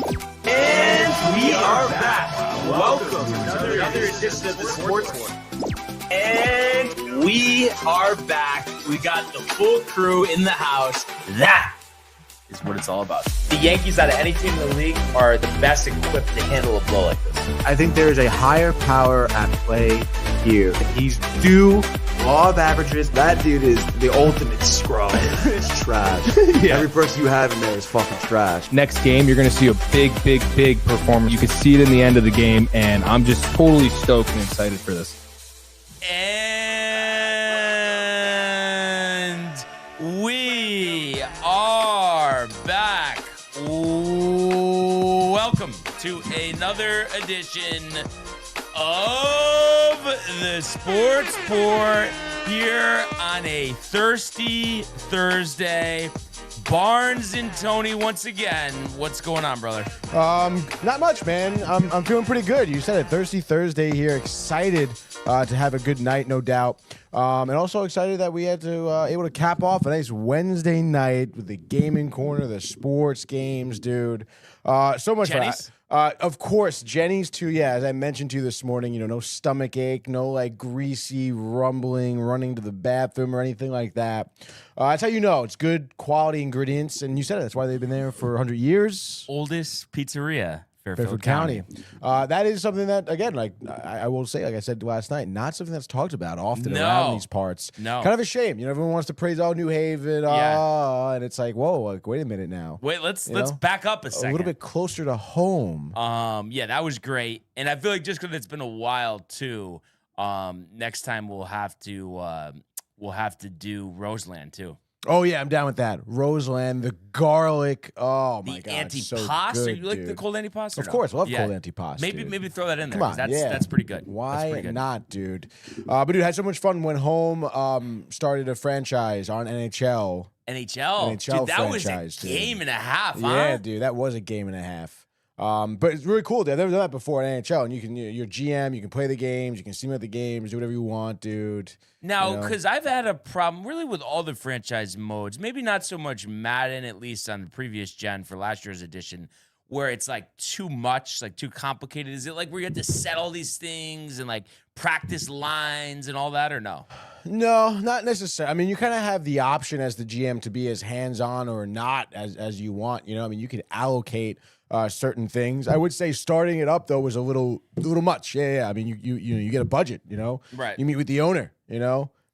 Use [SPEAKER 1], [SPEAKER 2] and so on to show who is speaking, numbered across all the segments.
[SPEAKER 1] And we are back. Welcome to another edition of the Sports One. And we are back. We got the full crew in the house. That is what it's all about. The Yankees, out of any team in the league, are the best equipped to handle a blow like this.
[SPEAKER 2] I think there is a higher power at play here. He's due law of averages. That dude is the ultimate scrub. It's trash. Yeah. Every person you have in there is fucking trash.
[SPEAKER 3] Next game, you're going to see a big performance. You can see it in the end of the game, and I'm just totally stoked and excited for this.
[SPEAKER 4] And we are back. Welcome to another edition of the Sports Port here on a thirsty Thursday. Barnes and Tony once again. What's going on, brother?
[SPEAKER 5] Not much, man. I'm feeling pretty good. You said it, thirsty Thursday here. Excited to have a good night, no doubt. And also excited that we had to able to cap off a nice Wednesday night with the gaming corner, the sports games, dude. So much fun. Of course, Jenny's too. Yeah, as I mentioned to you this morning, no stomach ache, no like greasy rumbling, running to the bathroom or anything like that. That's how you know it's good quality ingredients. And you said it. That's why they've been there for 100 years.
[SPEAKER 4] Oldest pizzeria.
[SPEAKER 5] Fairfield County. That is something that, again, like I will say, like I said last night, not something that's talked about often around these parts.
[SPEAKER 4] No.
[SPEAKER 5] Kind of a shame. Everyone wants to praise New Haven. And it's like, whoa, like, wait a minute now.
[SPEAKER 4] Wait, let's back up a second.
[SPEAKER 5] A little bit closer to home.
[SPEAKER 4] Yeah, that was great. And I feel like just because it's been a while too, next time we'll have to do Roseland too.
[SPEAKER 5] Oh, yeah, I'm down with that. Roseland, the garlic. Oh, my God.
[SPEAKER 4] The antipasto.
[SPEAKER 5] So good,
[SPEAKER 4] you like
[SPEAKER 5] dude.
[SPEAKER 4] the cold antipasto?
[SPEAKER 5] Of course. I love cold antipasto.
[SPEAKER 4] Maybe throw that in there.
[SPEAKER 5] Come on,
[SPEAKER 4] That's pretty good.
[SPEAKER 5] Why not, dude? But, dude, had so much fun. Went home, started a franchise on NHL.
[SPEAKER 4] NHL dude, that was a game and a half, huh?
[SPEAKER 5] Yeah, dude, that was a game and a half. But it's really cool, dude. I've never done that before in NHL, and you're GM, you can play the games, you can see me at the games, do whatever you want, dude.
[SPEAKER 4] Now, because I've had a problem really with all the franchise modes, maybe not so much Madden, at least on the previous gen for last year's edition, where it's like too much, like too complicated. Is it like where you have to set all these things and like practice lines and all that, or no?
[SPEAKER 5] No, not necessarily. I mean, you kind of have the option as the GM to be as hands-on or not as you want. I mean, you could allocate certain things. I would say starting it up though was a little much. Yeah. I mean, you get a budget.
[SPEAKER 4] Right.
[SPEAKER 5] You meet with the owner.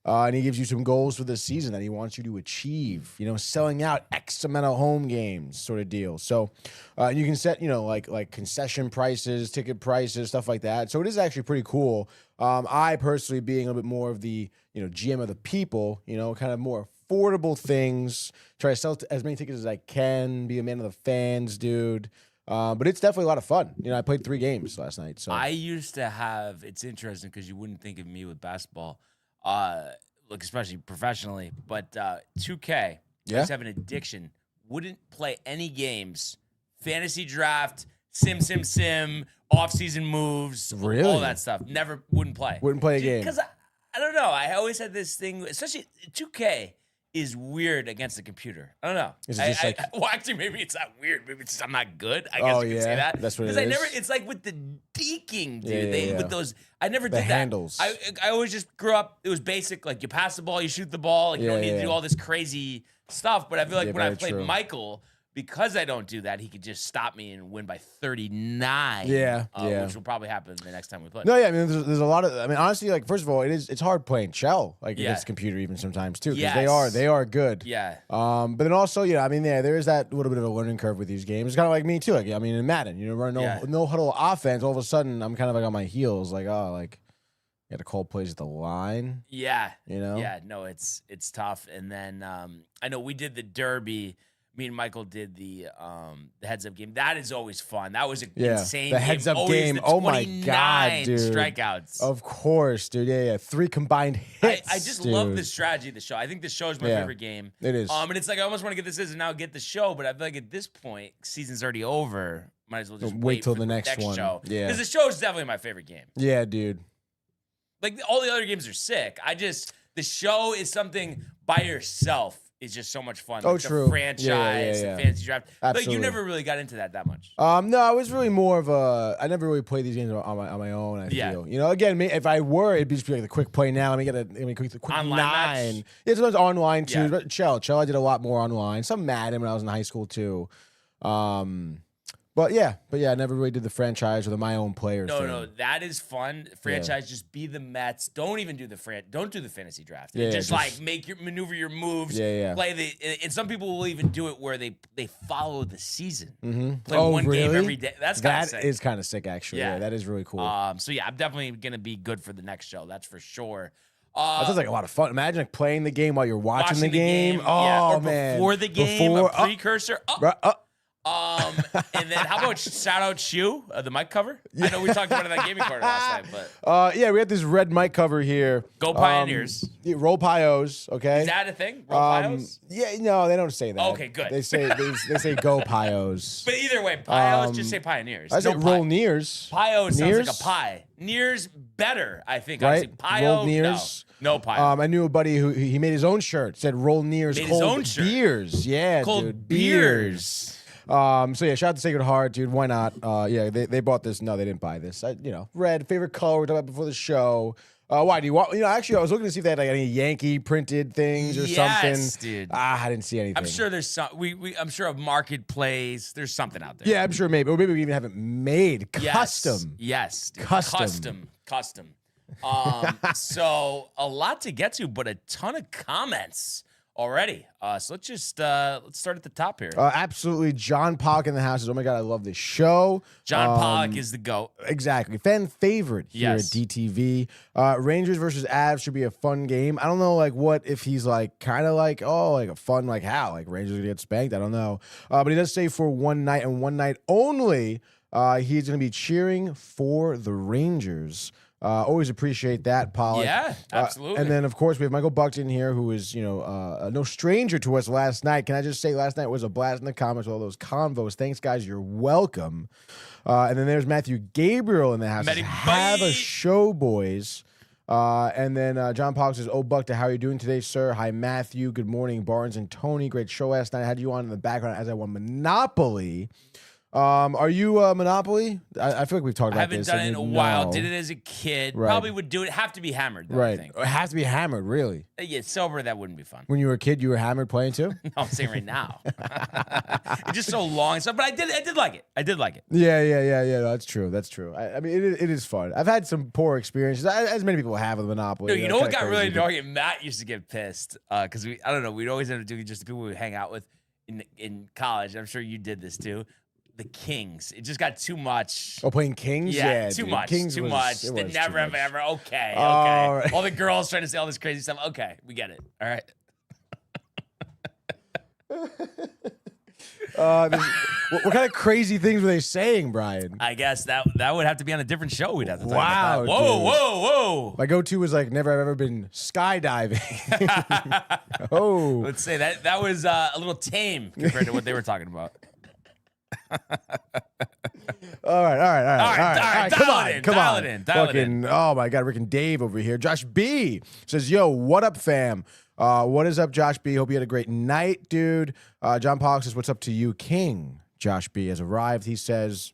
[SPEAKER 5] And he gives you some goals for the season that he wants you to achieve. Selling out X amount of home games, sort of deal. So you can set like concession prices, ticket prices, stuff like that. So it is actually pretty cool. I personally, being a little bit more of the GM of the people, kind of more affordable things. Try to sell as many tickets as I can. Be a man of the fans, dude. But it's definitely a lot of fun. I played 3 games last night. So
[SPEAKER 4] I used to have. It's interesting because you wouldn't think of me with basketball, like especially professionally. But 2K, I used to have an addiction. Wouldn't play any games. Fantasy draft, sim, off-season moves, all that stuff. Never wouldn't play.
[SPEAKER 5] Wouldn't play a game
[SPEAKER 4] because I don't know. I always had this thing, especially 2K. Is weird against the computer. I don't know.
[SPEAKER 5] Is it just
[SPEAKER 4] well, actually, maybe it's not weird. Maybe it's just I'm not good. I guess you can say that.
[SPEAKER 5] That's what it is.
[SPEAKER 4] It's like with the deking, dude.
[SPEAKER 5] With
[SPEAKER 4] those, I never
[SPEAKER 5] the
[SPEAKER 4] did
[SPEAKER 5] handles.
[SPEAKER 4] that. I always just grew up. It was basic. Like you pass the ball, you shoot the ball. Like you don't need to do all this crazy stuff. But I feel like when I played Michael, because I don't do that, he could just stop me and win by 39. Which will probably happen the next time we play.
[SPEAKER 5] No, yeah, I mean, there's a lot of. I mean, honestly, like first of all, it's hard playing shell against the computer even sometimes too, because they are good.
[SPEAKER 4] Yeah.
[SPEAKER 5] But then also, I mean, there is that little bit of a learning curve with these games. It's kind of like me too. Like, I mean, in Madden, running no huddle offense, all of a sudden I'm kind of like on my heels, like you had to call plays at the line.
[SPEAKER 4] Yeah. Yeah. No, it's tough. And then I know we did the Derby. Me and Michael did the heads-up game. That is always fun. That was an insane game.
[SPEAKER 5] The heads-up game. Oh, my God, dude.
[SPEAKER 4] Strikeouts.
[SPEAKER 5] Of course, dude. Yeah. 3 combined hits,
[SPEAKER 4] I just love the strategy of the show. I think the show is my favorite game.
[SPEAKER 5] It is.
[SPEAKER 4] And it's like I almost want to get this and now get the show, but I feel like at this point, season's already over. Might as well just wait
[SPEAKER 5] till
[SPEAKER 4] for
[SPEAKER 5] the next one.
[SPEAKER 4] Show.
[SPEAKER 5] Yeah.
[SPEAKER 4] Because the show is definitely my favorite game.
[SPEAKER 5] Yeah, dude.
[SPEAKER 4] Like, all the other games are sick. The show is something by yourself. is just so much fun.
[SPEAKER 5] Oh,
[SPEAKER 4] Like
[SPEAKER 5] true.
[SPEAKER 4] The franchise,
[SPEAKER 5] Yeah.
[SPEAKER 4] the fantasy draft.
[SPEAKER 5] Absolutely.
[SPEAKER 4] Like you never really got into that much.
[SPEAKER 5] No, I was really more of a. I never really played these games on my own. I feel, again, if I were, it'd just be like the quick play now. Let me get a quick
[SPEAKER 4] Online
[SPEAKER 5] 9.
[SPEAKER 4] match?
[SPEAKER 5] Yeah, sometimes online too.
[SPEAKER 4] Yeah.
[SPEAKER 5] But Chell, I did a lot more online. Some Madden when I was in high school too. But yeah, I never really did the franchise or the my own player thing.
[SPEAKER 4] No, that is fun. Franchise, just be the Mets. Don't even do the don't do the fantasy draft.
[SPEAKER 5] Yeah,
[SPEAKER 4] just
[SPEAKER 5] just-
[SPEAKER 4] like maneuver your moves.
[SPEAKER 5] Yeah.
[SPEAKER 4] Play and some people will even do it where they follow the season.
[SPEAKER 5] Mm-hmm.
[SPEAKER 4] Play one game every day. That's kind of sick.
[SPEAKER 5] That is kind of sick, actually.
[SPEAKER 4] Yeah.
[SPEAKER 5] Yeah, that is really cool.
[SPEAKER 4] So yeah, I'm definitely gonna be good for the next show. That's for sure.
[SPEAKER 5] That sounds like a lot of fun. Imagine like playing the game while you're watching the game. Oh
[SPEAKER 4] yeah, or
[SPEAKER 5] man,
[SPEAKER 4] before the game, a precursor. And then how about shout out Shu, the mic cover? I know we talked about it in that gaming corner last night, but
[SPEAKER 5] yeah, we had this red mic cover here.
[SPEAKER 4] Go Pioneers.
[SPEAKER 5] Roll Pios, okay?
[SPEAKER 4] Is that a thing? Roll Pios?
[SPEAKER 5] Yeah, no, they don't say that.
[SPEAKER 4] Okay, good.
[SPEAKER 5] They say they say go Pios.
[SPEAKER 4] But either way, Pios, just say Pioneers.
[SPEAKER 5] I said roll Nears.
[SPEAKER 4] Pio sounds
[SPEAKER 5] Nears?
[SPEAKER 4] like a pie. Nears better, I think.
[SPEAKER 5] Right?
[SPEAKER 4] Honestly. Pio,
[SPEAKER 5] Roll Nears.
[SPEAKER 4] No Pio.
[SPEAKER 5] I knew a buddy who he made his own shirt. Said roll Nears
[SPEAKER 4] Made his
[SPEAKER 5] cold
[SPEAKER 4] own shirt?
[SPEAKER 5] beers. Yeah,
[SPEAKER 4] Cold
[SPEAKER 5] dude,
[SPEAKER 4] beers.
[SPEAKER 5] So yeah, shout out to Sacred Heart, dude. Why not? Yeah, they bought this. No, they didn't buy this. Red favorite color we talked about before the show. Why do you want? Actually, I was looking to see if they had like any Yankee printed things or something.
[SPEAKER 4] Dude.
[SPEAKER 5] I didn't see anything.
[SPEAKER 4] I'm sure there's some. I'm sure a marketplace. There's something out there.
[SPEAKER 5] Yeah, I'm sure maybe, or maybe we even have it made
[SPEAKER 4] Yes.
[SPEAKER 5] custom.
[SPEAKER 4] Yes. Dude.
[SPEAKER 5] Custom.
[SPEAKER 4] Custom. So a lot to get to, but a ton of comments already. So let's start at the top here.
[SPEAKER 5] Absolutely, John Pollock in the house says, "Oh my god, I love this show."
[SPEAKER 4] John Pollock is the GOAT.
[SPEAKER 5] Exactly. Fan favorite here
[SPEAKER 4] Yes.
[SPEAKER 5] at DTV. Rangers versus Avs should be a fun game. I don't know, like, what if he's like kind of like, oh, like a fun, like how? Like Rangers gonna get spanked? I don't know. But he does say for one night and one night only, he's gonna be cheering for the Rangers. Always appreciate that, Pollock.
[SPEAKER 4] Yeah, absolutely.
[SPEAKER 5] And then, of course, we have Michael Buckton here, who is, no stranger to us last night. Can I just say last night was a blast in the comments with all those convos. Thanks, guys. You're welcome. And then there's Matthew Gabriel in the house.
[SPEAKER 4] Matty
[SPEAKER 5] Have
[SPEAKER 4] boy.
[SPEAKER 5] a show, boys. And then John Pollock says, "Oh, Buckton, how are you doing today, sir? Hi, Matthew. Good morning, Barnes and Tony. Great show last night. I had you on in the background as I won Monopoly. Are you Monopoly? I feel like we've talked
[SPEAKER 4] I
[SPEAKER 5] about
[SPEAKER 4] haven't
[SPEAKER 5] this.
[SPEAKER 4] done
[SPEAKER 5] and
[SPEAKER 4] it in a
[SPEAKER 5] you
[SPEAKER 4] while.
[SPEAKER 5] know.
[SPEAKER 4] Did it as a kid.
[SPEAKER 5] Right.
[SPEAKER 4] Probably would do it. Have to be hammered, though, I
[SPEAKER 5] Right.
[SPEAKER 4] think.
[SPEAKER 5] It has to be hammered, really.
[SPEAKER 4] Yeah, sober, that wouldn't be fun.
[SPEAKER 5] When you were a kid, you were hammered playing too?
[SPEAKER 4] No, I'm saying right now. It's just so long and stuff. But I did like it. I did like it.
[SPEAKER 5] Yeah. No, that's true. That's true. I mean, it is fun. I've had some poor experiences, as many people have with Monopoly.
[SPEAKER 4] No, you know what
[SPEAKER 5] Kinda
[SPEAKER 4] got really
[SPEAKER 5] crazy,
[SPEAKER 4] annoying? Matt used to get pissed because I don't know, we'd always end up doing just the people we would hang out with in college. I'm sure you did this too. The Kings. It just got too much.
[SPEAKER 5] Oh, playing Kings?
[SPEAKER 4] Yeah,
[SPEAKER 5] Yeah,
[SPEAKER 4] too
[SPEAKER 5] dude.
[SPEAKER 4] much.
[SPEAKER 5] Kings
[SPEAKER 4] Too
[SPEAKER 5] was-
[SPEAKER 4] much.
[SPEAKER 5] it
[SPEAKER 4] The
[SPEAKER 5] was
[SPEAKER 4] never,
[SPEAKER 5] too
[SPEAKER 4] ever,
[SPEAKER 5] much.
[SPEAKER 4] ever. Okay.
[SPEAKER 5] All
[SPEAKER 4] Okay.
[SPEAKER 5] right.
[SPEAKER 4] All the girls trying to say all this crazy stuff. Okay, we get it. All right.
[SPEAKER 5] What kind of crazy things were they saying, Brian?
[SPEAKER 4] I guess that would have to be on a different show. We'd have to talk
[SPEAKER 5] Wow,
[SPEAKER 4] about that. Whoa,
[SPEAKER 5] dude.
[SPEAKER 4] whoa.
[SPEAKER 5] My go-to was like, never have ever been skydiving. Oh.
[SPEAKER 4] Let's say that was a little tame compared to what they were talking about.
[SPEAKER 5] All right. Come
[SPEAKER 4] dial
[SPEAKER 5] on.
[SPEAKER 4] it in.
[SPEAKER 5] Fucking, oh my God, Rick and Dave over here. Josh B says, "Yo, what up, fam? What is up, Josh B? Hope you had a great night, dude." John Pollock says, "What's up to you, King?" Josh B has arrived. He says,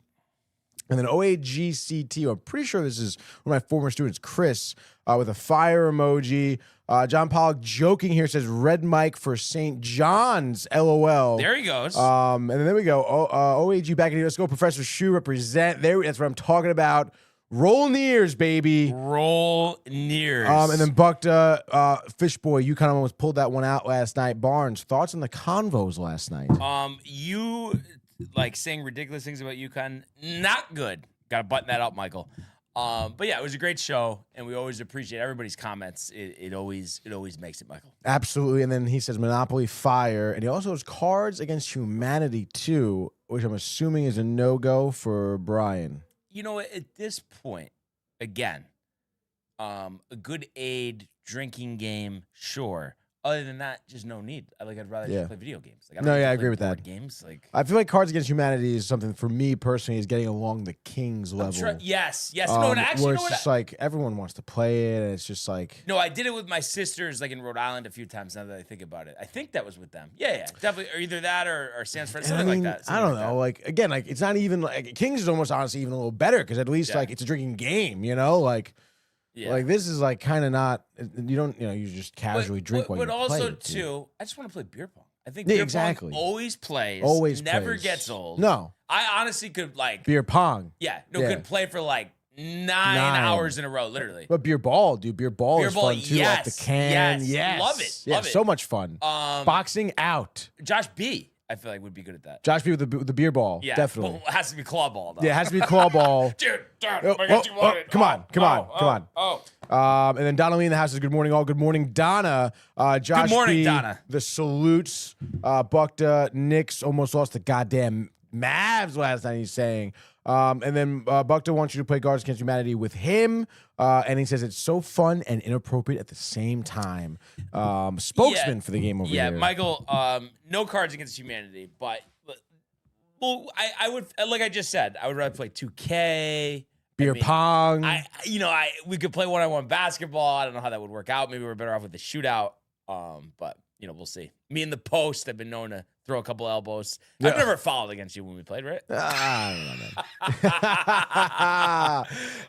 [SPEAKER 5] and then OAGCT, I'm pretty sure this is one of my former students, Chris, with a fire emoji. John Pollock joking here says, "Red mic for St. John's, LOL."
[SPEAKER 4] There he goes.
[SPEAKER 5] And then there we go. OAG back in here. Let's go. Professor Shu represent. That's what I'm talking about. Roll Nears, baby.
[SPEAKER 4] Roll Nears.
[SPEAKER 5] And then Buckta, Fishboy, you kind of almost pulled that one out last night. Barnes, thoughts on the convos last night?
[SPEAKER 4] You like saying ridiculous things about UConn? Not good. Got to button that up, Michael. But yeah, it was a great show, and we always appreciate everybody's comments. It always makes it, Michael.
[SPEAKER 5] Absolutely. And then he says Monopoly Fire, and he also has Cards Against Humanity too, which I'm assuming is a no-go for Brian.
[SPEAKER 4] You know, at this point, again, a good aid drinking game, sure. Other than that, just no need. I'd rather just play video games. Like,
[SPEAKER 5] I agree with that.
[SPEAKER 4] Games, like
[SPEAKER 5] I feel like Cards Against Humanity is something for me personally is getting along the Kings level.
[SPEAKER 4] Yes. No, and actually,
[SPEAKER 5] where it's just like everyone wants to play it, and it's just like.
[SPEAKER 4] No, I did it with my sisters, like in Rhode Island, a few times. Now that I think about it, I think that was with them. Yeah, definitely, or either that or San Francisco, something like that.
[SPEAKER 5] I don't know. Like again, like it's not even like Kings is almost honestly even a little better because at least like it's a drinking game, you know, like. Yeah. Like this is like kind of not you just casually drink while you play. But also
[SPEAKER 4] too, I just want to play beer pong. I think beer pong always plays. Never gets old.
[SPEAKER 5] No.
[SPEAKER 4] I honestly could like
[SPEAKER 5] beer pong.
[SPEAKER 4] Yeah. Could play for like 9 hours in a row, literally.
[SPEAKER 5] But beer ball, dude. Beer ball is fun too.
[SPEAKER 4] Yes,
[SPEAKER 5] like the can. Yes.
[SPEAKER 4] Love it.
[SPEAKER 5] Yeah,
[SPEAKER 4] love it.
[SPEAKER 5] So much fun. Boxing out.
[SPEAKER 4] Josh B. I feel like would be good at that.
[SPEAKER 5] Josh B with the beer ball. Yeah, definitely.
[SPEAKER 4] Well, it has to be claw ball, though.
[SPEAKER 5] Yeah, it has to be claw ball.
[SPEAKER 4] Dude,
[SPEAKER 5] come on. And then Donna Lee in the house says, good morning, all. Good morning, Donna. Josh
[SPEAKER 4] good morning,
[SPEAKER 5] B,
[SPEAKER 4] Donna.
[SPEAKER 5] The salutes. Buckta, Knicks almost lost the goddamn Mavs last night, he's saying. And then Buckta wants you to play Cards Against Humanity with him. And he says it's so fun and inappropriate at the same time. Spokesman for the game over here.
[SPEAKER 4] Yeah, Michael, no Cards Against Humanity, but I would, like I just said, I would rather play 2K.
[SPEAKER 5] Beer pong.
[SPEAKER 4] We could play one-on-one basketball. I don't know how that would work out. Maybe we're better off with the shootout. But we'll see. Me and the post have been known to throw a couple elbows. Yeah. I've never fouled against you when we played, right?
[SPEAKER 5] I don't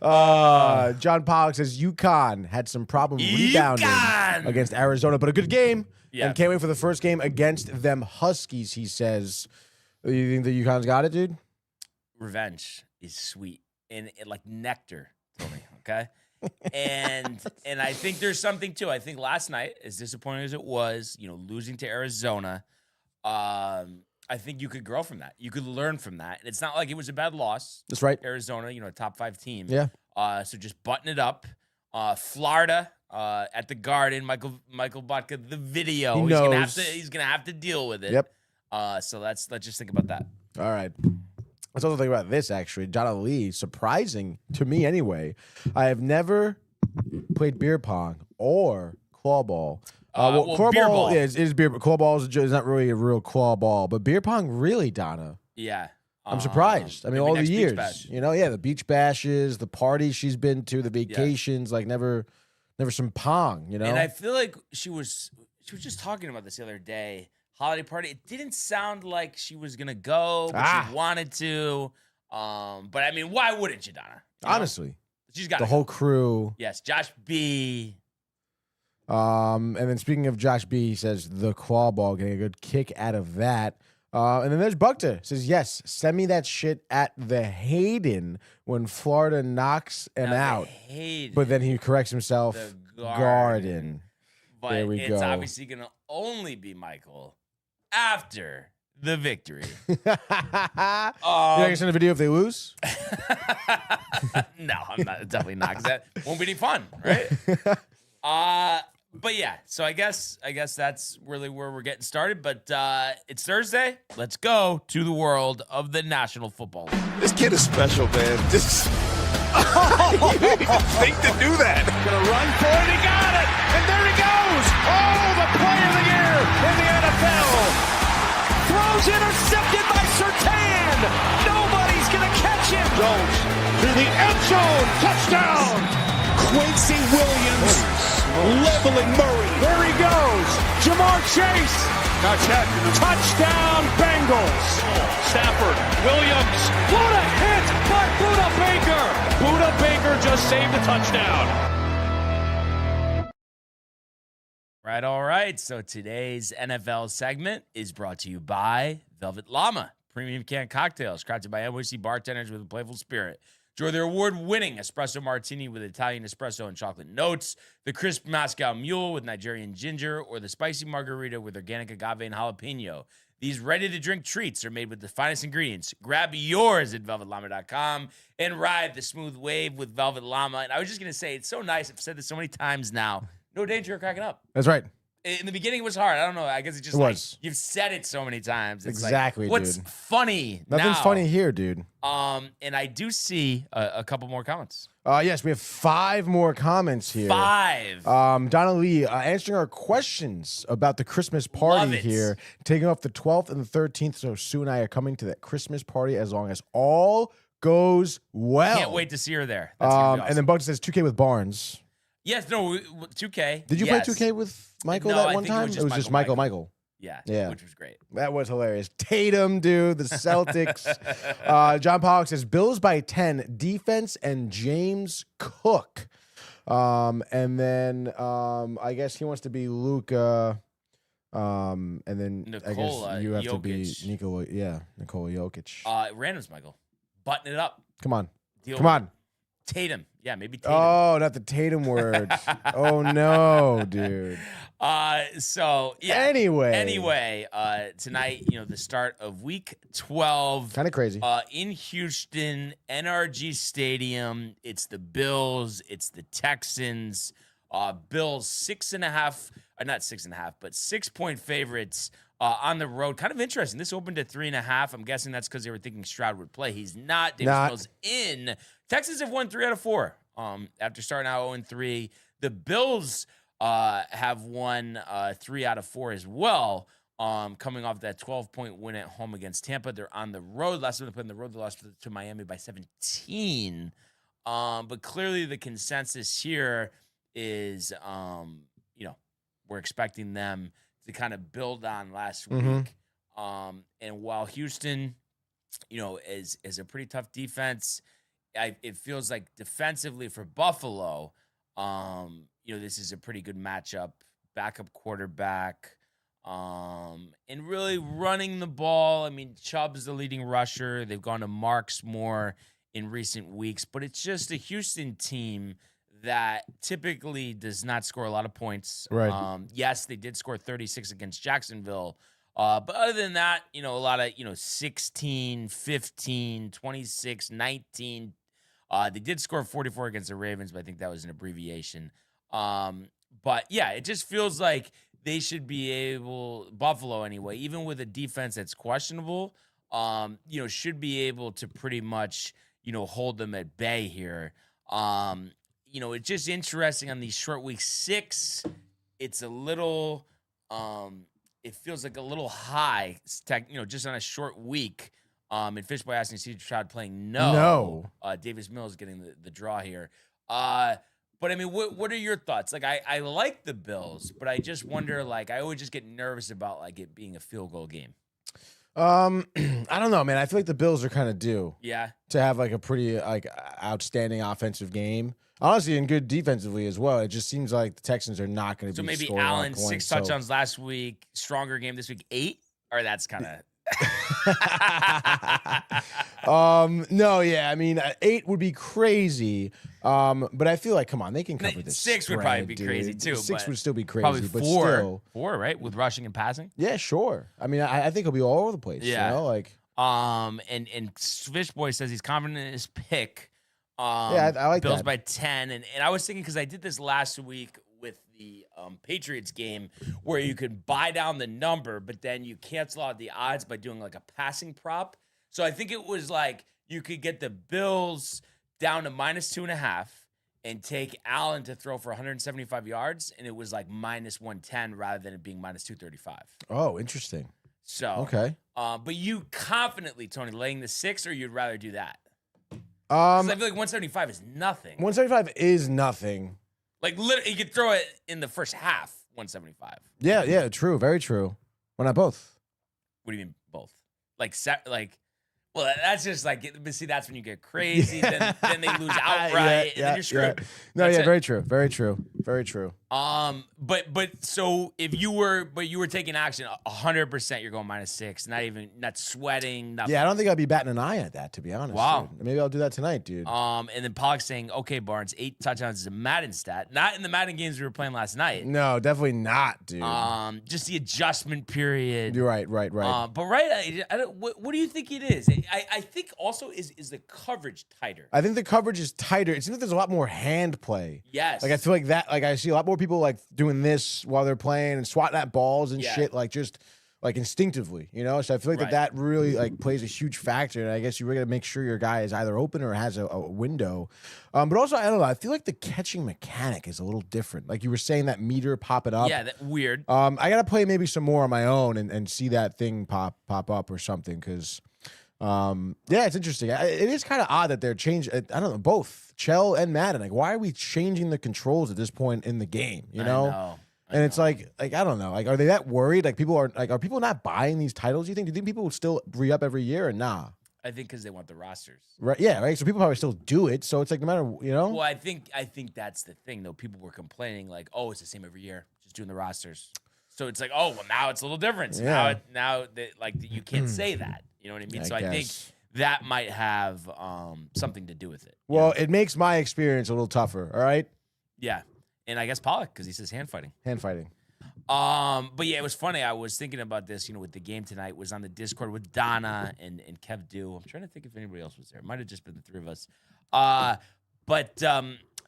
[SPEAKER 5] know, man. John Pollock says UConn had some problem rebounding against Arizona, but a good game. Yeah. And can't wait for the first game against them Huskies, he says. You think the UConn's got it, dude?
[SPEAKER 4] Revenge is sweet and like nectar for me, okay? and I think there's something too. I think last night, as disappointing as it was, losing to Arizona, I think you could grow from that. You could learn from that. And it's not like it was a bad loss.
[SPEAKER 5] That's right.
[SPEAKER 4] Arizona, a top 5 team.
[SPEAKER 5] Yeah.
[SPEAKER 4] So just button it up. Florida at the Garden. Michael Botka, the video. He's gonna have to deal with it.
[SPEAKER 5] Yep.
[SPEAKER 4] So let's just think about that.
[SPEAKER 5] All right. Let's also think about this, actually. John Lee, surprising to me anyway. I have never played beer pong or claw ball. Claw
[SPEAKER 4] beer
[SPEAKER 5] ball is beer, but claw ball is not really a real claw ball. But beer pong, really, Donna.
[SPEAKER 4] Yeah.
[SPEAKER 5] I'm surprised. I mean, all the years. The beach bashes, the parties she's been to, the vacations, like never some pong, And
[SPEAKER 4] I feel like she was just talking about this the other day. Holiday party. It didn't sound like she was gonna go, but she wanted to. But I mean, why wouldn't you, Donna?
[SPEAKER 5] Honestly,
[SPEAKER 4] she's got
[SPEAKER 5] the whole crew.
[SPEAKER 4] Yes, Josh B.
[SPEAKER 5] And then speaking of Josh B, he says the claw ball, getting a good kick out of that. And then there's Buckta says, yes, send me that shit at the Hayden when Florida knocks him out. But then he corrects himself.
[SPEAKER 4] The
[SPEAKER 5] Garden.
[SPEAKER 4] But
[SPEAKER 5] there we
[SPEAKER 4] it's
[SPEAKER 5] go.
[SPEAKER 4] obviously gonna only be Michael after the victory.
[SPEAKER 5] You gonna send a video if they lose?
[SPEAKER 4] No, I'm not. Definitely not, because that won't be any fun, right? But yeah, so I guess that's really where we're getting started. But it's Thursday. Let's go to the world of the National Football League.
[SPEAKER 6] This kid is special, man. You didn't even think to do that.
[SPEAKER 7] Gonna run for it. He got it, and there he goes. Oh, the play of the year in the NFL. Throws intercepted by Surtain. Nobody's gonna catch him.
[SPEAKER 6] Jones to the end zone. Touchdown.
[SPEAKER 7] Quincy Williams leveling Murray. There he goes. Jamar Chase.
[SPEAKER 6] Not yet.
[SPEAKER 7] Touchdown Bengals. Stafford. Williams. What a hit by Buda Baker. Buda Baker just saved the touchdown.
[SPEAKER 4] All right. So today's NFL segment is brought to you by Velvet Llama, premium canned cocktails crafted by NYC bartenders with a playful spirit. Enjoy their award-winning espresso martini with Italian espresso and chocolate notes, the crisp Moscow Mule with Nigerian ginger, or the spicy margarita with organic agave and jalapeno. These ready-to-drink treats are made with the finest ingredients. Grab yours at velvetllama.com and ride the smooth wave with Velvet Llama. And I was just going to say, it's so nice. I've said this so many times now. No danger of cracking up.
[SPEAKER 5] That's right.
[SPEAKER 4] In the beginning, it was hard. I don't know. I guess it was. You've said it so many times. It's
[SPEAKER 5] exactly,
[SPEAKER 4] like, what's
[SPEAKER 5] dude.
[SPEAKER 4] funny
[SPEAKER 5] Nothing's
[SPEAKER 4] now?
[SPEAKER 5] funny here, dude.
[SPEAKER 4] And I do see a couple more comments.
[SPEAKER 5] Yes, we have 5 more comments here.
[SPEAKER 4] 5.
[SPEAKER 5] Donna Lee answering our questions about the Christmas party here, taking off the 12th and the 13th. So Sue and I are coming to that Christmas party as long as all goes well.
[SPEAKER 4] Can't wait to see her there. That's gonna be awesome.
[SPEAKER 5] And then Buck says 2K with Barnes.
[SPEAKER 4] Yes, no, 2K.
[SPEAKER 5] Did you play 2K with Michael that one time? It was just Michael.
[SPEAKER 4] Yeah, which was great.
[SPEAKER 5] That was hilarious. Tatum, dude, the Celtics. John Pollock says Bills by 10, defense and James Cook. And then I guess he wants to be Luka. And then
[SPEAKER 4] Nikola
[SPEAKER 5] I guess you have
[SPEAKER 4] Jokic.
[SPEAKER 5] to be Nikola Jokic.
[SPEAKER 4] Randoms, Michael. Button it up.
[SPEAKER 5] Come on.
[SPEAKER 4] Deal
[SPEAKER 5] Come on.
[SPEAKER 4] Tatum. Yeah, maybe Tatum.
[SPEAKER 5] Oh, not the Tatum word. Oh, no, dude.
[SPEAKER 4] So, yeah.
[SPEAKER 5] Anyway,
[SPEAKER 4] tonight, the start of week 12.
[SPEAKER 5] Kind of crazy.
[SPEAKER 4] In Houston, NRG Stadium. It's the Bills. It's the Texans. Bills 6.5, not 6.5, but 6-point favorites on the road. Kind of interesting. This opened at 3.5. I'm guessing that's because they were thinking Stroud would play. He's not. Davis Mills in. Texans have won 3 out of 4 after starting out 0-3. The Bills have won 3 out of 4 as well, coming off that 12-point win at home against Tampa. They're on the road. Last time they played on the road, they lost to Miami by 17. But clearly the consensus here is, we're expecting them to kind of build on last week. And while Houston, is a pretty tough defense, it feels like defensively for Buffalo, this is a pretty good matchup. Backup quarterback, and really running the ball. I mean, Chubb's the leading rusher. They've gone to Marks more in recent weeks, but it's just a Houston team that typically does not score a lot of points.
[SPEAKER 5] Right.
[SPEAKER 4] Yes, they did score 36 against Jacksonville. But other than that, a lot of, 16, 15, 26, 19. They did score 44 against the Ravens, but I think that was an abbreviation. But yeah, it just feels like they should be able, Buffalo anyway, even with a defense that's questionable, should be able to pretty much, hold them at bay here. It's just interesting on these short week 6. It's a little, it feels like a little high, just on a short week. And Fishboy asking CJ Stroud playing no. Davis Mills getting the draw here. But I mean, what are your thoughts? Like, I like the Bills, but I just wonder, I always just get nervous about it being a field goal game.
[SPEAKER 5] I don't know, man. I feel like the Bills are kind of due.
[SPEAKER 4] Yeah.
[SPEAKER 5] To have a pretty outstanding offensive game. Honestly, and good defensively as well. It just seems like the Texans are not going to be scoring a lot of points.
[SPEAKER 4] So maybe Allen, 6 touchdowns last week, stronger game this week, 8? Or that's kind of...
[SPEAKER 5] No, yeah. I mean, 8 would be crazy. But I feel like, come on, they can cover this.
[SPEAKER 4] 6 would probably be crazy too.
[SPEAKER 5] 6 would still be crazy,
[SPEAKER 4] probably
[SPEAKER 5] but
[SPEAKER 4] 4,
[SPEAKER 5] still
[SPEAKER 4] 4, right? With rushing and passing.
[SPEAKER 5] Yeah, sure. I mean, I think he'll be all over the place.
[SPEAKER 4] Yeah.
[SPEAKER 5] And
[SPEAKER 4] Fishboy says he's confident in his pick.
[SPEAKER 5] Yeah, I like
[SPEAKER 4] Bills
[SPEAKER 5] that.
[SPEAKER 4] by 10, and I was thinking because I did this last week with the Patriots game where you could buy down the number, but then you cancel out the odds by doing a passing prop. So I think it was you could get the Bills down to -2.5 and take Allen to throw for 175 yards, and it was minus 110 rather than it being minus 235.
[SPEAKER 5] Oh, interesting.
[SPEAKER 4] So
[SPEAKER 5] okay.
[SPEAKER 4] But you confidently, Tony, laying the 6, or you'd rather do that? I feel like 175 is nothing.
[SPEAKER 5] 175 is nothing.
[SPEAKER 4] Literally, you could throw it in the first half, 175.
[SPEAKER 5] Yeah, true. Very true. Why not both?
[SPEAKER 4] What do you mean both? Well, that's just but see, that's when you get crazy. Then they lose outright, and then you're screwed.
[SPEAKER 5] Yeah. No,
[SPEAKER 4] that's
[SPEAKER 5] yeah,
[SPEAKER 4] it.
[SPEAKER 5] very true. Very true. Very true.
[SPEAKER 4] But so if you were taking action 100%, you're going -6, not sweating, nothing.
[SPEAKER 5] Yeah, I don't think I'd be batting an eye at that, to be honest.
[SPEAKER 4] Wow.
[SPEAKER 5] Dude. Maybe I'll do that tonight, dude.
[SPEAKER 4] And then Pollock saying, okay, Barnes, 8 touchdowns is a Madden stat. Not in the Madden games we were playing last night.
[SPEAKER 5] No, definitely not, dude.
[SPEAKER 4] Just the adjustment period.
[SPEAKER 5] You're right.
[SPEAKER 4] But what do you think it is? I think also is the coverage tighter.
[SPEAKER 5] I think the coverage is tighter. It seems like there's a lot more hand play.
[SPEAKER 4] Yes.
[SPEAKER 5] I feel like that. I see a lot more people doing this while they're playing and swatting at balls and shit. Just like instinctively, you know. So I feel like
[SPEAKER 4] Right.
[SPEAKER 5] that really like plays a huge factor. And I guess you really got to make sure your guy is either open or has a window. But also, I don't know. I feel like the catching mechanic is a little different. Like you were saying, that meter popping up.
[SPEAKER 4] Yeah, that weird.
[SPEAKER 5] I gotta play maybe some more on my own and see that thing pop up or something. Because yeah, it's interesting. It is kind of odd that they're changing. I don't know, both Chell and Madden. Like, why are we changing the controls at this point in the game? You know. And it's like I don't know. Like, are they that worried? Like, are people not buying these titles? Do you think people would still re up every year or nah?
[SPEAKER 4] I think because they want the rosters.
[SPEAKER 5] Right? Yeah. Right. So people probably still do it. So it's like no matter, you know.
[SPEAKER 4] Well, I think that's the thing though. People were complaining like, oh, it's the same every year, just doing the rosters. So it's like, oh, well, now it's a little different. So
[SPEAKER 5] Yeah.
[SPEAKER 4] now that like you can't say that. You know what I mean? I think that might have something to do with it.
[SPEAKER 5] Well, it makes my experience a little tougher. All right.
[SPEAKER 4] Yeah. And I guess Pollock, because he says hand fighting.
[SPEAKER 5] Hand fighting.
[SPEAKER 4] But yeah, it was funny. I was thinking about this, with the game tonight. Was on the Discord with Donna and Kev Dew. I'm trying to think if anybody else was there. It might have just been the three of us. But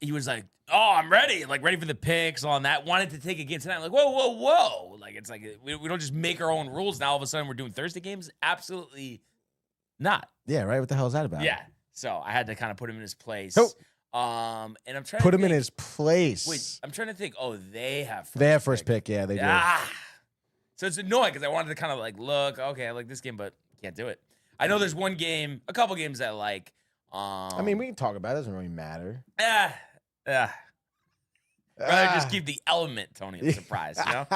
[SPEAKER 4] he was like, "Oh, I'm ready. Like ready for the picks, all on that. Wanted to take a game tonight." I'm like, whoa. Like it's like we don't just make our own rules. Now all of a sudden we're doing Thursday games. Absolutely not.
[SPEAKER 5] Yeah. Right. What the hell is that about?
[SPEAKER 4] Yeah. So I had to kind of put him in his place.
[SPEAKER 5] Oh.
[SPEAKER 4] And I'm trying
[SPEAKER 5] Put
[SPEAKER 4] to
[SPEAKER 5] him in
[SPEAKER 4] think-
[SPEAKER 5] his place.
[SPEAKER 4] Wait, I'm trying to think. Oh, they have
[SPEAKER 5] first pick. Yeah, they do.
[SPEAKER 4] So it's annoying because I wanted to kind of like look, okay, I like this game, but can't do it. I know there's one game, a couple games that I like.
[SPEAKER 5] I mean, we can talk about it. It doesn't really matter.
[SPEAKER 4] Rather just keep the element, Tony, of the surprise, you know?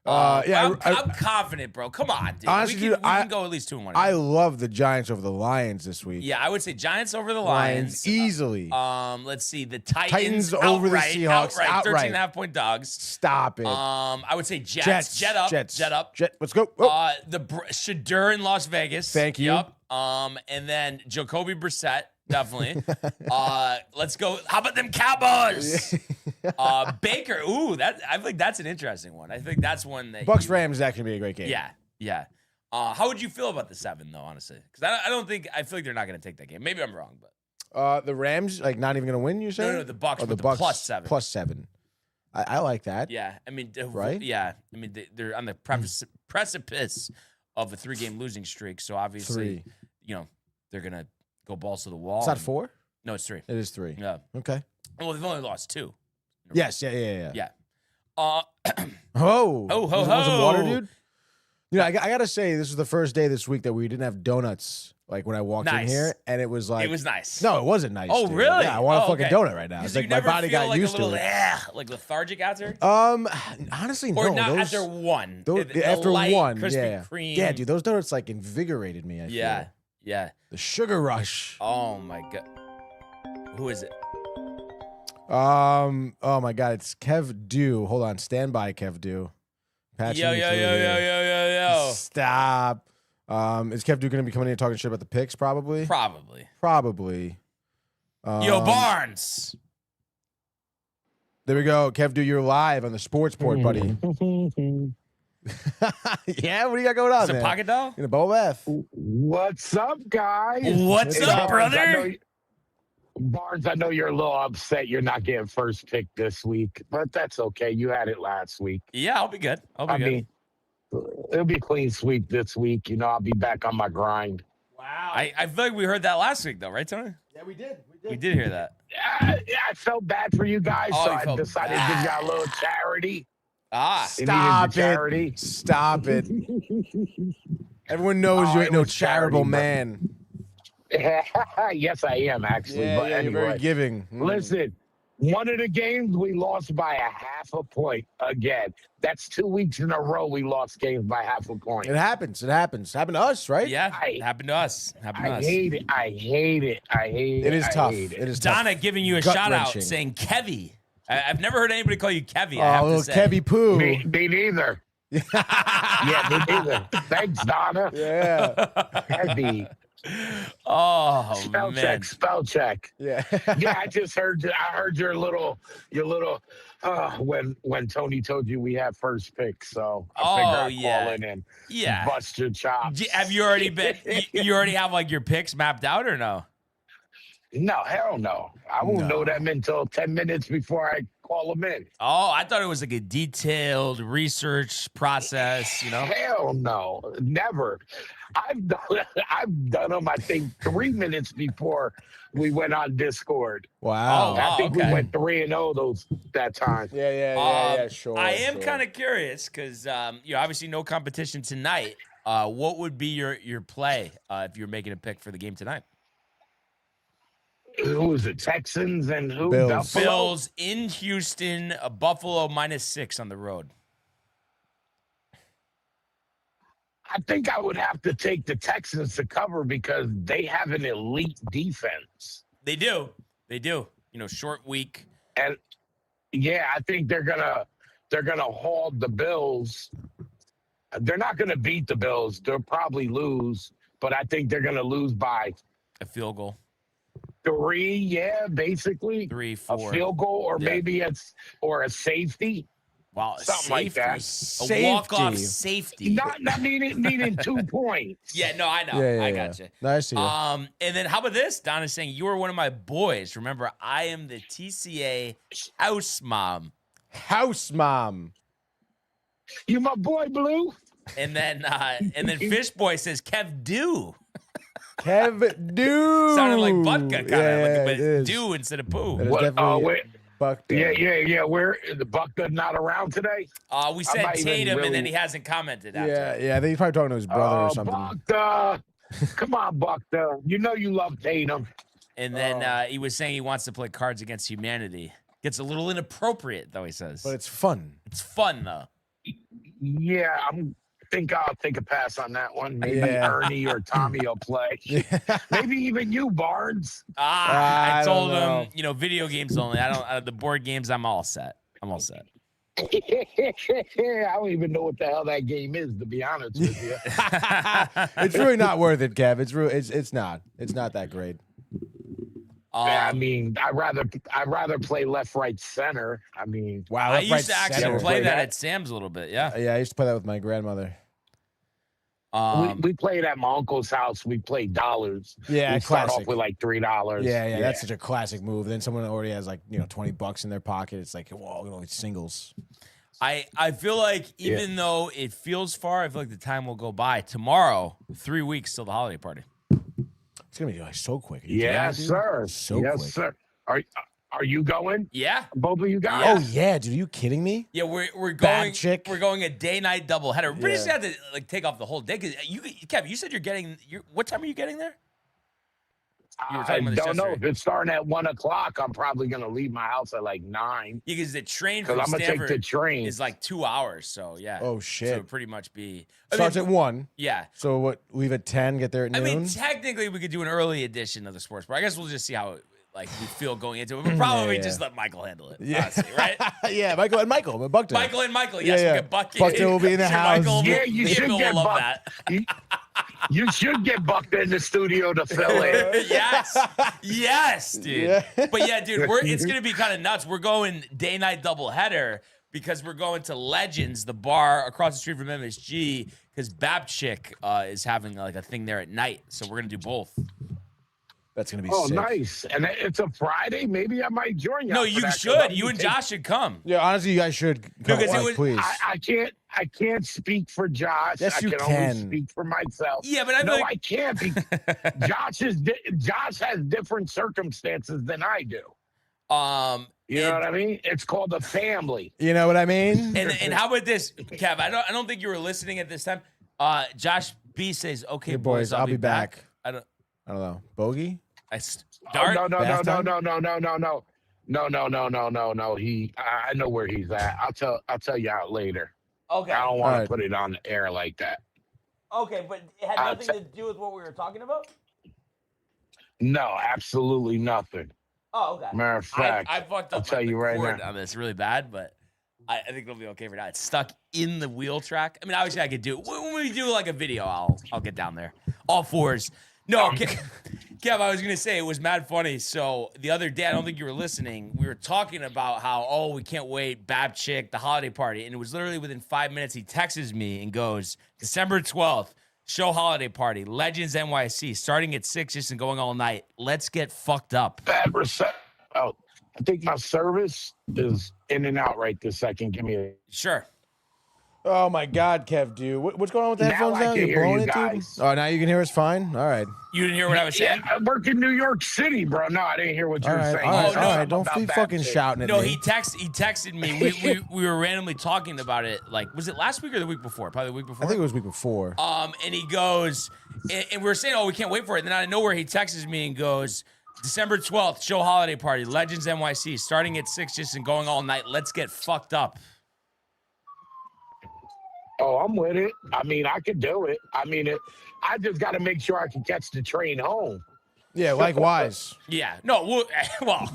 [SPEAKER 5] Yeah,
[SPEAKER 4] I'm confident, bro. Come on, dude.
[SPEAKER 5] Honestly,
[SPEAKER 4] we
[SPEAKER 5] dude,
[SPEAKER 4] can go at least 2-1.
[SPEAKER 5] I love the Giants over the Lions this week.
[SPEAKER 4] Yeah, I would say Giants over the Lions.
[SPEAKER 5] Easily.
[SPEAKER 4] Let's see. The Titans
[SPEAKER 5] over the
[SPEAKER 4] outright,
[SPEAKER 5] Seahawks.
[SPEAKER 4] outright. 13.5-point dogs.
[SPEAKER 5] Stop it.
[SPEAKER 4] I would say Jets. Jet up.
[SPEAKER 5] Let's go. Oh.
[SPEAKER 4] The Shadur in Las Vegas.
[SPEAKER 5] Thank you.
[SPEAKER 4] Yep. And then Jacoby Brissett, definitely. Let's go. How about them Cowboys? Baker. Ooh, I think that's an interesting one. I think that's one that
[SPEAKER 5] Bucks Rams. That can be a great game.
[SPEAKER 4] Yeah. How would you feel about the 7 though? Honestly, because I feel like they're not going to take that game. Maybe I'm wrong, but
[SPEAKER 5] the Rams like not even going to win. You say?
[SPEAKER 4] No, the Bucks.
[SPEAKER 5] The
[SPEAKER 4] Bucks
[SPEAKER 5] +7. +7. I like that.
[SPEAKER 4] Yeah, I mean,
[SPEAKER 5] right?
[SPEAKER 4] Yeah, I mean they're on the precipice of a 3-game losing streak. So obviously, they're gonna go balls to the wall.
[SPEAKER 5] It's not 4.
[SPEAKER 4] No, it's 3.
[SPEAKER 5] It is 3.
[SPEAKER 4] Yeah.
[SPEAKER 5] Okay.
[SPEAKER 4] Well, they've only lost 2.
[SPEAKER 5] Yes. Yeah.
[SPEAKER 4] Yeah.
[SPEAKER 5] Oh.
[SPEAKER 4] Want
[SPEAKER 5] some water, dude? I gotta say, this was the first day this week that we didn't have donuts. Like when I walked in here, and it was like
[SPEAKER 4] it was nice.
[SPEAKER 5] No, it wasn't nice.
[SPEAKER 4] Oh,
[SPEAKER 5] dude.
[SPEAKER 4] really?
[SPEAKER 5] Yeah, I want a fucking
[SPEAKER 4] okay.
[SPEAKER 5] donut right now. It's like my body got used to it.
[SPEAKER 4] Like lethargic out there.
[SPEAKER 5] Honestly,
[SPEAKER 4] or
[SPEAKER 5] no.
[SPEAKER 4] not after one.
[SPEAKER 5] After
[SPEAKER 4] light,
[SPEAKER 5] one,
[SPEAKER 4] Krispy Kreme.
[SPEAKER 5] Yeah, dude, those donuts like invigorated me. I feel.
[SPEAKER 4] Yeah.
[SPEAKER 5] The sugar rush.
[SPEAKER 4] Oh my god. Who is it?
[SPEAKER 5] Oh my god, it's Kev Dew. Hold on, stand by, Kev Dew.
[SPEAKER 4] Yo.
[SPEAKER 5] Stop. Is Kev Dew going to be coming in and talking shit about the picks? Probably.
[SPEAKER 4] Probably. Yo, Barnes.
[SPEAKER 5] There we go. Kev Dew, you're live on the Sports Port, buddy. Yeah, what do you got going on,
[SPEAKER 4] Is it
[SPEAKER 5] man?
[SPEAKER 4] Pocket Doll?
[SPEAKER 5] In a bowl bath.
[SPEAKER 8] What's up, guys?
[SPEAKER 4] What's up, brother?
[SPEAKER 8] Barnes, I know you're a little upset you're not getting first pick this week, but that's okay. You had it last week.
[SPEAKER 4] Yeah, I'll be good.
[SPEAKER 8] I mean, it'll be a clean sweep this week. I'll be back on my grind.
[SPEAKER 4] Wow. I feel like we heard that last week, though, right, Tony?
[SPEAKER 5] Yeah, we did.
[SPEAKER 4] We did hear that.
[SPEAKER 8] Yeah, I felt bad for you guys, so I decided to give you a little charity.
[SPEAKER 5] Stop it. Everyone knows you ain't no charitable man.
[SPEAKER 8] Yes, I am, actually.
[SPEAKER 5] Yeah,
[SPEAKER 8] but anyway,
[SPEAKER 5] you're very giving.
[SPEAKER 8] Listen, one of the games we lost by a half a point again. That's 2 weeks in a row we lost games by half a point.
[SPEAKER 5] It happens. Happened to us, right?
[SPEAKER 4] Yeah, it happened to us.
[SPEAKER 8] I hate it.
[SPEAKER 5] It is tough. It is tough.
[SPEAKER 4] Donna giving you a shout out saying Kevy. I've never heard anybody call you Kevy. I have
[SPEAKER 5] little
[SPEAKER 4] to say.
[SPEAKER 5] Kevy Poo.
[SPEAKER 8] Me neither. Yeah, me neither. Thanks, Donna.
[SPEAKER 5] Yeah.
[SPEAKER 8] Kevy.
[SPEAKER 4] Oh,
[SPEAKER 8] Spell check.
[SPEAKER 5] Yeah.
[SPEAKER 8] Yeah, I heard your little when Tony told you we had first pick, so I figured I'd call in and bust your chops.
[SPEAKER 4] Have you already you already have like your picks mapped out or no?
[SPEAKER 8] No, hell no. I won't know them until 10 minutes before I call them in.
[SPEAKER 4] Oh, I thought it was like a detailed research process, you know?
[SPEAKER 8] Hell no, never. I've done them, I think, 3 minutes before we went on Discord.
[SPEAKER 5] Wow.
[SPEAKER 8] I think
[SPEAKER 4] okay.
[SPEAKER 8] we went 3-0 that time.
[SPEAKER 5] Yeah, sure.
[SPEAKER 4] I am kind of curious because obviously no competition tonight. What would be your play if you're making a pick for the game tonight?
[SPEAKER 8] Who was it? Texans and who?
[SPEAKER 5] Bills.
[SPEAKER 8] Buffalo?
[SPEAKER 4] Bills in Houston, Buffalo -6 on the road.
[SPEAKER 8] I think I would have to take the Texans to cover because they have an elite defense.
[SPEAKER 4] They do. Short week.
[SPEAKER 8] And yeah, I think they're gonna haul the Bills. They're not gonna beat the Bills. They'll probably lose, but I think they're gonna lose by
[SPEAKER 4] A field goal.
[SPEAKER 8] 3. Yeah, basically
[SPEAKER 4] 3, 4.
[SPEAKER 8] a field goal, or maybe a safety.
[SPEAKER 4] Wow,
[SPEAKER 8] Something like that.
[SPEAKER 4] A walk-off safety.
[SPEAKER 8] Not needing 2 points.
[SPEAKER 4] Yeah, no, I know.
[SPEAKER 5] Yeah,
[SPEAKER 4] I got you.
[SPEAKER 5] Nice to you.
[SPEAKER 4] And then how about this? Don is saying you are one of my boys. Remember, I am the TCA house mom.
[SPEAKER 5] House mom.
[SPEAKER 8] You my boy, Blue.
[SPEAKER 4] And then Fish Boy says Kev do.
[SPEAKER 5] Kev do.
[SPEAKER 4] Sounded like Butka kind of, but
[SPEAKER 5] it is.
[SPEAKER 4] do instead of poo.
[SPEAKER 5] That is
[SPEAKER 8] What?
[SPEAKER 5] definitely
[SPEAKER 8] Wait.
[SPEAKER 5] Buck.
[SPEAKER 8] Yeah. Where the Buck's not around today?
[SPEAKER 4] We said
[SPEAKER 8] might even
[SPEAKER 4] Tatum, and
[SPEAKER 8] really-
[SPEAKER 4] then he hasn't commented after.
[SPEAKER 5] Yeah. I think he's probably talking to his brother or something.
[SPEAKER 8] Buckta. Come on, Buckta. You know you love Tatum.
[SPEAKER 4] And then he was saying he wants to play Cards Against Humanity. Gets a little inappropriate, though, he says.
[SPEAKER 5] But it's fun.
[SPEAKER 4] It's fun, though.
[SPEAKER 8] Yeah, think I'll take a pass on that one. Maybe Ernie or Tommy will play. Maybe even you, Barnes.
[SPEAKER 4] I
[SPEAKER 5] don't
[SPEAKER 4] told
[SPEAKER 5] know.
[SPEAKER 4] him, video games only. The board games, I'm all set.
[SPEAKER 8] I don't even know what the hell that game is, to be honest with you.
[SPEAKER 5] It's really not worth it, Kev. It's not. It's not that great.
[SPEAKER 8] I mean, I'd rather play left, right, center. I mean,
[SPEAKER 5] Wow.
[SPEAKER 4] I used to actually
[SPEAKER 5] center.
[SPEAKER 4] play that at Sam's a little bit, yeah.
[SPEAKER 5] Yeah, I used to play that with my grandmother.
[SPEAKER 8] we played at my uncle's house. We played dollars.
[SPEAKER 5] Yeah,
[SPEAKER 8] we start
[SPEAKER 5] classic.
[SPEAKER 8] off with like $3.
[SPEAKER 5] Yeah, that's such a classic move. Then someone already has like $20 in their pocket. It's like, whoa, it's singles.
[SPEAKER 4] I feel like even though it feels far, I feel like the time will go by. Tomorrow, 3 weeks till the holiday party.
[SPEAKER 5] It's gonna be like so quick. Are you
[SPEAKER 8] Yes,
[SPEAKER 5] kidding me, dude?
[SPEAKER 8] sir.
[SPEAKER 5] So
[SPEAKER 8] yes,
[SPEAKER 5] quick.
[SPEAKER 8] sir. Are you going?
[SPEAKER 4] Yeah.
[SPEAKER 8] Both of you guys?
[SPEAKER 5] Oh yeah, dude. Are you kidding me?
[SPEAKER 4] Yeah, we're going.
[SPEAKER 5] Bad chick.
[SPEAKER 4] We're going a day-night doubleheader. We just
[SPEAKER 5] Yeah.
[SPEAKER 4] have to take off the whole day. Cause Kev, you said you're getting. What time are you getting there? You were
[SPEAKER 8] I
[SPEAKER 4] talking about this
[SPEAKER 8] don't know.
[SPEAKER 4] yesterday.
[SPEAKER 8] If it's starting at 1 o'clock, I'm probably going to leave my house at like 9.
[SPEAKER 4] Yeah, because the train
[SPEAKER 8] Because
[SPEAKER 4] from
[SPEAKER 8] I'm going to take
[SPEAKER 4] Stanford
[SPEAKER 8] the train.
[SPEAKER 4] is like 2 hours. So yeah.
[SPEAKER 5] Oh
[SPEAKER 4] So
[SPEAKER 5] shit.
[SPEAKER 4] it'd pretty much be.
[SPEAKER 5] Starts at 1.
[SPEAKER 4] Yeah.
[SPEAKER 5] So what? Leave at 10. Get there at
[SPEAKER 4] I
[SPEAKER 5] noon.
[SPEAKER 4] mean, technically, we could do an early edition of the sports bar. I guess we'll just see how we feel going into it. But probably
[SPEAKER 5] Yeah.
[SPEAKER 4] just let Michael handle it.
[SPEAKER 5] Yeah.
[SPEAKER 4] Honestly, right?
[SPEAKER 5] Yeah, Michael and Buckton.
[SPEAKER 4] Michael and Michael. Yes,
[SPEAKER 5] Yeah,
[SPEAKER 4] we'll
[SPEAKER 5] yeah.
[SPEAKER 4] get Bucky.
[SPEAKER 5] Buckton will be in the
[SPEAKER 4] Sure,
[SPEAKER 5] house.
[SPEAKER 4] Michael,
[SPEAKER 8] Yeah, you
[SPEAKER 4] David
[SPEAKER 8] should
[SPEAKER 4] will
[SPEAKER 8] get
[SPEAKER 4] love
[SPEAKER 8] Buck.
[SPEAKER 4] that.
[SPEAKER 8] You should get Bucked in the studio to fill in.
[SPEAKER 4] yes, dude.
[SPEAKER 5] Yeah.
[SPEAKER 4] But yeah, dude, it's gonna be kind of nuts. We're going day-night doubleheader because we're going to Legends, the bar across the street from MSG, because Babchick is having like a thing there at night. So we're gonna do both.
[SPEAKER 5] That's gonna be
[SPEAKER 8] Oh,
[SPEAKER 5] sick.
[SPEAKER 8] nice. And it's a Friday. Maybe I might join you.
[SPEAKER 4] No,
[SPEAKER 8] for
[SPEAKER 4] you
[SPEAKER 8] that, 'cause
[SPEAKER 4] should.
[SPEAKER 8] I'm
[SPEAKER 4] You and
[SPEAKER 8] taking-
[SPEAKER 4] Josh should come.
[SPEAKER 5] Yeah, honestly, you guys should come
[SPEAKER 4] Because it
[SPEAKER 5] on,
[SPEAKER 4] was-
[SPEAKER 5] please.
[SPEAKER 8] I can't speak for Josh.
[SPEAKER 5] Yes,
[SPEAKER 8] I
[SPEAKER 5] you
[SPEAKER 8] can
[SPEAKER 5] can.
[SPEAKER 8] only speak for myself.
[SPEAKER 4] Yeah, but I
[SPEAKER 8] No,
[SPEAKER 4] feel like
[SPEAKER 8] I can't. Josh has different circumstances than I do. You know what I mean? It's called a family.
[SPEAKER 5] You know what I mean?
[SPEAKER 4] and how about this, Kev? I don't think you were listening at this time. Josh B says, "Okay,
[SPEAKER 5] Hey,
[SPEAKER 4] boys, I'll be back." I don't.
[SPEAKER 5] I don't know. Bogey?
[SPEAKER 4] Dart?
[SPEAKER 8] No.
[SPEAKER 5] Bath time?
[SPEAKER 8] No. I know where he's at. I'll tell you out later.
[SPEAKER 4] Okay.
[SPEAKER 8] I don't want
[SPEAKER 5] Alright.
[SPEAKER 8] to put it on the air like that.
[SPEAKER 4] Okay, but it had
[SPEAKER 8] I'll
[SPEAKER 4] nothing to do with what we were talking about.
[SPEAKER 8] No, absolutely nothing.
[SPEAKER 4] Oh, okay.
[SPEAKER 8] Matter of fact,
[SPEAKER 4] I fucked
[SPEAKER 8] I'll
[SPEAKER 4] up
[SPEAKER 8] tell
[SPEAKER 4] the
[SPEAKER 8] you right
[SPEAKER 4] cord
[SPEAKER 8] now.
[SPEAKER 4] on this really bad, but I think it'll be okay for now. It's stuck in the wheel track. I mean, obviously I could do it. When we do like a video, I'll get down there. All fours. No, Kev, I was going to say it was mad funny. So the other day, I don't think you were listening. We were talking about how, we can't wait, Babchick, the holiday party. And it was literally within 5 minutes, he texts me and goes, December 12th, Show holiday party. Legends NYC. Starting at 6 just and going all night. Let's get fucked up.
[SPEAKER 8] Bad reception. Oh, I think my service is in and out right this second. Give me a.
[SPEAKER 4] Sure.
[SPEAKER 5] Oh my God, Kev, dude, what's going on with the
[SPEAKER 8] Now
[SPEAKER 5] headphones
[SPEAKER 8] I
[SPEAKER 5] now?
[SPEAKER 8] can
[SPEAKER 5] You're
[SPEAKER 8] hear
[SPEAKER 5] blowing
[SPEAKER 8] you
[SPEAKER 5] it, dude?
[SPEAKER 8] guys.
[SPEAKER 5] Oh, now you can hear us fine. All right.
[SPEAKER 4] You didn't hear what I was saying?
[SPEAKER 8] Yeah, I work in New York City, bro. No, I didn't hear what you
[SPEAKER 5] All
[SPEAKER 8] were
[SPEAKER 5] right.
[SPEAKER 8] saying.
[SPEAKER 5] All right.
[SPEAKER 4] no,
[SPEAKER 5] All right. Don't
[SPEAKER 8] about
[SPEAKER 5] be
[SPEAKER 8] that
[SPEAKER 5] fucking
[SPEAKER 8] shit.
[SPEAKER 5] shouting at
[SPEAKER 4] No,
[SPEAKER 5] me.
[SPEAKER 4] he texted me. We were randomly talking about it. Like, was it last week or the week before? Probably the week before.
[SPEAKER 5] I think it was week before.
[SPEAKER 4] And he goes, and we were saying, oh, we can't wait for it. And then out of nowhere, he texts me and goes, December 12th, show holiday party, Legends NYC, starting at 6 just and going all night. Let's get fucked up.
[SPEAKER 8] Oh, I'm with it. I mean, I could do it. I mean, I just got to make sure I can catch the train home.
[SPEAKER 5] Yeah, likewise.
[SPEAKER 4] Yeah. No, well, I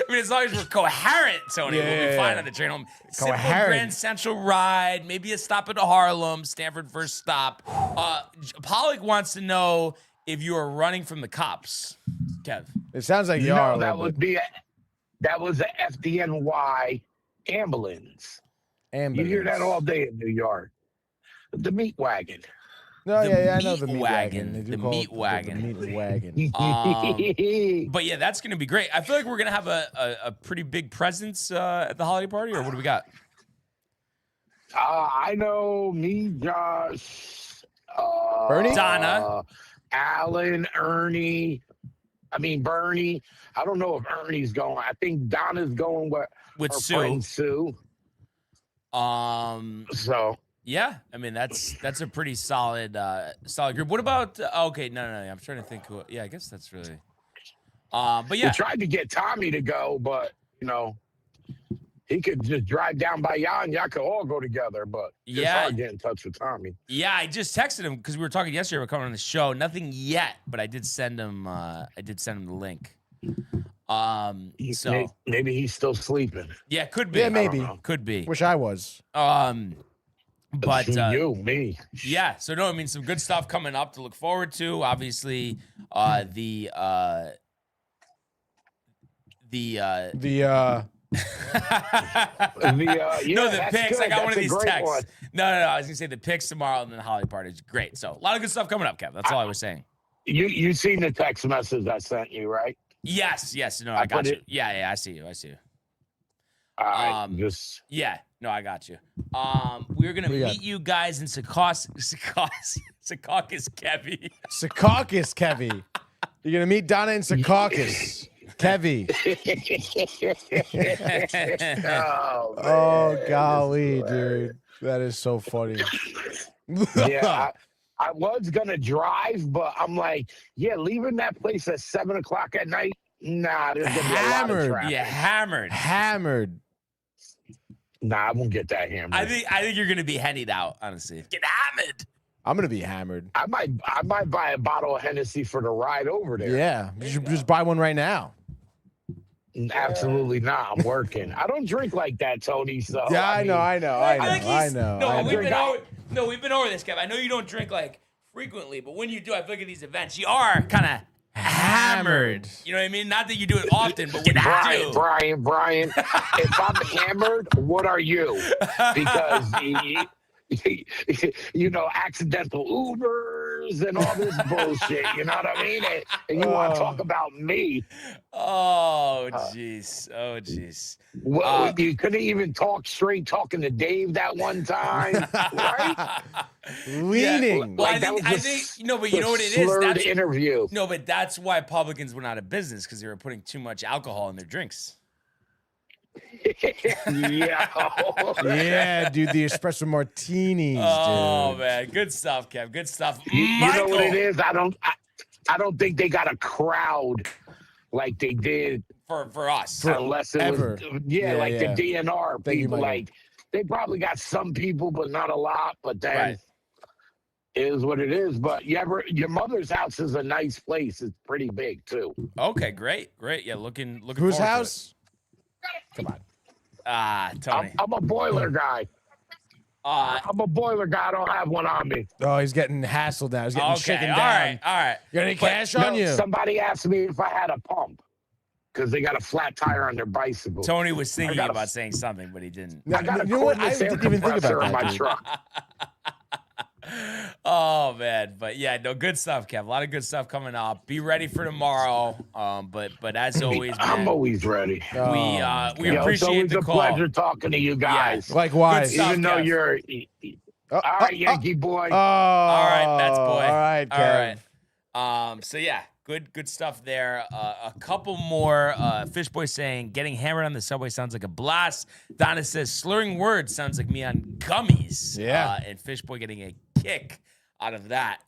[SPEAKER 4] mean, as long as we're coherent, Tony, we'll be fine on the train home. Simple
[SPEAKER 5] Coherent.
[SPEAKER 4] Grand Central ride, maybe a stop at Harlem, Stanford first stop. Pollock wants to know if you are running from the cops, Kev.
[SPEAKER 5] It sounds like you
[SPEAKER 8] No,
[SPEAKER 5] are. A
[SPEAKER 8] that
[SPEAKER 5] little
[SPEAKER 8] would
[SPEAKER 5] bit.
[SPEAKER 8] that was a FDNY ambulance. You
[SPEAKER 5] Ambulance.
[SPEAKER 8] hear that all day in New York. The meat wagon.
[SPEAKER 5] No,
[SPEAKER 4] The
[SPEAKER 5] yeah, I know
[SPEAKER 4] meat
[SPEAKER 5] the meat
[SPEAKER 4] wagon.
[SPEAKER 5] wagon. They do
[SPEAKER 4] The
[SPEAKER 5] call
[SPEAKER 4] meat
[SPEAKER 5] it
[SPEAKER 4] wagon.
[SPEAKER 5] The meat wagon.
[SPEAKER 4] But yeah, that's going to be great. I feel like we're going to have a pretty big presence at the holiday party, or what do we got?
[SPEAKER 8] I know me, Josh,
[SPEAKER 5] Bernie?
[SPEAKER 4] Donna.
[SPEAKER 8] Alan, Bernie. I don't know if Ernie's going. I think Donna's going with her
[SPEAKER 4] Sue.
[SPEAKER 8] friend Sue. So
[SPEAKER 4] Yeah, I mean that's a pretty solid group. What about okay, no, I'm trying to think who. Yeah, I guess that's really. But
[SPEAKER 8] we
[SPEAKER 4] yeah,
[SPEAKER 8] tried to get Tommy to go, but he could just drive down by y'all and y'all could all go together. But it's hard to get in touch with Tommy.
[SPEAKER 4] yeah, I just texted him because we were talking yesterday. We're coming on the show. Nothing yet, but I did send him. The link. So
[SPEAKER 8] Maybe he's still sleeping.
[SPEAKER 4] yeah, could be.
[SPEAKER 5] Yeah, maybe.
[SPEAKER 4] Could be.
[SPEAKER 5] Wish I was.
[SPEAKER 4] But
[SPEAKER 8] me.
[SPEAKER 4] yeah, so no, I mean some good stuff coming up to look forward to. Obviously, the picks. I got one of these texts. No, I was gonna say the picks tomorrow and then the holiday party is great. So a lot of good stuff coming up, Kev. That's all I was saying.
[SPEAKER 8] You seen the text message I sent you, right?
[SPEAKER 4] Yes. No, I got you.
[SPEAKER 8] put
[SPEAKER 4] Yeah, I see you.
[SPEAKER 8] All right, just
[SPEAKER 4] Yeah, no, I got you. We're gonna meet you guys in Secaucus, Kevy.
[SPEAKER 5] Secaucus, Kevy. You're gonna meet Donna in Secaucus, Kevy. Oh golly, dude, that is so funny.
[SPEAKER 8] yeah. I was gonna drive, but I'm like, yeah, leaving that place at 7:00 at night. Nah, there's gonna be a lot of
[SPEAKER 5] Hammered.
[SPEAKER 8] traffic.
[SPEAKER 4] Yeah, hammered.
[SPEAKER 8] Nah, I won't get that hammered.
[SPEAKER 4] I think you're gonna be hennied out, honestly. Get hammered.
[SPEAKER 5] I'm gonna be hammered.
[SPEAKER 8] I might buy a bottle of Hennessy for the ride over there.
[SPEAKER 5] Yeah, you should just buy one right now.
[SPEAKER 8] Absolutely not. I'm working. I don't drink like that, Tony. So
[SPEAKER 5] Yeah, I know.
[SPEAKER 4] I
[SPEAKER 5] know.
[SPEAKER 4] No, we've been over this, Kev. I know you don't drink like frequently, but when you do, I feel like at these events, you are kind of hammered. You know what I mean? Not that you do it often, but when you do.
[SPEAKER 8] Brian, if I'm hammered, what are you? Because accidental Ubers and all this bullshit. You know what I mean? And you want to talk about me?
[SPEAKER 4] Oh jeez.
[SPEAKER 8] Well, you couldn't even talk straight talking to Dave that one time, right?
[SPEAKER 5] Leaning.
[SPEAKER 4] Well, I think no, but you know what it is?
[SPEAKER 8] That's interview.
[SPEAKER 4] No, but that's why publicans went out of business because they were putting too much alcohol in their drinks.
[SPEAKER 5] Yeah, dude, the espresso martinis.
[SPEAKER 4] Oh
[SPEAKER 5] dude.
[SPEAKER 4] man, good stuff, Kev. Good stuff.
[SPEAKER 8] You know what it is? I don't think they got a crowd like they did
[SPEAKER 4] for us.
[SPEAKER 8] unless it
[SPEAKER 5] ever.
[SPEAKER 8] was the DNR
[SPEAKER 5] Thank you,
[SPEAKER 8] people.
[SPEAKER 5] Michael.
[SPEAKER 8] Like they probably got some people, but not a lot. But then it is what it is. But your mother's house is a nice place. It's pretty big too.
[SPEAKER 4] Okay, great. Yeah, looking.
[SPEAKER 5] Whose
[SPEAKER 4] forward to
[SPEAKER 5] house?
[SPEAKER 4] it.
[SPEAKER 5] Come on.
[SPEAKER 4] Tony.
[SPEAKER 8] I'm a boiler guy. I'm a boiler guy. I don't have one on me.
[SPEAKER 5] Oh, he's getting hassled now. He's getting shaken down.
[SPEAKER 4] All right.
[SPEAKER 5] You got any cash on you?
[SPEAKER 8] Somebody asked me if I had a pump because they got a flat tire on their bicycle.
[SPEAKER 4] Tony was thinking about saying something, but he didn't.
[SPEAKER 5] No,
[SPEAKER 8] I got a
[SPEAKER 5] you know what? I
[SPEAKER 8] cordless air
[SPEAKER 5] didn't even think
[SPEAKER 8] compressor
[SPEAKER 5] about
[SPEAKER 8] in
[SPEAKER 5] that.
[SPEAKER 8] my
[SPEAKER 5] dude.
[SPEAKER 8] truck.
[SPEAKER 4] Oh man, but yeah, no, good stuff, Kev. A lot of good stuff coming up. Be ready for tomorrow. But as always, man,
[SPEAKER 8] I'm always ready.
[SPEAKER 4] we
[SPEAKER 8] It's
[SPEAKER 4] appreciate
[SPEAKER 8] always
[SPEAKER 4] the
[SPEAKER 8] a
[SPEAKER 4] call.
[SPEAKER 8] pleasure talking to you guys.
[SPEAKER 5] Likewise.
[SPEAKER 4] Good stuff,
[SPEAKER 8] Even though
[SPEAKER 4] Kev.
[SPEAKER 8] you're all right, Yankee boy.
[SPEAKER 4] All right, Mets boy.
[SPEAKER 5] All right, Kev.
[SPEAKER 4] All right. So yeah, good stuff there. A couple more. Fish Boy saying getting hammered on the subway sounds like a blast. Donna says slurring words sounds like me on gummies.
[SPEAKER 5] Yeah.
[SPEAKER 4] And Fish Boy getting a kick out of that.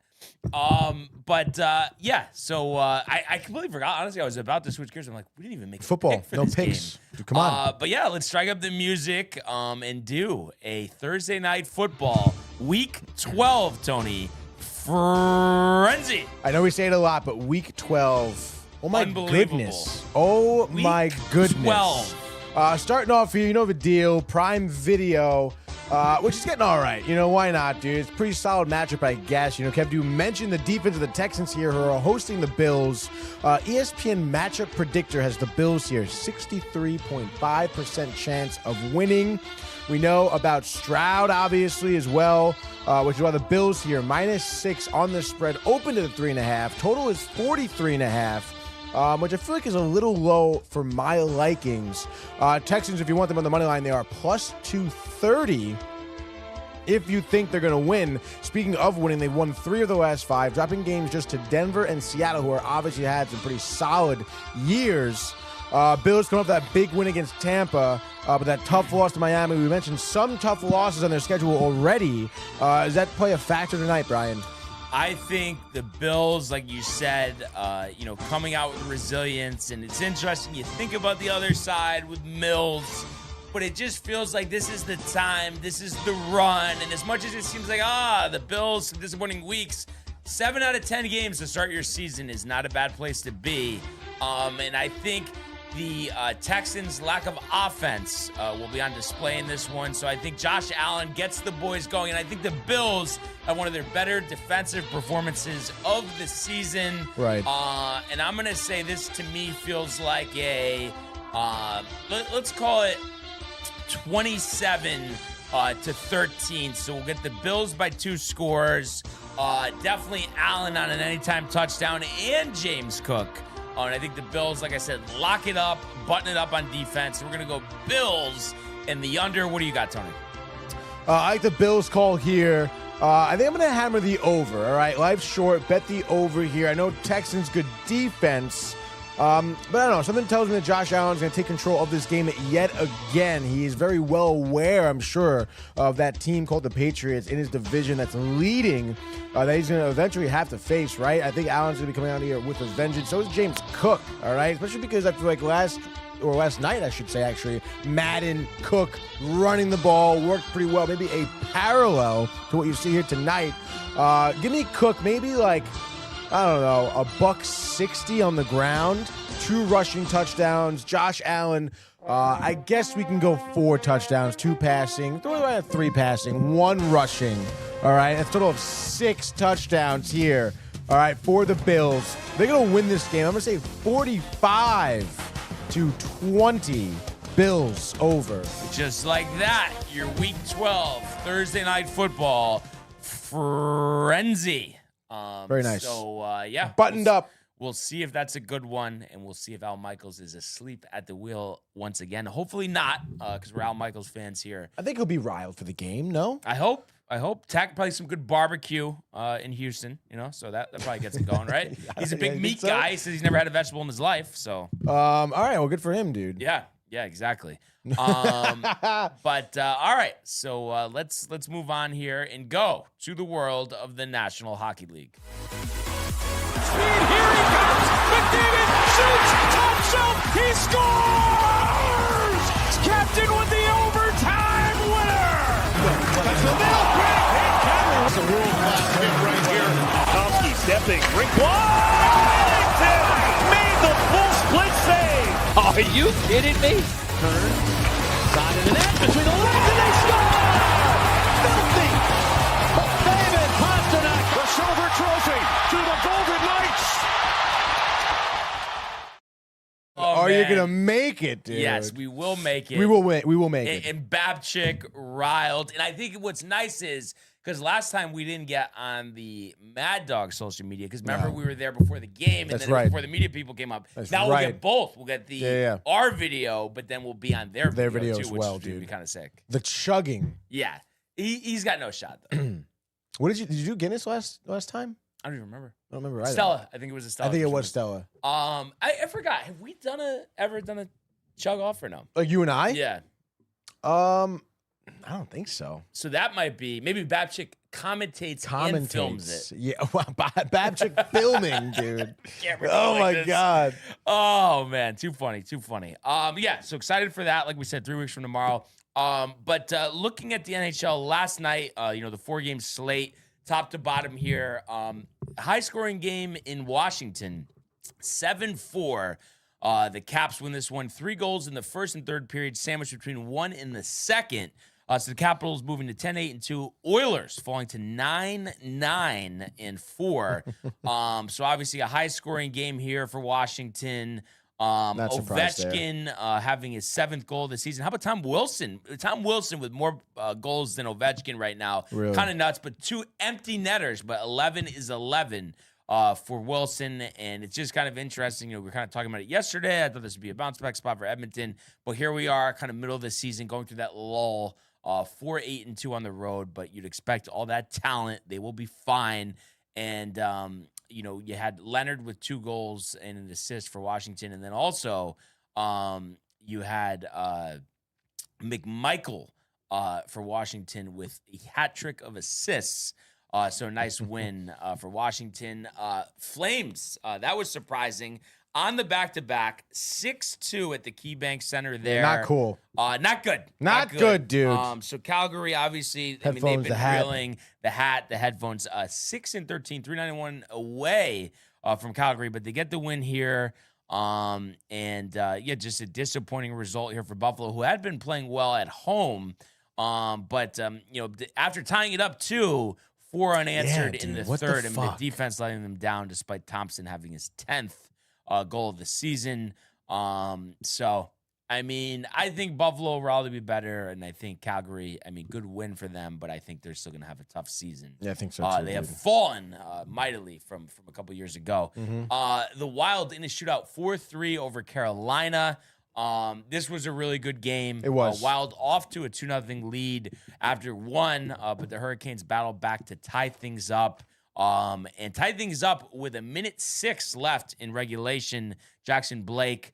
[SPEAKER 4] Yeah. So I completely forgot. Honestly, I was about to switch gears. I'm like, we didn't even make
[SPEAKER 5] Football.
[SPEAKER 4] a pick for
[SPEAKER 5] No
[SPEAKER 4] this
[SPEAKER 5] picks.
[SPEAKER 4] game.
[SPEAKER 5] Dude, come on.
[SPEAKER 4] But yeah, let's strike up the music and do a Thursday night football week 12, Tony. Frenzy.
[SPEAKER 5] I know we say it a lot, but week 12. Oh, my
[SPEAKER 4] Unbelievable.
[SPEAKER 5] goodness. Oh,
[SPEAKER 4] Week
[SPEAKER 5] my goodness.
[SPEAKER 4] 12.
[SPEAKER 5] Starting off here, you know the deal. Prime Video, which is getting all right. You know, why not, dude? It's a pretty solid matchup, I guess. You know, Kev, you mentioned the defense of the Texans here who are hosting the Bills. ESPN Matchup Predictor has the Bills here, 63.5% chance of winning. We know about Stroud, obviously, as well, which is why the Bills here, -6 on the spread, open to the 3.5. Total is 43.5, which I feel like is a little low for my likings. Texans, if you want them on the money line, they are +230. If you think they're going to win. Speaking of winning, they've won 3 of the last 5, dropping games just to Denver and Seattle, who are obviously had some pretty solid years. Bills come off that big win against Tampa, but that tough loss to Miami. We mentioned some tough losses on their schedule already. Does that play a factor tonight, Brian?
[SPEAKER 4] I think the Bills, like you said, coming out with resilience, and it's interesting. You think about the other side with Mills, but it just feels like this is the time, this is the run, and as much as it seems like, the Bills, disappointing weeks, 7 out of 10 games to start your season is not a bad place to be, and I think the Texans' lack of offense will be on display in this one. So I think Josh Allen gets the boys going. And I think the Bills have one of their better defensive performances of the season.
[SPEAKER 5] Right.
[SPEAKER 4] And I'm going to say this to me feels like a, let's call it 27-13. So we'll get the Bills by 2 scores. Definitely Allen on an anytime touchdown and James Cook. And I think the Bills, like I said, lock it up, button it up on defense. We're going to go Bills and the under. What do you got, Tony?
[SPEAKER 5] I like the Bills call here. I think I'm going to hammer the over, all right? Life's short. Bet the over here. I know Texans good defense, but I don't know. Something tells me that Josh Allen's going to take control of this game yet again. He is very well aware, I'm sure, of that team called the Patriots in his division that's leading, that he's going to eventually have to face, right? I think Allen's going to be coming out here with a vengeance. So is James Cook, all right? Especially because I feel like last night, I should say, actually, Madden, Cook, running the ball, worked pretty well. Maybe a parallel to what you see here tonight. Give me Cook, maybe like, I don't know, $160 on the ground, 2 rushing touchdowns. Josh Allen, I guess we can go 4 touchdowns, 2 passing, 3 passing, 1 rushing. All right, that's a total of 6 touchdowns here. All right, for the Bills. They're going to win this game. I'm going to say 45-20. Bills over.
[SPEAKER 4] Just like that, your Week 12 Thursday Night Football frenzy.
[SPEAKER 5] Very nice.
[SPEAKER 4] So, yeah.
[SPEAKER 5] Buttoned up.
[SPEAKER 4] We'll see if that's a good one, and we'll see if Al Michaels is asleep at the wheel once again. Hopefully not, because we're Al Michaels fans here.
[SPEAKER 5] I think he'll be riled for the game, no?
[SPEAKER 4] I hope. Tech probably some good barbecue in Houston, so that probably gets him going, right? He's a big meat guy. He says he's never had a vegetable in his life, so.
[SPEAKER 5] All right, well, good for him, dude.
[SPEAKER 4] Yeah, exactly. All right, so let's move on here and go to the world of the National Hockey League.
[SPEAKER 7] Here he comes. McDavid shoots. Top shelf. He scores. Captain with the overtime winner. That's the middle. That's a world-class hit right here. Tomsky stepping. Rink Washington made the full split save.
[SPEAKER 9] Are you kidding me?
[SPEAKER 7] Turn. Side of the net. Between the legs and they score. Filthy. David Pasternak. The silver trophy to the Golden Knights.
[SPEAKER 5] Are you going to make it, dude?
[SPEAKER 4] Yes, we will make it.
[SPEAKER 5] We will make it.
[SPEAKER 4] And Babchick riled. And I think what's nice is Because last time we didn't get on the Mad Dog social media. Because remember, we were there before the game, and
[SPEAKER 5] That's
[SPEAKER 4] then
[SPEAKER 5] right.
[SPEAKER 4] before the media people came up.
[SPEAKER 5] That's
[SPEAKER 4] Now we'll
[SPEAKER 5] right.
[SPEAKER 4] get both. We'll get the our video, but then we'll be on their video
[SPEAKER 5] video
[SPEAKER 4] too,
[SPEAKER 5] as
[SPEAKER 4] which
[SPEAKER 5] well,
[SPEAKER 4] is gonna be
[SPEAKER 5] dude.
[SPEAKER 4] kind of sick.
[SPEAKER 5] The chugging.
[SPEAKER 4] Yeah, he's got no shot though.
[SPEAKER 5] What did you do? Guinness last time?
[SPEAKER 4] I don't even remember.
[SPEAKER 5] I don't remember either.
[SPEAKER 4] Stella, I think it was a Stella.
[SPEAKER 5] I think it
[SPEAKER 4] for
[SPEAKER 5] was
[SPEAKER 4] sure.
[SPEAKER 5] Stella.
[SPEAKER 4] I forgot. Have we ever done a chug off or no?
[SPEAKER 5] Like you and I?
[SPEAKER 4] Yeah.
[SPEAKER 5] I don't think so.
[SPEAKER 4] So that might be maybe Babchick commentates and films it.
[SPEAKER 5] Yeah, well, Babchick filming, dude.
[SPEAKER 4] Camera
[SPEAKER 5] Oh
[SPEAKER 4] like
[SPEAKER 5] my
[SPEAKER 4] this.
[SPEAKER 5] God.
[SPEAKER 4] Oh man, too funny. Yeah, so excited for that. Like we said, 3 weeks from tomorrow. But looking at the NHL last night, the 4-game slate, top to bottom here. High scoring game in Washington, 7-4. The Caps win this one. 3 goals in the first and third period, sandwiched between 1 in the second. So the Capitals moving to 10-8-2. Oilers falling to 9-9-4. So obviously a high-scoring game here for Washington.
[SPEAKER 5] Not surprised there.
[SPEAKER 4] Ovechkin having his 7th goal of the season. How about Tom Wilson? Tom Wilson with more goals than Ovechkin right now.
[SPEAKER 5] Really?
[SPEAKER 4] Kind of nuts, but 2 empty netters, but 11 is 11 for Wilson, and it's just kind of interesting. We were kind of talking about it yesterday. I thought this would be a bounce-back spot for Edmonton, but here we are, kind of middle of the season, going through that lull. 4-8-2 on the road, but you'd expect all that talent. They will be fine. And, you had Leonard with 2 goals and an assist for Washington. And then also you had McMichael for Washington with a hat trick of assists. So a nice win for Washington. Flames, that was surprising. On the back-to-back, 6-2 at the KeyBank Center there.
[SPEAKER 5] Not cool.
[SPEAKER 4] Not good.
[SPEAKER 5] Not good, dude.
[SPEAKER 4] So Calgary, obviously,
[SPEAKER 5] Headphones,
[SPEAKER 4] they've been
[SPEAKER 5] the hat.
[SPEAKER 4] reeling the hat, the headphones. 6-13, 391 away from Calgary, but they get the win here. Just a disappointing result here for Buffalo, who had been playing well at home. After tying it up 2, 4 unanswered in the
[SPEAKER 5] what the
[SPEAKER 4] third, and the
[SPEAKER 5] fuck?
[SPEAKER 4] defense letting them down despite Thompson having his 10th goal of the season. I think Buffalo will probably be better, and I think Calgary, good win for them, but I think they're still going to have a tough season.
[SPEAKER 5] Yeah, I think so too.
[SPEAKER 4] They have fallen mightily from a couple years ago. The Wild in a shootout, 4-3 over Carolina. This was a really good game.
[SPEAKER 5] It was.
[SPEAKER 4] Wild off to a 2-0 lead after 1, but the Hurricanes battled back to tie things up. And tied things up with 1:06 left in regulation. Jackson Blake,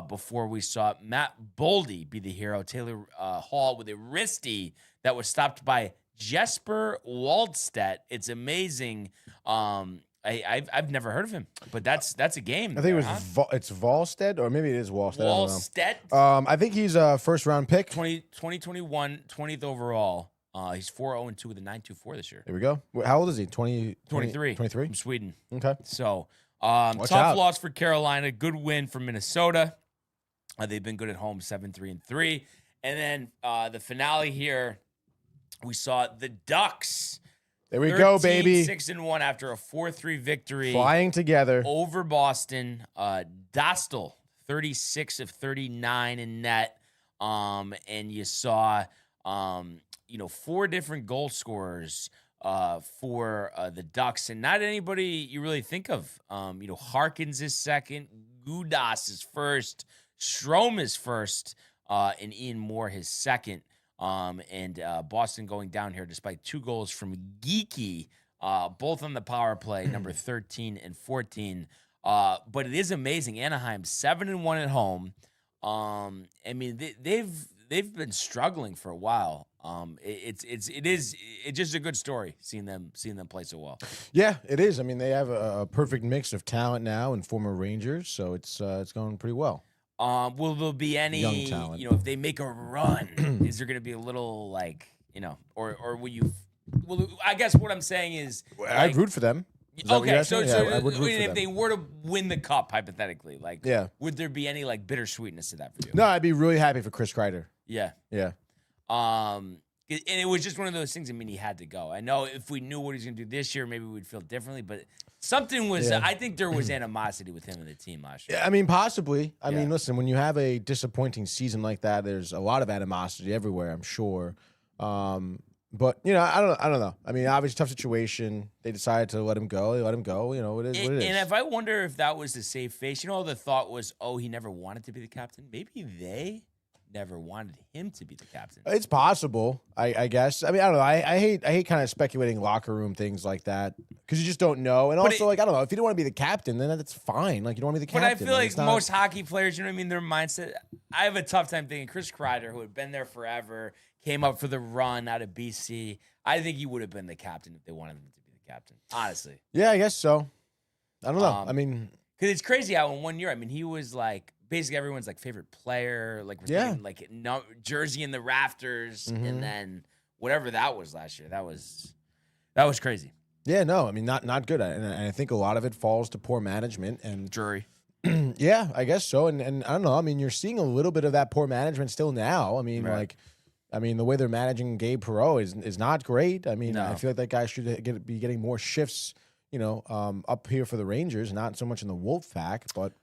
[SPEAKER 4] before we saw Matt Boldy be the hero. Taylor Hall with a wristy that was stopped by Jesper Waldstedt. It's amazing. I've never heard of him, but that's a game.
[SPEAKER 5] I think it's Volstead, or maybe it is Wallstead.
[SPEAKER 4] Wallstedt.
[SPEAKER 5] I think he's a first-round pick.
[SPEAKER 4] 2021, 20th overall. He's 4-0-2 with a 9.24 this year.
[SPEAKER 5] There we go. How old is he?
[SPEAKER 4] 23.
[SPEAKER 5] 23?
[SPEAKER 4] From Sweden.
[SPEAKER 5] Okay.
[SPEAKER 4] So,
[SPEAKER 5] Watch
[SPEAKER 4] tough
[SPEAKER 5] out.
[SPEAKER 4] loss for Carolina. Good win for Minnesota. They've been good at home, 7-3-3. And then the finale here, we saw the Ducks.
[SPEAKER 5] There we go, baby.
[SPEAKER 4] 6-1 after a 4-3 victory.
[SPEAKER 5] Flying together.
[SPEAKER 4] Over Boston. Dostal, 36 of 39 in net. And you saw... 4 different goal scorers for the Ducks, and not anybody you really think of. Harkins is second, Gudas is first, Strome is first, and Ian Moore his second. And Boston going down here despite 2 goals from Geeky, both on the power play, number 13 and 14. But it is amazing. Anaheim 7-1 at home. They've been struggling for a while. It's just a good story seeing them play so well.
[SPEAKER 5] Yeah, it is. They have a perfect mix of talent now and former Rangers, so it's going pretty well.
[SPEAKER 4] Will there be any
[SPEAKER 5] Young talent.
[SPEAKER 4] if they make a run, is there going to be a little or will you? Well, I guess what I'm saying is
[SPEAKER 5] I'd root for them. Is that what you're
[SPEAKER 4] Okay,
[SPEAKER 5] asking?
[SPEAKER 4] so
[SPEAKER 5] Yeah, I would root for
[SPEAKER 4] if
[SPEAKER 5] them.
[SPEAKER 4] they were to win the cup, hypothetically,
[SPEAKER 5] Yeah.
[SPEAKER 4] would there be any bittersweetness to that for you?
[SPEAKER 5] No, I'd be really happy for Chris Kreider.
[SPEAKER 4] Yeah.
[SPEAKER 5] Yeah.
[SPEAKER 4] And it was just one of those things. He had to go. I know if we knew what he's going to do this year, maybe we'd feel differently. But something was.
[SPEAKER 5] Yeah.
[SPEAKER 4] I think there was animosity with him and the team last year.
[SPEAKER 5] Yeah, possibly. I
[SPEAKER 4] Yeah.
[SPEAKER 5] mean, listen, when you have a disappointing season like that, there's a lot of animosity everywhere, I'm sure. But I don't know. I mean, obviously tough situation. They decided to let him go. They let him go. It is what it is.
[SPEAKER 4] And if I wonder if that was the safe face, the thought was, oh, he never wanted to be the captain. Maybe they never wanted him to be the captain.
[SPEAKER 5] It's possible, I guess. I mean, I don't know. I hate kind of speculating locker room things like that because you just don't know. And also, I don't know. If you don't want to be the captain, then that's fine. Like, you don't want to be the captain.
[SPEAKER 4] But I feel like most hockey players, their mindset. I have a tough time thinking Chris Kreider, who had been there forever, came up for the run out of BC. I think he would have been the captain if they wanted him to be the captain. Honestly.
[SPEAKER 5] Yeah, I guess so. I don't know. Because
[SPEAKER 4] it's crazy how in 1 year, he was like basically everyone's like favorite player, like jersey in the rafters, and then whatever that was last year, that was crazy.
[SPEAKER 5] Yeah, no, not good. And I think a lot of it falls to poor management and
[SPEAKER 4] jury.
[SPEAKER 5] Yeah, I guess so. And I don't know. You're seeing a little bit of that poor management still now.
[SPEAKER 4] Right.
[SPEAKER 5] The way they're managing Gabe Perreault is not great.
[SPEAKER 4] No.
[SPEAKER 5] I feel like that guy should be getting more shifts, up here for the Rangers, not so much in the Wolf pack, but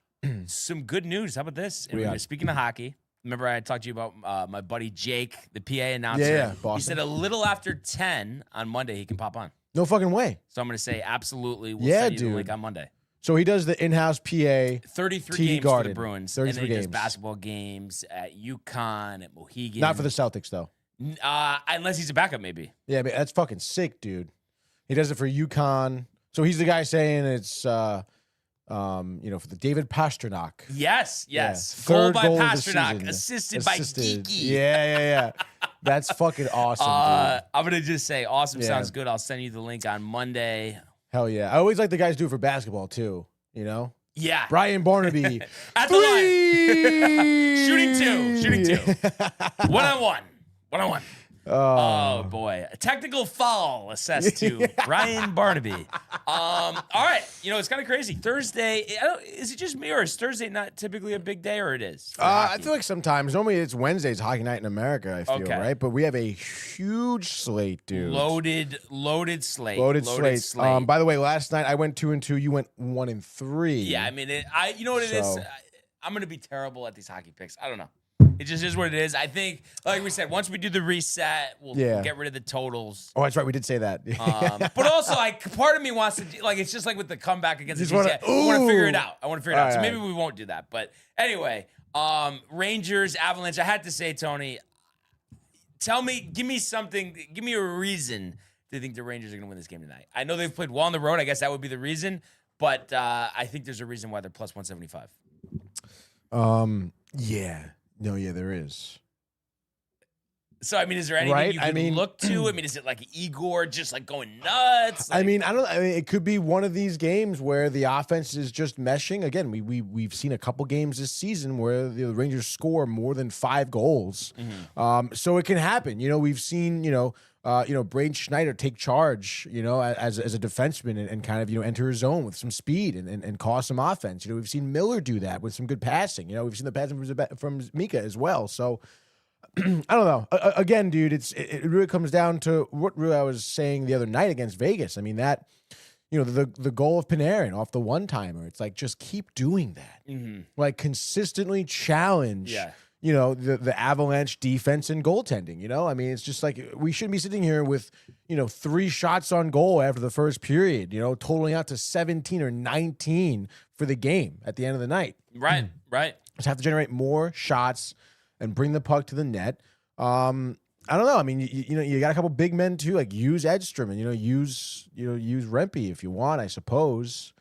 [SPEAKER 4] some good news. How about this? Speaking of hockey, remember I talked to you about my buddy Jake, the PA announcer.
[SPEAKER 5] Yeah, Boston.
[SPEAKER 4] He said a little after 10 on Monday he can pop on.
[SPEAKER 5] No fucking way.
[SPEAKER 4] So I'm going to say absolutely. We'll send you the link on Monday.
[SPEAKER 5] So he does the in-house PA
[SPEAKER 4] 33
[SPEAKER 5] TV
[SPEAKER 4] games
[SPEAKER 5] Garden.
[SPEAKER 4] for the Bruins.
[SPEAKER 5] 33
[SPEAKER 4] and then he
[SPEAKER 5] games.
[SPEAKER 4] does basketball games at UConn, at Mohegan.
[SPEAKER 5] Not for the Celtics, though.
[SPEAKER 4] Unless he's a backup, maybe.
[SPEAKER 5] Yeah, that's fucking sick, dude. He does it for UConn. So he's the guy saying it's, for the David Pasternak.
[SPEAKER 4] Yes.
[SPEAKER 5] Yeah.
[SPEAKER 4] Goal
[SPEAKER 5] Third
[SPEAKER 4] by
[SPEAKER 5] goal of the
[SPEAKER 4] Pasternak,
[SPEAKER 5] season.
[SPEAKER 4] assisted by Geeky.
[SPEAKER 5] Yeah. That's fucking awesome, dude.
[SPEAKER 4] I'm going to just say awesome sounds good. I'll send you the link on Monday.
[SPEAKER 5] Hell yeah. I always like the guys do it for basketball, too,
[SPEAKER 4] Yeah.
[SPEAKER 5] Brian Barnaby.
[SPEAKER 4] At the line. Shooting two. One-on-one. Oh, boy. A technical foul assessed to Brian Barnaby. All right. It's kind of crazy. Thursday, is it just me or is Thursday not typically a big day or it is?
[SPEAKER 5] I feel like sometimes, normally it's Wednesday's Hockey Night in America, I feel, right? But we have a huge slate, dude.
[SPEAKER 4] Loaded slate.
[SPEAKER 5] Loaded slate. By the way, last night I went 2-2. You went 1-3.
[SPEAKER 4] Yeah, you know what it is? I'm going to be terrible at these hockey picks. I don't know. It just is what it is. I think, like we said, once we do the reset, we'll get rid of the totals.
[SPEAKER 5] Oh, that's right. We did say that.
[SPEAKER 4] But also, part of me wants to, it's just like with the comeback against the GCI. I want to figure it out. So maybe we won't do that. But anyway, Rangers, Avalanche. I had to say, Tony, give me something, give me a reason to think the Rangers are going to win this game tonight. I know they've played well on the road. I guess that would be the reason. But I think there's a reason why they're plus 175.
[SPEAKER 5] Yeah. No, yeah, there is.
[SPEAKER 4] So, is there anything you can look to? Is it like Igor just going nuts?
[SPEAKER 5] I don't know. It could be one of these games where the offense is just meshing. Again, we've seen a couple games this season where the Rangers score more than 5 goals.
[SPEAKER 4] Mm-hmm.
[SPEAKER 5] So it can happen. We've seen, Braden Schneider take charge, as a defenseman and kind of, enter his zone with some speed and cause some offense. We've seen Miller do that with some good passing. We've seen the passing from Mika as well. So I don't know. Again, dude, it really comes down to what I was saying the other night against Vegas. That, the goal of Panarin off the one-timer. It's like, just keep doing that.
[SPEAKER 4] Mm-hmm.
[SPEAKER 5] Like, consistently challenge.
[SPEAKER 4] Yeah.
[SPEAKER 5] The Avalanche defense and goaltending, it's just like we shouldn't be sitting here with, 3 shots on goal after the first period, totaling out to 17 or 19 for the game at the end of the night.
[SPEAKER 4] Right.
[SPEAKER 5] Just have to generate more shots and bring the puck to the net. I don't know. You got a couple big men too, like use Edstrom and, use Rempe if you want, I suppose.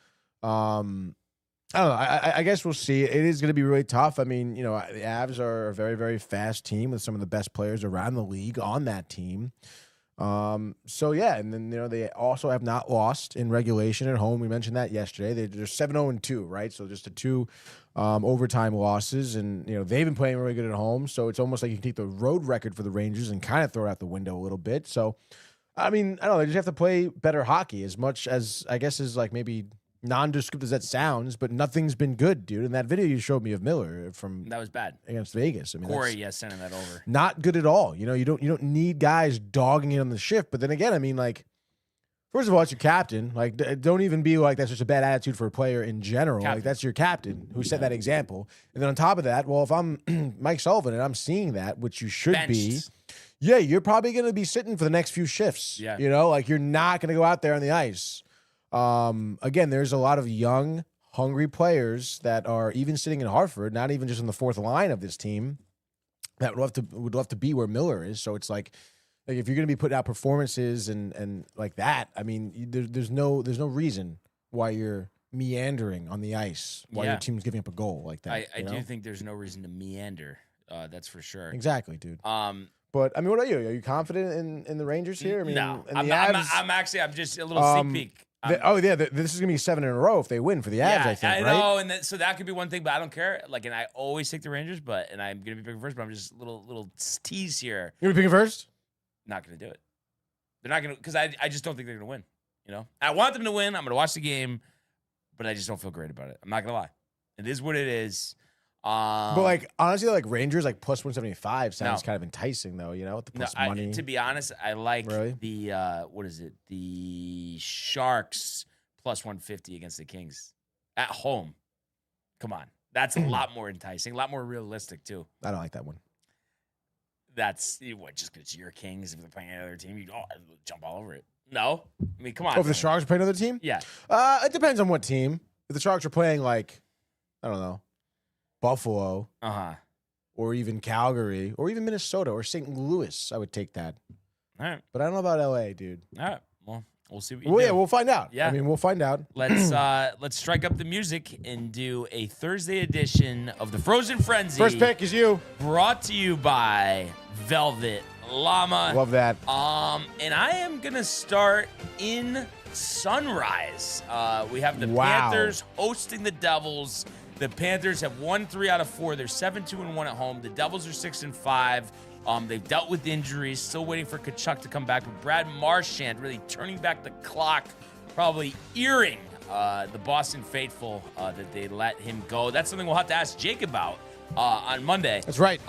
[SPEAKER 5] I don't know. I guess we'll see. It is going to be really tough. The Avs are a very, very fast team with some of the best players around the league on that team. So, yeah, and then, they also have not lost in regulation at home. We mentioned that yesterday. They're 7-0-2, right? So just the 2 overtime losses, and, they've been playing really good at home. So it's almost like you can take the road record for the Rangers and kind of throw it out the window a little bit. So, I don't know. They just have to play better hockey as much as, I guess, is like maybe – nondescript as that sounds, but nothing's been good, dude. And that video you showed me of Miller
[SPEAKER 4] that was bad
[SPEAKER 5] against Vegas.
[SPEAKER 4] Corey, sending that over.
[SPEAKER 5] Not good at all. You don't need guys dogging it on the shift. But then again, first of all, it's your captain. Like, don't even be like that's just a bad attitude for a player in general. Captain. Like, that's your captain who set that example. And then on top of that, well, if I'm Mike Sullivan and I'm seeing that, which you should be, yeah, you're probably going to be sitting for the next few shifts.
[SPEAKER 4] Yeah.
[SPEAKER 5] You know, like you're not going to go out there on the ice. Again, there's a lot of young, hungry players that are even sitting in Hartford, not even just in the fourth line of this team, that would love to be where Miller is. So it's like if you're going to be putting out performances and like that, I mean, there's no reason why you're meandering on the ice while your team's giving up a goal like that.
[SPEAKER 4] I do think there's no reason to meander. That's for sure.
[SPEAKER 5] Exactly, dude. But I mean, what are you? Are you confident in the Rangers here? I mean,
[SPEAKER 4] no,
[SPEAKER 5] in the Avs,
[SPEAKER 4] I'm just a little sneak peek.
[SPEAKER 5] This is gonna be 7 in a row if they win for the Avs. I think.
[SPEAKER 4] I
[SPEAKER 5] right?
[SPEAKER 4] know, and so that could be one thing, but I don't care. Like, and I always take the Rangers, and I'm gonna be picking first. But I'm just little tease here.
[SPEAKER 5] You gonna be picking first?
[SPEAKER 4] Not gonna do it. They're not gonna, because I just don't think they're gonna win. You know, I want them to win. I'm gonna watch the game, but I just don't feel great about it. I'm not gonna lie. It is what it is.
[SPEAKER 5] But like honestly, like Rangers like plus 175 sounds kind of enticing though. You know, with the plus money.
[SPEAKER 4] To be honest, I like
[SPEAKER 5] Really?
[SPEAKER 4] the what is it? The Sharks plus 150 against the Kings at home. Come on, that's a lot more enticing, a lot more realistic too.
[SPEAKER 5] I don't like that one.
[SPEAKER 4] That's what, just because it's your Kings. If they're playing another team, you jump all over it. No, I mean, come on.
[SPEAKER 5] Oh, if the Sharks are playing another team?
[SPEAKER 4] Yeah.
[SPEAKER 5] It depends on what team. If the Sharks are playing like, I don't know, Buffalo, or even Calgary, or even Minnesota, or St. Louis, I would take that.
[SPEAKER 4] All right.
[SPEAKER 5] But I don't know about LA, dude.
[SPEAKER 4] All right. Well, we'll see what you
[SPEAKER 5] Well,
[SPEAKER 4] do.
[SPEAKER 5] yeah, we'll find out.
[SPEAKER 4] Yeah.
[SPEAKER 5] I mean, we'll find out.
[SPEAKER 4] Let's strike up the music and do a Thursday edition of the Frozen Frenzy.
[SPEAKER 5] First pick is you.
[SPEAKER 4] Brought to you by Velvet Llama.
[SPEAKER 5] Love that.
[SPEAKER 4] And I am gonna start in Sunrise. We have the Panthers hosting the Devils. The Panthers have won 3 out of 4. They're 7-2-1 at home. The Devils are 6-5. They've dealt with injuries. Still waiting for Kachuk to come back. But Brad Marchand really turning back the clock, probably earing the Boston faithful that they let him go. That's something we'll have to ask Jake about on Monday.
[SPEAKER 5] That's right.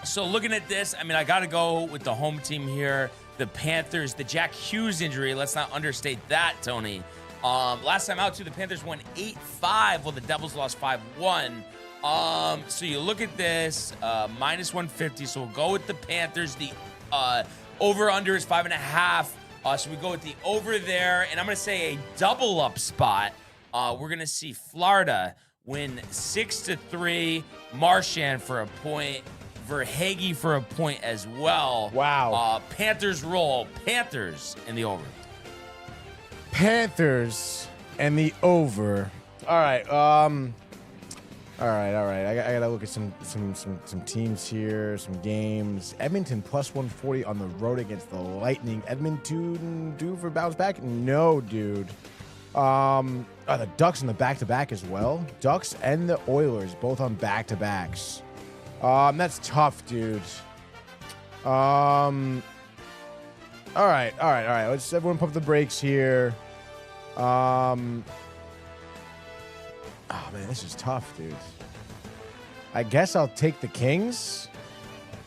[SPEAKER 4] So looking at this, I mean, I got to go with the home team here. The Panthers, the Jack Hughes injury. Let's not understate that, Tony. Last time out, too, the Panthers won 8-5, while the Devils lost 5-1. So you look at this, minus 150, so we'll go with the Panthers. The over-under is 5.5, so we go with the over there, and I'm going to say a double-up spot. We're going to see Florida win 6-3, Marchand for a point, Verhaeghe for a point as well.
[SPEAKER 5] Wow.
[SPEAKER 4] Panthers roll. Panthers in the over.
[SPEAKER 5] Panthers and the over. All right. All right. I gotta look at some teams here, some games. Edmonton plus 140 on the road against the Lightning. Edmonton due for bounce back? No, dude. The Ducks in the back-to-back as well. Ducks and the Oilers both on back-to-backs. That's tough, dude. All right. Let's everyone pump the brakes here. Oh man, this is tough, dude. I guess I'll take the Kings.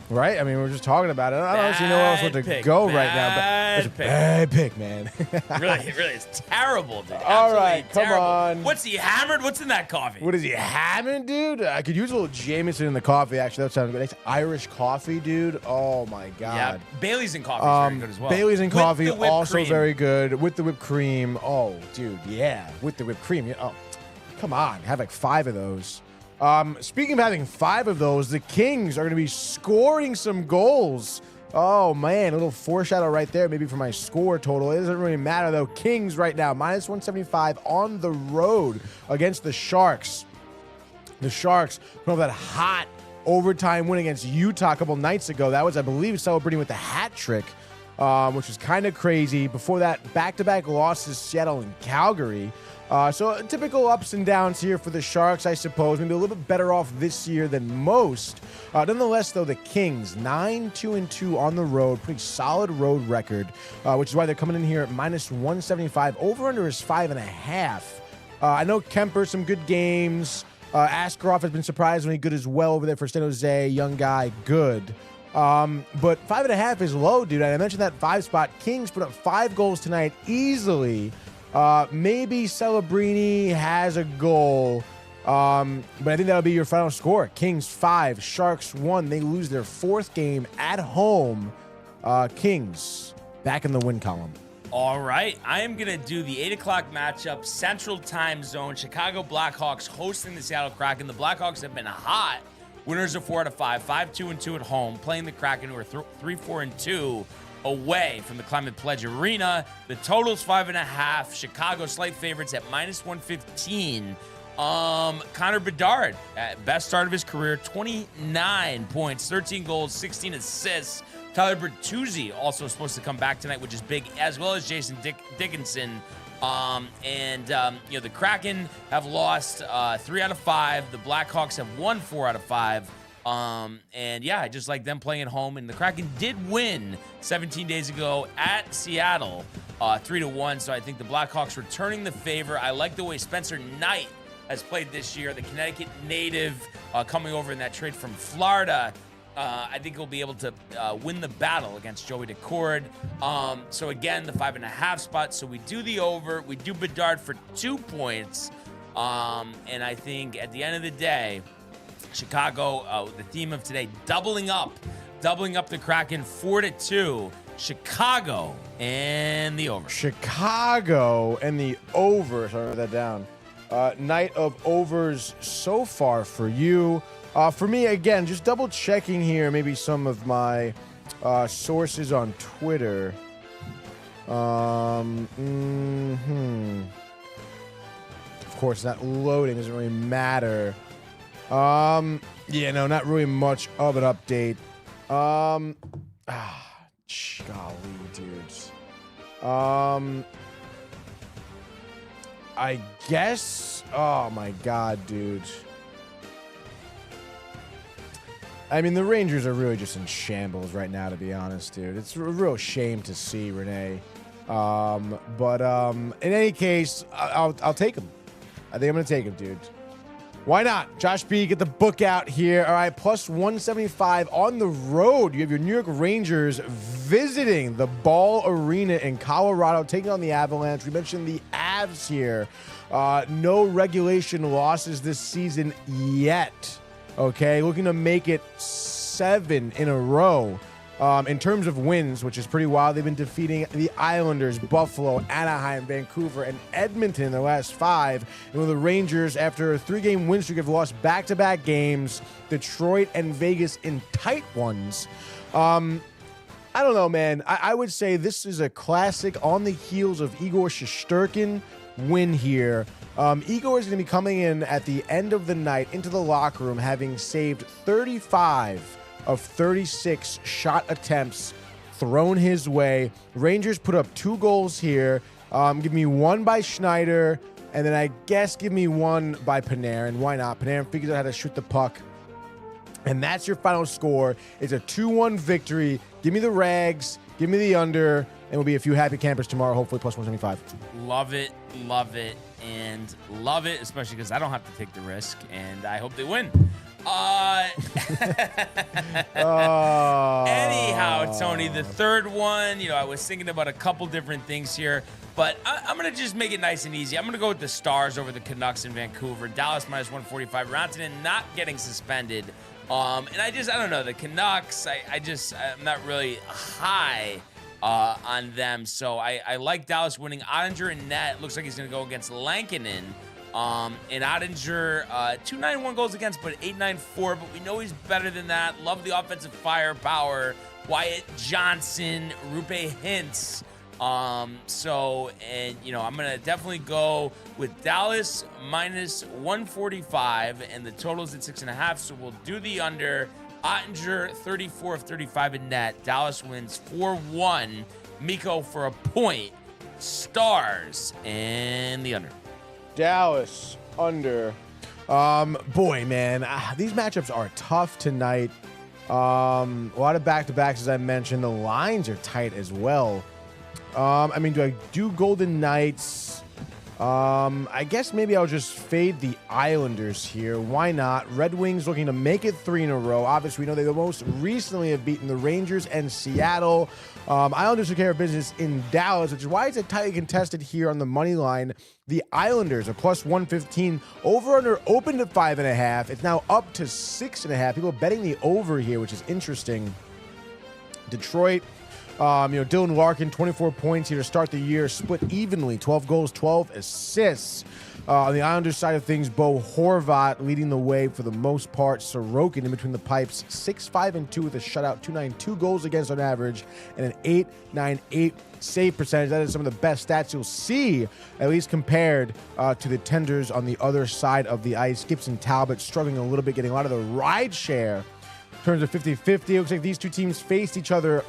[SPEAKER 5] Right? I mean, we're just talking about it. I don't actually know else what to go right now. But it's a bad pick, man.
[SPEAKER 4] really, it's terrible, dude.
[SPEAKER 5] All right,
[SPEAKER 4] terrible.
[SPEAKER 5] come on.
[SPEAKER 4] What's he hammered? What's in that coffee?
[SPEAKER 5] What is he having, dude? I could use a little Jameson in the coffee, actually. That sounds good. It's Irish coffee, dude. Oh, my God.
[SPEAKER 4] Yeah, Bailey's in coffee is very good as well.
[SPEAKER 5] Bailey's in coffee, also
[SPEAKER 4] cream.
[SPEAKER 5] very good. With the whipped cream. Oh, dude, yeah. With the whipped cream. Oh, come on. Have like 5 of those. Speaking of having 5 of those, the Kings are going to be scoring some goals. Oh, man, a little foreshadow right there, maybe for my score total. It doesn't really matter, though. Kings right now, minus 175 on the road against the Sharks. The Sharks from that hot overtime win against Utah a couple nights ago. That was, I believe, celebrating with a hat trick, which was kind of crazy. Before that, back-to-back losses, Seattle and Calgary. So typical ups and downs here for the Sharks, I suppose. Maybe a little bit better off this year than most. Nonetheless, though, the Kings, 9-2-2 on the road. Pretty solid road record, which is why they're coming in here at minus 175. Over-under is 5.5. I know Kemper, some good games. Askarov has been surprisingly good as well over there for San Jose. Young guy, good. But 5.5 is low, dude. And I mentioned that 5 spot. Kings put up 5 goals tonight easily. Maybe Celebrini has a goal. But I think that'll be your final score. Kings 5, Sharks 1. They lose their 4th game at home. Kings back in the win column.
[SPEAKER 4] All right, I am going to do the 8 o'clock matchup, Central Time Zone. Chicago Blackhawks hosting the Seattle Kraken. The Blackhawks have been hot. Winners of 4 out of 5, 5-2-2 at home, playing the Kraken, who are 3-4-2 away from the Climate Pledge Arena. The total's 5.5. Chicago slight favorites at -115. Connor Bedard, best start of his career, 29 points, 13 goals, 16 assists. Tyler Bertuzzi also supposed to come back tonight, which is big, as well as Jason Dickinson. The Kraken have lost 3 out of 5. The Blackhawks have won 4 out of 5. I just like them playing at home. And the Kraken did win 17 days ago at Seattle, 3-1. So I think the Blackhawks returning the favor. I like the way Spencer Knight has played this year. The Connecticut native coming over in that trade from Florida. I think he'll be able to win the battle against Joey Decord. So again, the 5.5 spot. So we do the over. We do Bedard for 2 points. And I think at the end of the day, Chicago, the theme of today, doubling up the Kraken 4-2. Chicago and the over.
[SPEAKER 5] Chicago and the over. Sorry, I wrote that down. Night of overs so far for you. For me, again, just double checking here, maybe some of my sources on Twitter. Of course, not loading, doesn't really matter. Not really much of an update. Golly, dudes. I guess. Oh my God, dude. I mean, the Rangers are really just in shambles right now, to be honest, dude. It's a real shame to see, Renee. But in any case, I'll take him. I think I'm going to take him, dude. Why not? Josh B, get the book out here. All right, plus 175 on the road. You have your New York Rangers visiting the Ball Arena in Colorado, taking on the Avalanche. We mentioned the Avs here. No regulation losses this season yet. Okay, looking to make it 7 in a row. In terms of wins, which is pretty wild, they've been defeating the Islanders, Buffalo, Anaheim, Vancouver, and Edmonton in the last 5. And with the Rangers, after a 3-game win streak, have lost back-to-back games, Detroit and Vegas in tight ones. I don't know, man. I would say this is a classic on the heels of Igor Shesterkin win here. Igor is going to be coming in at the end of the night into the locker room, having saved 35 of 36 shot attempts thrown his way. Rangers put up 2 goals here. Give me 1 by Schneider, and then I guess give me 1 by Panarin. Why not? Panarin figures out how to shoot the puck. And that's your final score. It's a 2-1 victory. Give me the Rags. Give me the under. And we'll be a few happy campers tomorrow, hopefully plus 175.
[SPEAKER 4] Love it, and love it, especially because I don't have to take the risk, and I hope they win. Anyhow, Tony, the third one, I was thinking about a couple different things here, but I'm going to just make it nice and easy. I'm going to go with the Stars over the Canucks in Vancouver. Dallas -145. Rantanen not getting suspended. And I don't know, the Canucks, I'm not really high on them. So I like Dallas winning. Ottinger in net. Looks like he's going to go against Lankinen. And Ottinger, 291 goals against, but 894. But we know he's better than that. Love the offensive firepower. Wyatt Johnson, Rupe Hintz. I'm going to definitely go with Dallas -145, and the total's at 6.5. So we'll do the under. Ottinger, 34 of 35 in net. Dallas wins 4-1. Miko for a point. Stars and the under.
[SPEAKER 5] Dallas under. Boy, man, these matchups are tough tonight. A lot of back-to-backs, as I mentioned. The lines are tight as well. Do I do Golden Knights? I guess maybe I'll just fade the Islanders here. Why not? Red Wings looking to make it 3 in a row. Obviously, we know they the most recently have beaten the Rangers and Seattle. Islanders took care of business in Dallas, which is why it's a tightly contested here on the money line. The Islanders are plus 115. Over-under opened at 5.5. It's now up to 6.5. People are betting the over here, which is interesting. Detroit. Dylan Larkin, 24 points here to start the year, split evenly, 12 goals, 12 assists. On the Islanders side of things, Bo Horvat leading the way for the most part. Sorokin in between the pipes, 6-5-2 with a shutout, 2.92 goals against on average, and an 8.98 save percentage. That is some of the best stats you'll see, at least compared to the tenders on the other side of the ice. Gibson Talbot struggling a little bit, getting a lot of the ride share. Terms of 50-50. It looks like these two teams faced each other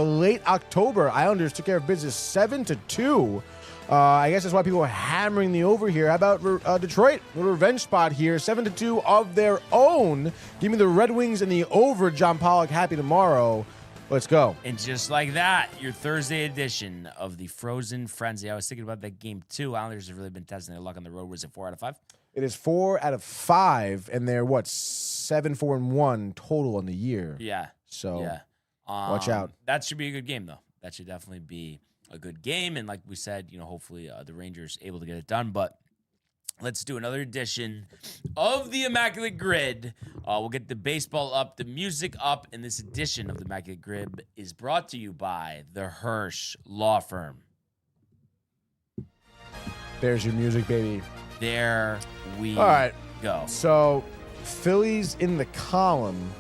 [SPEAKER 5] late October. Islanders took care of business 7-2. I guess that's why people are hammering the over here. How about Detroit? A little revenge spot here. 7-2 of their own. Give me the Red Wings and the over. John Pollock happy tomorrow. Let's go.
[SPEAKER 4] And just like that, your Thursday edition of the Frozen Frenzy. I was thinking about that game too. Islanders have really been testing their luck on the road. Was it 4 out of 5?
[SPEAKER 5] It is 4 out of 5, and they're 7-4-1 total on the year.
[SPEAKER 4] Yeah.
[SPEAKER 5] So
[SPEAKER 4] yeah.
[SPEAKER 5] Watch out.
[SPEAKER 4] That should be a good game, though. That should definitely be a good game. And like we said, hopefully the Rangers able to get it done. But let's do another edition of the Immaculate Grid. We'll get the baseball up, the music up, and this edition of the Immaculate Grid is brought to you by the Hirsch Law Firm.
[SPEAKER 5] There's your music, baby.
[SPEAKER 4] There we
[SPEAKER 5] All right.
[SPEAKER 4] go.
[SPEAKER 5] So, Phillies in the column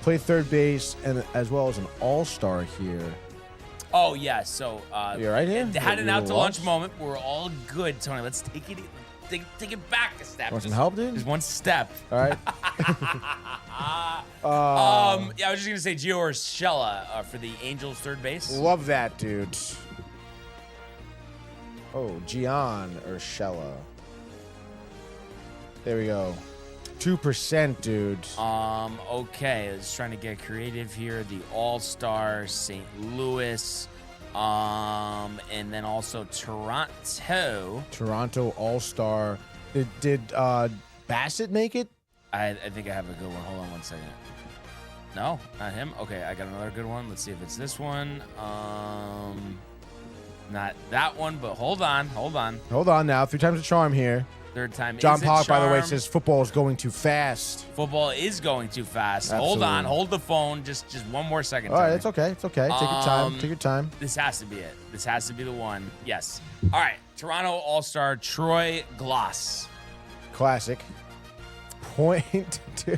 [SPEAKER 5] play third base and as well as an all-star here.
[SPEAKER 4] Oh, yeah. So,
[SPEAKER 5] you're right here.
[SPEAKER 4] Had an out-to-lunch moment. We're all good, Tony. Let's take it back a step.
[SPEAKER 5] Want some help, dude?
[SPEAKER 4] Just one step.
[SPEAKER 5] All right.
[SPEAKER 4] Yeah, I was just gonna say Gio Urshela for the Angels third base.
[SPEAKER 5] Love that, dude. Oh, Gian Urshela. There we go. 2%, dude.
[SPEAKER 4] Okay. I was trying to get creative here. The All-Star, St. Louis, and then also Toronto.
[SPEAKER 5] Toronto All-Star. Did Bassett make it?
[SPEAKER 4] I think I have a good one. Hold on one second. No, not him. Okay, I got another good one. Let's see if it's this one. Not that one, but hold on.
[SPEAKER 5] Hold on now. 3 times the charm here.
[SPEAKER 4] Third time.
[SPEAKER 5] John Pollock, by the way, says football is going too fast.
[SPEAKER 4] Football is going too fast.
[SPEAKER 5] Absolutely.
[SPEAKER 4] Hold on. Hold the phone. Just one more second.
[SPEAKER 5] All right, it's okay. It's okay. Take your time.
[SPEAKER 4] This has to be it. This has to be the one. Yes. All right. Toronto All-Star Troy Glass.
[SPEAKER 5] Classic. 0.2.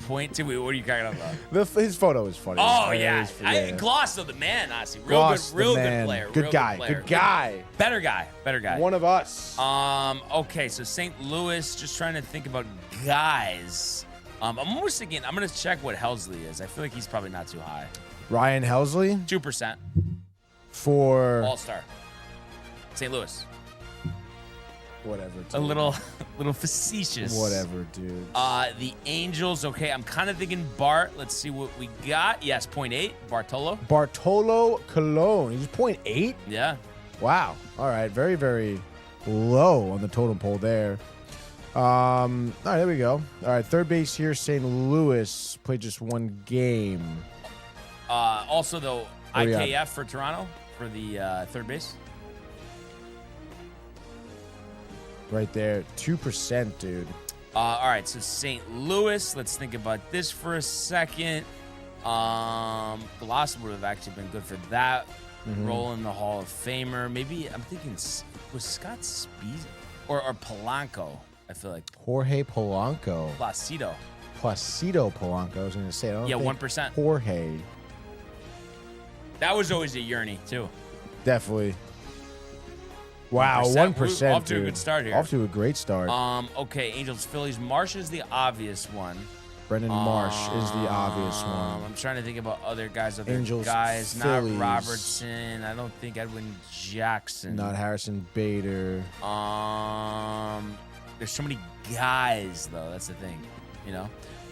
[SPEAKER 4] Point 2. What are you cracking up about?
[SPEAKER 5] His photo is funny.
[SPEAKER 4] Oh, yeah. Gloss, though, the man, honestly. Real good player.
[SPEAKER 5] Good guy.
[SPEAKER 4] Better guy.
[SPEAKER 5] One of us.
[SPEAKER 4] Okay, so St. Louis, just trying to think about guys. I'm almost thinking, I'm going to check what Helsley is. I feel like he's probably not too high.
[SPEAKER 5] Ryan Helsley?
[SPEAKER 4] 2%.
[SPEAKER 5] For?
[SPEAKER 4] All-Star. St. Louis.
[SPEAKER 5] Whatever, dude.
[SPEAKER 4] A little facetious.
[SPEAKER 5] Whatever, dude.
[SPEAKER 4] The Angels, okay, I'm kind of thinking Bart. Let's see what we got. Yes, 0.8.
[SPEAKER 5] Bartolo Colon. He's 0.8?
[SPEAKER 4] Yeah.
[SPEAKER 5] Wow. All right. Very, very low on the totem pole there. All right, there we go. All right, third base here, St. Louis. Played just one game.
[SPEAKER 4] Also, though, IKF for Toronto for the third base.
[SPEAKER 5] Right there, 2%, dude.
[SPEAKER 4] All right, so St. Louis. Let's think about this for a second. Gloss would have actually been good for that role in the Hall of Famer. Maybe I'm thinking was Scott Spies or Polanco. I feel like
[SPEAKER 5] Jorge Polanco.
[SPEAKER 4] Placido
[SPEAKER 5] Polanco. I was going to say.
[SPEAKER 4] 1%.
[SPEAKER 5] Jorge.
[SPEAKER 4] That was always a yearning too.
[SPEAKER 5] Definitely. Wow, 1%.
[SPEAKER 4] Off to a good start here.
[SPEAKER 5] Off to a great start.
[SPEAKER 4] Okay, Angels, Phillies. Marsh is the obvious one.
[SPEAKER 5] Brendan Marsh is the obvious one.
[SPEAKER 4] I'm trying to think about other guys.
[SPEAKER 5] Angels,
[SPEAKER 4] guys,
[SPEAKER 5] Phillies.
[SPEAKER 4] Not Robertson. I don't think Edwin Jackson.
[SPEAKER 5] Not Harrison Bader.
[SPEAKER 4] There's so many guys, though. That's the thing,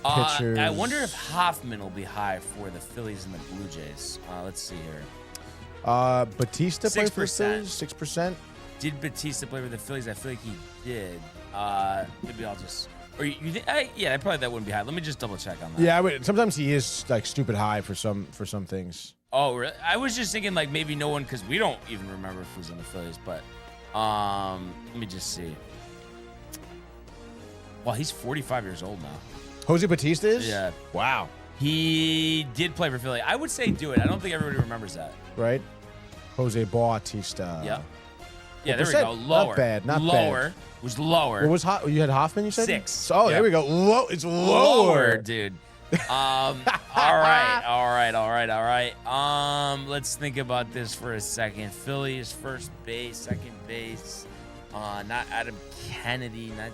[SPEAKER 5] Pitchers.
[SPEAKER 4] I wonder if Hoffman will be high for the Phillies and the Blue Jays. Let's see here.
[SPEAKER 5] Batista played for the
[SPEAKER 4] 6%.
[SPEAKER 5] Phillies. 6%.
[SPEAKER 4] Did Batista play for the Phillies? I feel like he did. Maybe I'll just. Or you think? Yeah, probably that wouldn't be high. Let me just double check on that.
[SPEAKER 5] Yeah, I would. Sometimes he is like stupid high for some things.
[SPEAKER 4] Oh, really? I was just thinking like maybe no one, because we don't even remember if he was on the Phillies. But let me just see. Well, he's 45 years old now.
[SPEAKER 5] Jose Batista is?
[SPEAKER 4] Yeah.
[SPEAKER 5] Wow.
[SPEAKER 4] He did play for Philly. I would say do it. I don't think everybody remembers that.
[SPEAKER 5] Right? Jose Bautista.
[SPEAKER 4] Yep. Yeah, there we go. Lower.
[SPEAKER 5] Not bad. Not
[SPEAKER 4] lower.
[SPEAKER 5] bad.
[SPEAKER 4] Was lower.
[SPEAKER 5] What was you had Hoffman, you said?
[SPEAKER 4] 6.
[SPEAKER 5] Oh,
[SPEAKER 4] Yep.
[SPEAKER 5] there we go. It's lower.
[SPEAKER 4] Dude. All right. Let's think about this for a second. Phillies first base, second base. Not Adam Kennedy. Not.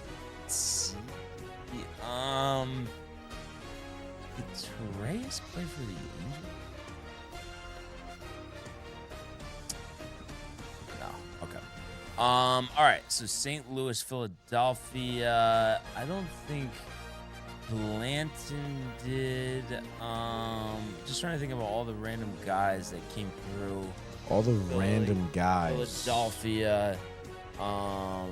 [SPEAKER 4] Did Torres play for the Angels? No. Okay. All right. So St. Louis, Philadelphia. I don't think Blanton did. Just trying to think about all the random guys that came through.
[SPEAKER 5] All the
[SPEAKER 4] Philly,
[SPEAKER 5] random guys.
[SPEAKER 4] Philadelphia. I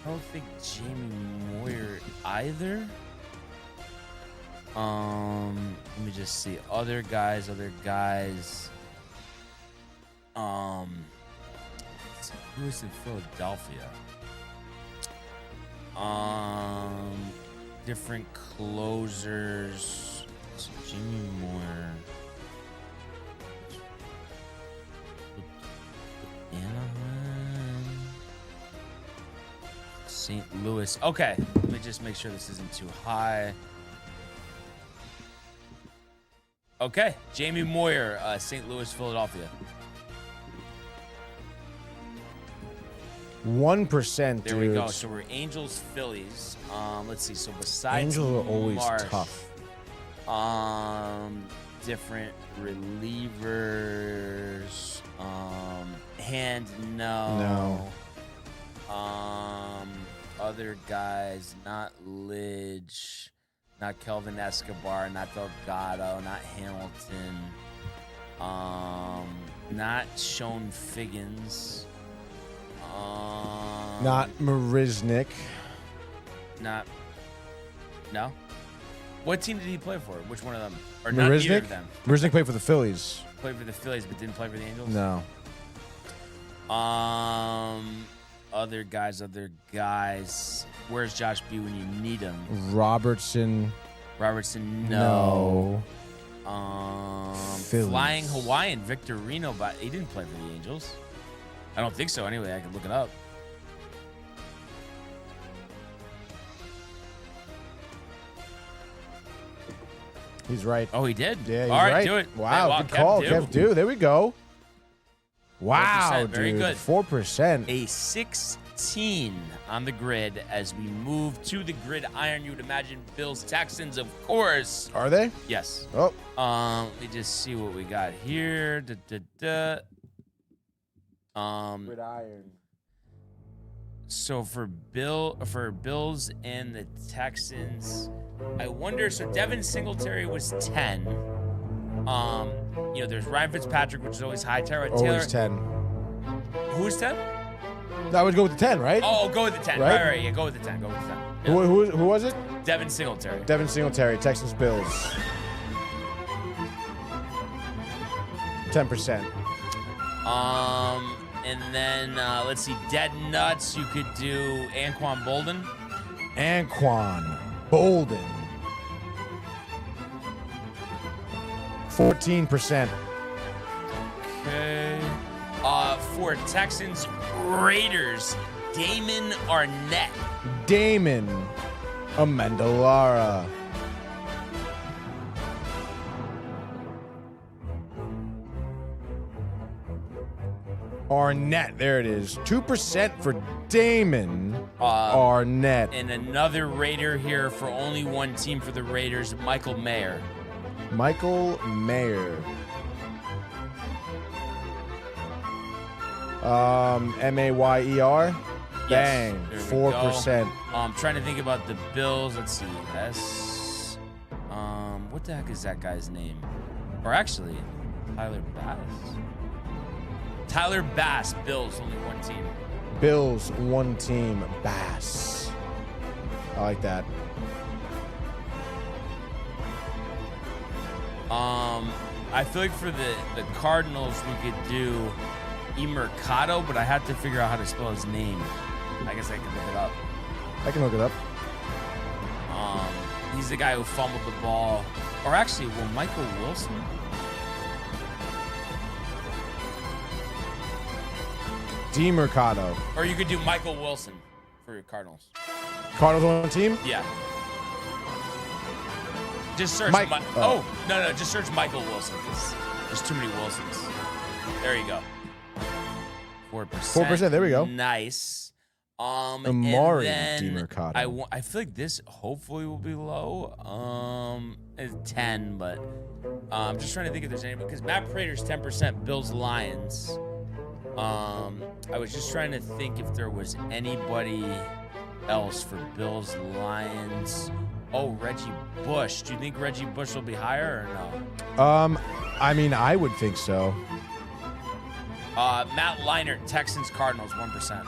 [SPEAKER 4] don't think Jamie Moyer either. Let me just see. Other guys. Who is in Philadelphia? Different closers. So Jimmy Moore. Anaheim. St. Louis. Okay, let me just make sure this isn't too high. Okay, Jamie Moyer, St. Louis, Philadelphia.
[SPEAKER 5] 1%,
[SPEAKER 4] There we go. So we're Angels, Phillies. Let's see. So besides
[SPEAKER 5] Angels are always
[SPEAKER 4] Marsh,
[SPEAKER 5] tough.
[SPEAKER 4] Different relievers. Hand, no. Other guys, not Lidge, not Kelvin Escobar, not Delgado, not Hamilton. Not Sean Figgins.
[SPEAKER 5] Not Marisnik.
[SPEAKER 4] No. What team did he play for? Which one of them? Or not either of them?
[SPEAKER 5] Marisnik played for the Phillies.
[SPEAKER 4] Played for the Phillies, but didn't play for the Angels.
[SPEAKER 5] No.
[SPEAKER 4] Other guys. Where's Josh B when you need him?
[SPEAKER 5] Robertson,
[SPEAKER 4] no.
[SPEAKER 5] Phillies.
[SPEAKER 4] Flying Hawaiian, Victor Reno, but he didn't play for the Angels. I don't think so. Anyway, I can look it up.
[SPEAKER 5] He's right.
[SPEAKER 4] Oh, he did?
[SPEAKER 5] Yeah, he's
[SPEAKER 4] All right,
[SPEAKER 5] right.
[SPEAKER 4] do it.
[SPEAKER 5] Wow,
[SPEAKER 4] Hey,
[SPEAKER 5] good call. Kev Do. There we go. Wow,
[SPEAKER 4] 4%, very
[SPEAKER 5] dude.
[SPEAKER 4] good.
[SPEAKER 5] 4%.
[SPEAKER 4] A 16 on the grid as we move to the gridiron. You would imagine Bills, Texans, of course.
[SPEAKER 5] Are they?
[SPEAKER 4] Yes.
[SPEAKER 5] Oh.
[SPEAKER 4] Let me just see what we got here.
[SPEAKER 5] Gridiron.
[SPEAKER 4] So for Bills and the Texans, I wonder. So Devin Singletary was 10. There's Ryan Fitzpatrick, which is always high. Tyrod Taylor.
[SPEAKER 5] Always 10.
[SPEAKER 4] Who is 10?
[SPEAKER 5] I would go with the 10, right?
[SPEAKER 4] Oh, go with the 10.
[SPEAKER 5] Right?
[SPEAKER 4] Right. Yeah, go with the 10. Yeah.
[SPEAKER 5] Who was it?
[SPEAKER 4] Devin Singletary.
[SPEAKER 5] Devin Singletary, Texans Bills. 10%.
[SPEAKER 4] And then let's see, Dead Nuts. You could do Anquan Bolden.
[SPEAKER 5] 14%.
[SPEAKER 4] Okay. For Texans Raiders, Damon Arnett.
[SPEAKER 5] Damon Amendolara. Arnett, there it is. 2% for Damon Arnett.
[SPEAKER 4] And another Raider here for only one team for the Raiders, Michael Mayer.
[SPEAKER 5] Michael Mayer. Mayer.
[SPEAKER 4] Yes,
[SPEAKER 5] Bang.
[SPEAKER 4] there we
[SPEAKER 5] 4%.
[SPEAKER 4] go. I'm trying to think about the Bills. Let's see. What the heck is that guy's name? Or actually, Tyler Bass. Bills, only one team.
[SPEAKER 5] Bills, one team, Bass. I like that.
[SPEAKER 4] I feel like for the Cardinals, we could do Mercado, but I have to figure out how to spell his name. I guess I can look it up.
[SPEAKER 5] I can look it up.
[SPEAKER 4] He's the guy who fumbled the ball. Or actually, Michael Wilson?
[SPEAKER 5] DeMercado.
[SPEAKER 4] Or you could do Michael Wilson for your Cardinals.
[SPEAKER 5] Cardinals on one team?
[SPEAKER 4] Yeah. Just search
[SPEAKER 5] Mike.
[SPEAKER 4] no, just search Michael Wilson because there's too many Wilsons. There you go. 4%.
[SPEAKER 5] 4%, there we go.
[SPEAKER 4] Nice.
[SPEAKER 5] Amari
[SPEAKER 4] and then
[SPEAKER 5] DeMercado.
[SPEAKER 4] I feel like this hopefully will be low. It's 10, but I'm just trying to think if there's anybody because Matt Prater's 10%, Bills Lions. I was just trying to think if there was anybody else for Bills Lions. Oh, Reggie Bush. Do you think Reggie Bush will be higher or no?
[SPEAKER 5] I mean, I would think so.
[SPEAKER 4] Matt Leinart, Texans Cardinals, 1%.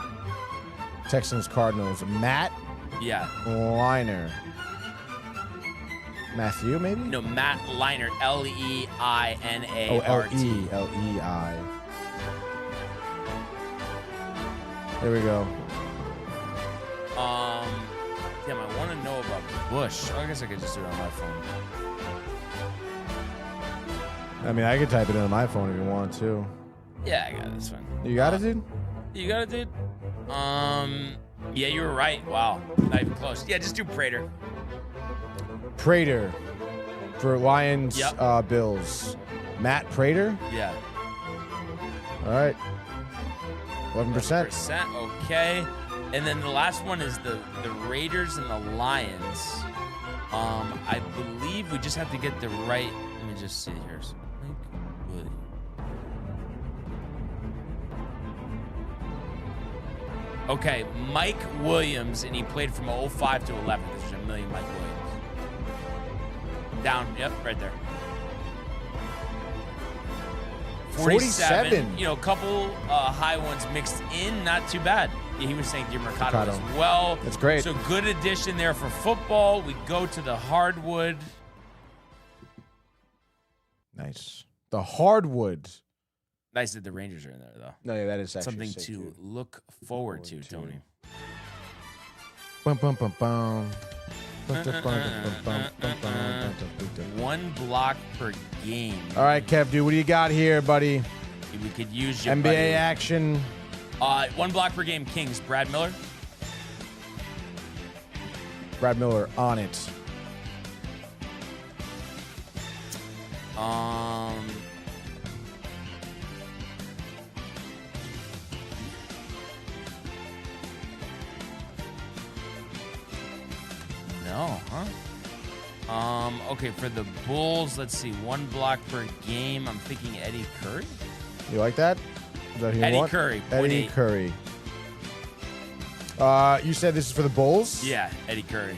[SPEAKER 5] Texans, Cardinals. Matt
[SPEAKER 4] Yeah.
[SPEAKER 5] Leinart. Matthew, maybe?
[SPEAKER 4] No, Matt Leinart, L-E-I-N-A-R-T.
[SPEAKER 5] Oh, L-E-I. There we go.
[SPEAKER 4] Damn, I want to know about Bush. I guess I could just do it on my phone.
[SPEAKER 5] I mean, I could type it in on my phone if you want to.
[SPEAKER 4] Yeah, I got it. That's fine.
[SPEAKER 5] You got it, dude?
[SPEAKER 4] You got it, dude? Yeah, you were right. Wow. Not even close. Yeah, just do Prater.
[SPEAKER 5] Prater for Lions,
[SPEAKER 4] Yep.
[SPEAKER 5] Bills. Matt Prater?
[SPEAKER 4] Yeah.
[SPEAKER 5] All right. 11%.
[SPEAKER 4] Okay. And then the last one is the Raiders and the Lions. I believe we just have to get the right. Let me just see here. So, okay, Mike Williams, and he played from 05 to 11. There's a million Mike Williams. Down, yep, right there. 47. You know, a couple high ones mixed in, not too bad. Yeah, he was saying DeMercado as well.
[SPEAKER 5] That's great.
[SPEAKER 4] So good addition there for football. We go to the hardwood.
[SPEAKER 5] Nice. The hardwood.
[SPEAKER 4] Nice that the Rangers are in there, though.
[SPEAKER 5] No, yeah, that is actually
[SPEAKER 4] something
[SPEAKER 5] sick,
[SPEAKER 4] to
[SPEAKER 5] dude.
[SPEAKER 4] look forward to, Tony.
[SPEAKER 5] Bum, bum, bum, bum.
[SPEAKER 4] One block per game.
[SPEAKER 5] All right, Kev, dude, what do you got here, buddy?
[SPEAKER 4] We could use your
[SPEAKER 5] NBA
[SPEAKER 4] buddy.
[SPEAKER 5] action.
[SPEAKER 4] One block per game, Kings. Brad Miller.
[SPEAKER 5] Brad Miller on it.
[SPEAKER 4] No, huh? Okay, for the Bulls, let's see. One block per game. I'm thinking Eddie Curry.
[SPEAKER 5] You like that? Is that who you
[SPEAKER 4] Eddie
[SPEAKER 5] want?
[SPEAKER 4] Curry.
[SPEAKER 5] Eddie
[SPEAKER 4] 0.8.
[SPEAKER 5] Curry. You said this is for the Bulls?
[SPEAKER 4] Yeah, Eddie Curry.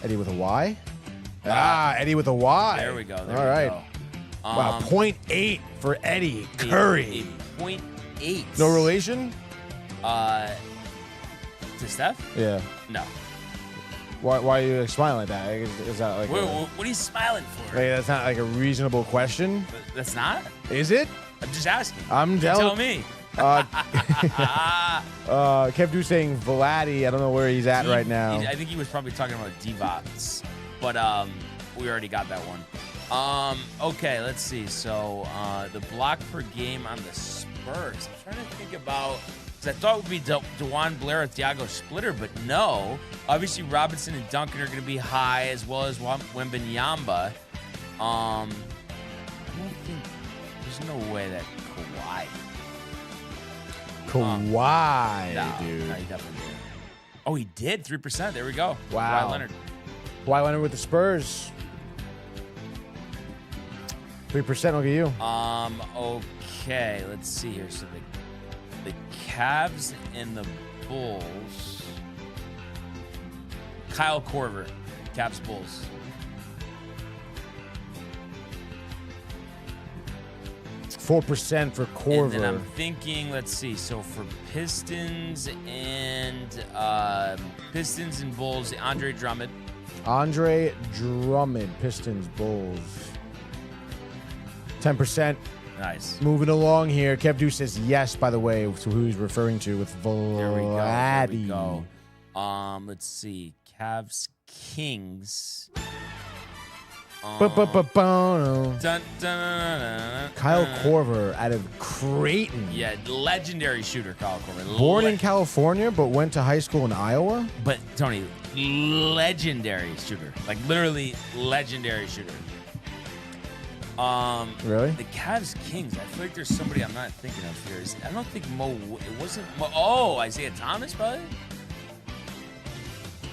[SPEAKER 5] Eddie with a Y? Eddie with a Y.
[SPEAKER 4] There we go. There
[SPEAKER 5] All
[SPEAKER 4] we
[SPEAKER 5] right.
[SPEAKER 4] go.
[SPEAKER 5] Wow, 0.8 for Eddie Curry.
[SPEAKER 4] 0.8.
[SPEAKER 5] No relation?
[SPEAKER 4] To Steph?
[SPEAKER 5] Yeah.
[SPEAKER 4] No.
[SPEAKER 5] Why are you smiling like that? Is that like
[SPEAKER 4] What are you smiling for?
[SPEAKER 5] Hey, that's not like a reasonable question.
[SPEAKER 4] That's not?
[SPEAKER 5] Is it?
[SPEAKER 4] I'm just asking.
[SPEAKER 5] I'm
[SPEAKER 4] You
[SPEAKER 5] telling.
[SPEAKER 4] tell me.
[SPEAKER 5] Kev Du saying Vladdy. I don't know where he's at right now.
[SPEAKER 4] I think he was probably talking about Divots, but we already got that one. Okay, let's see. So the block per game on the Spurs. I'm trying to think about. I thought it would be DeJuan Blair or Thiago Splitter, but no. Obviously, Robinson and Duncan are going to be high, as well as Wembanyama. I don't think there's no way that Kawhi,
[SPEAKER 5] dude.
[SPEAKER 4] No, he definitely did. Oh, he did 3%. There we go.
[SPEAKER 5] Wow.
[SPEAKER 4] Kawhi Leonard.
[SPEAKER 5] Kawhi Leonard with the Spurs. 3%. Look at you.
[SPEAKER 4] Okay, let's see here. So the Cavs and the Bulls. Kyle Korver, Cavs Bulls.
[SPEAKER 5] 4% for Corver.
[SPEAKER 4] And then I'm thinking, let's see. So for Pistons and Bulls, Andre Drummond.
[SPEAKER 5] Andre Drummond, Pistons, Bulls. 10%.
[SPEAKER 4] Nice.
[SPEAKER 5] Moving along here. Kev Du says yes, by the way, to who he's referring to with Vladdy.
[SPEAKER 4] There we go. Let's see. Cavs, Kings.
[SPEAKER 5] Kyle
[SPEAKER 4] Dun, dun,
[SPEAKER 5] Corver out of Creighton.
[SPEAKER 4] Yeah, legendary shooter, Kyle Corver.
[SPEAKER 5] Born in California, but went to high school in Iowa?
[SPEAKER 4] But, Tony, legendary shooter. Like, literally legendary shooter.
[SPEAKER 5] Really?
[SPEAKER 4] The Cavs Kings. I feel like there's somebody I'm not thinking of here. I don't think it wasn't Mo. Oh, Isaiah Thomas, probably?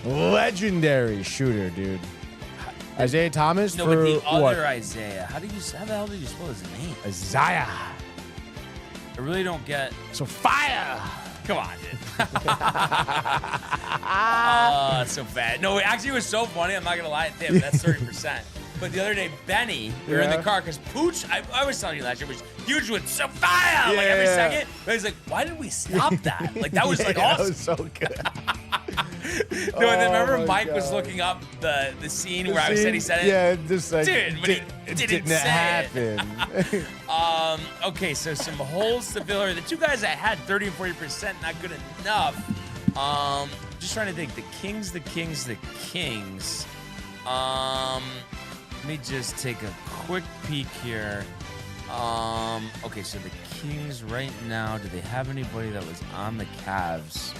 [SPEAKER 5] Legendary shooter, dude. Isaiah Thomas
[SPEAKER 4] no,
[SPEAKER 5] for
[SPEAKER 4] but the
[SPEAKER 5] what?
[SPEAKER 4] other Isaiah. How the hell did you spell his name?
[SPEAKER 5] Isaiah.
[SPEAKER 4] I really don't get.
[SPEAKER 5] So fire.
[SPEAKER 4] Come on, dude. It's so bad. No, actually, it was so funny. I'm not gonna lie. Damn, that's 30%. But the other day, Benny, we were in the car because Pooch. I was telling you last year, was huge with so fire like every second. But he's like, why did we stop that? Like that was like awesome.
[SPEAKER 5] That was so good.
[SPEAKER 4] No, and then remember Mike was looking up the scene where I said he said it.
[SPEAKER 5] Yeah, just like
[SPEAKER 4] dude, but it didn't say
[SPEAKER 5] happen.
[SPEAKER 4] Okay, so some holes to fill here. The two guys that had 30 and 40%, not good enough. Just trying to think. The Kings. Let me just take a quick peek here. Okay, so the Kings right now, do they have anybody that was on the Cavs?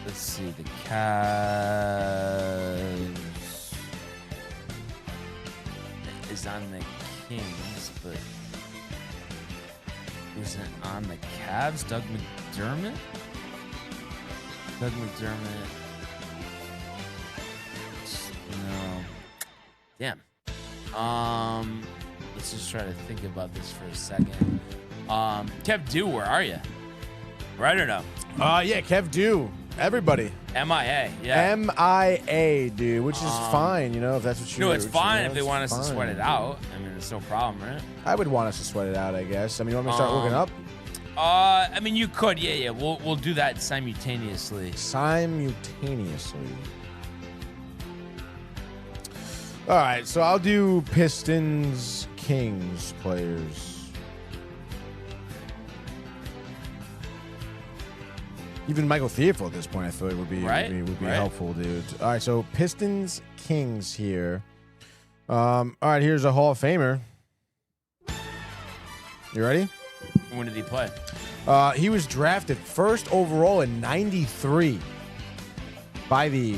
[SPEAKER 4] Let's see, the Cavs is on the Kings, but isn't on the Cavs? Doug McDermott? No. Damn. Let's just try to think about this for a second. Kev Du, where are you? Right or no?
[SPEAKER 5] Yeah, Kev Du. Everybody.
[SPEAKER 4] MIA, yeah.
[SPEAKER 5] MIA, dude, which is fine, you know, if that's what you
[SPEAKER 4] No, it's fine
[SPEAKER 5] if
[SPEAKER 4] if they want us to sweat it out. I mean, it's no problem, right?
[SPEAKER 5] I would want us to sweat it out, I guess. I mean, you want me to start looking up?
[SPEAKER 4] I mean, you could, yeah. We'll do that simultaneously.
[SPEAKER 5] All right, so I'll do Pistons, Kings players. Even Michael Theofil at this point, I feel like would be helpful, dude. All right, so Pistons, Kings here. All right, here's a Hall of Famer. You ready?
[SPEAKER 4] When did he play?
[SPEAKER 5] He was drafted first overall in '93 by the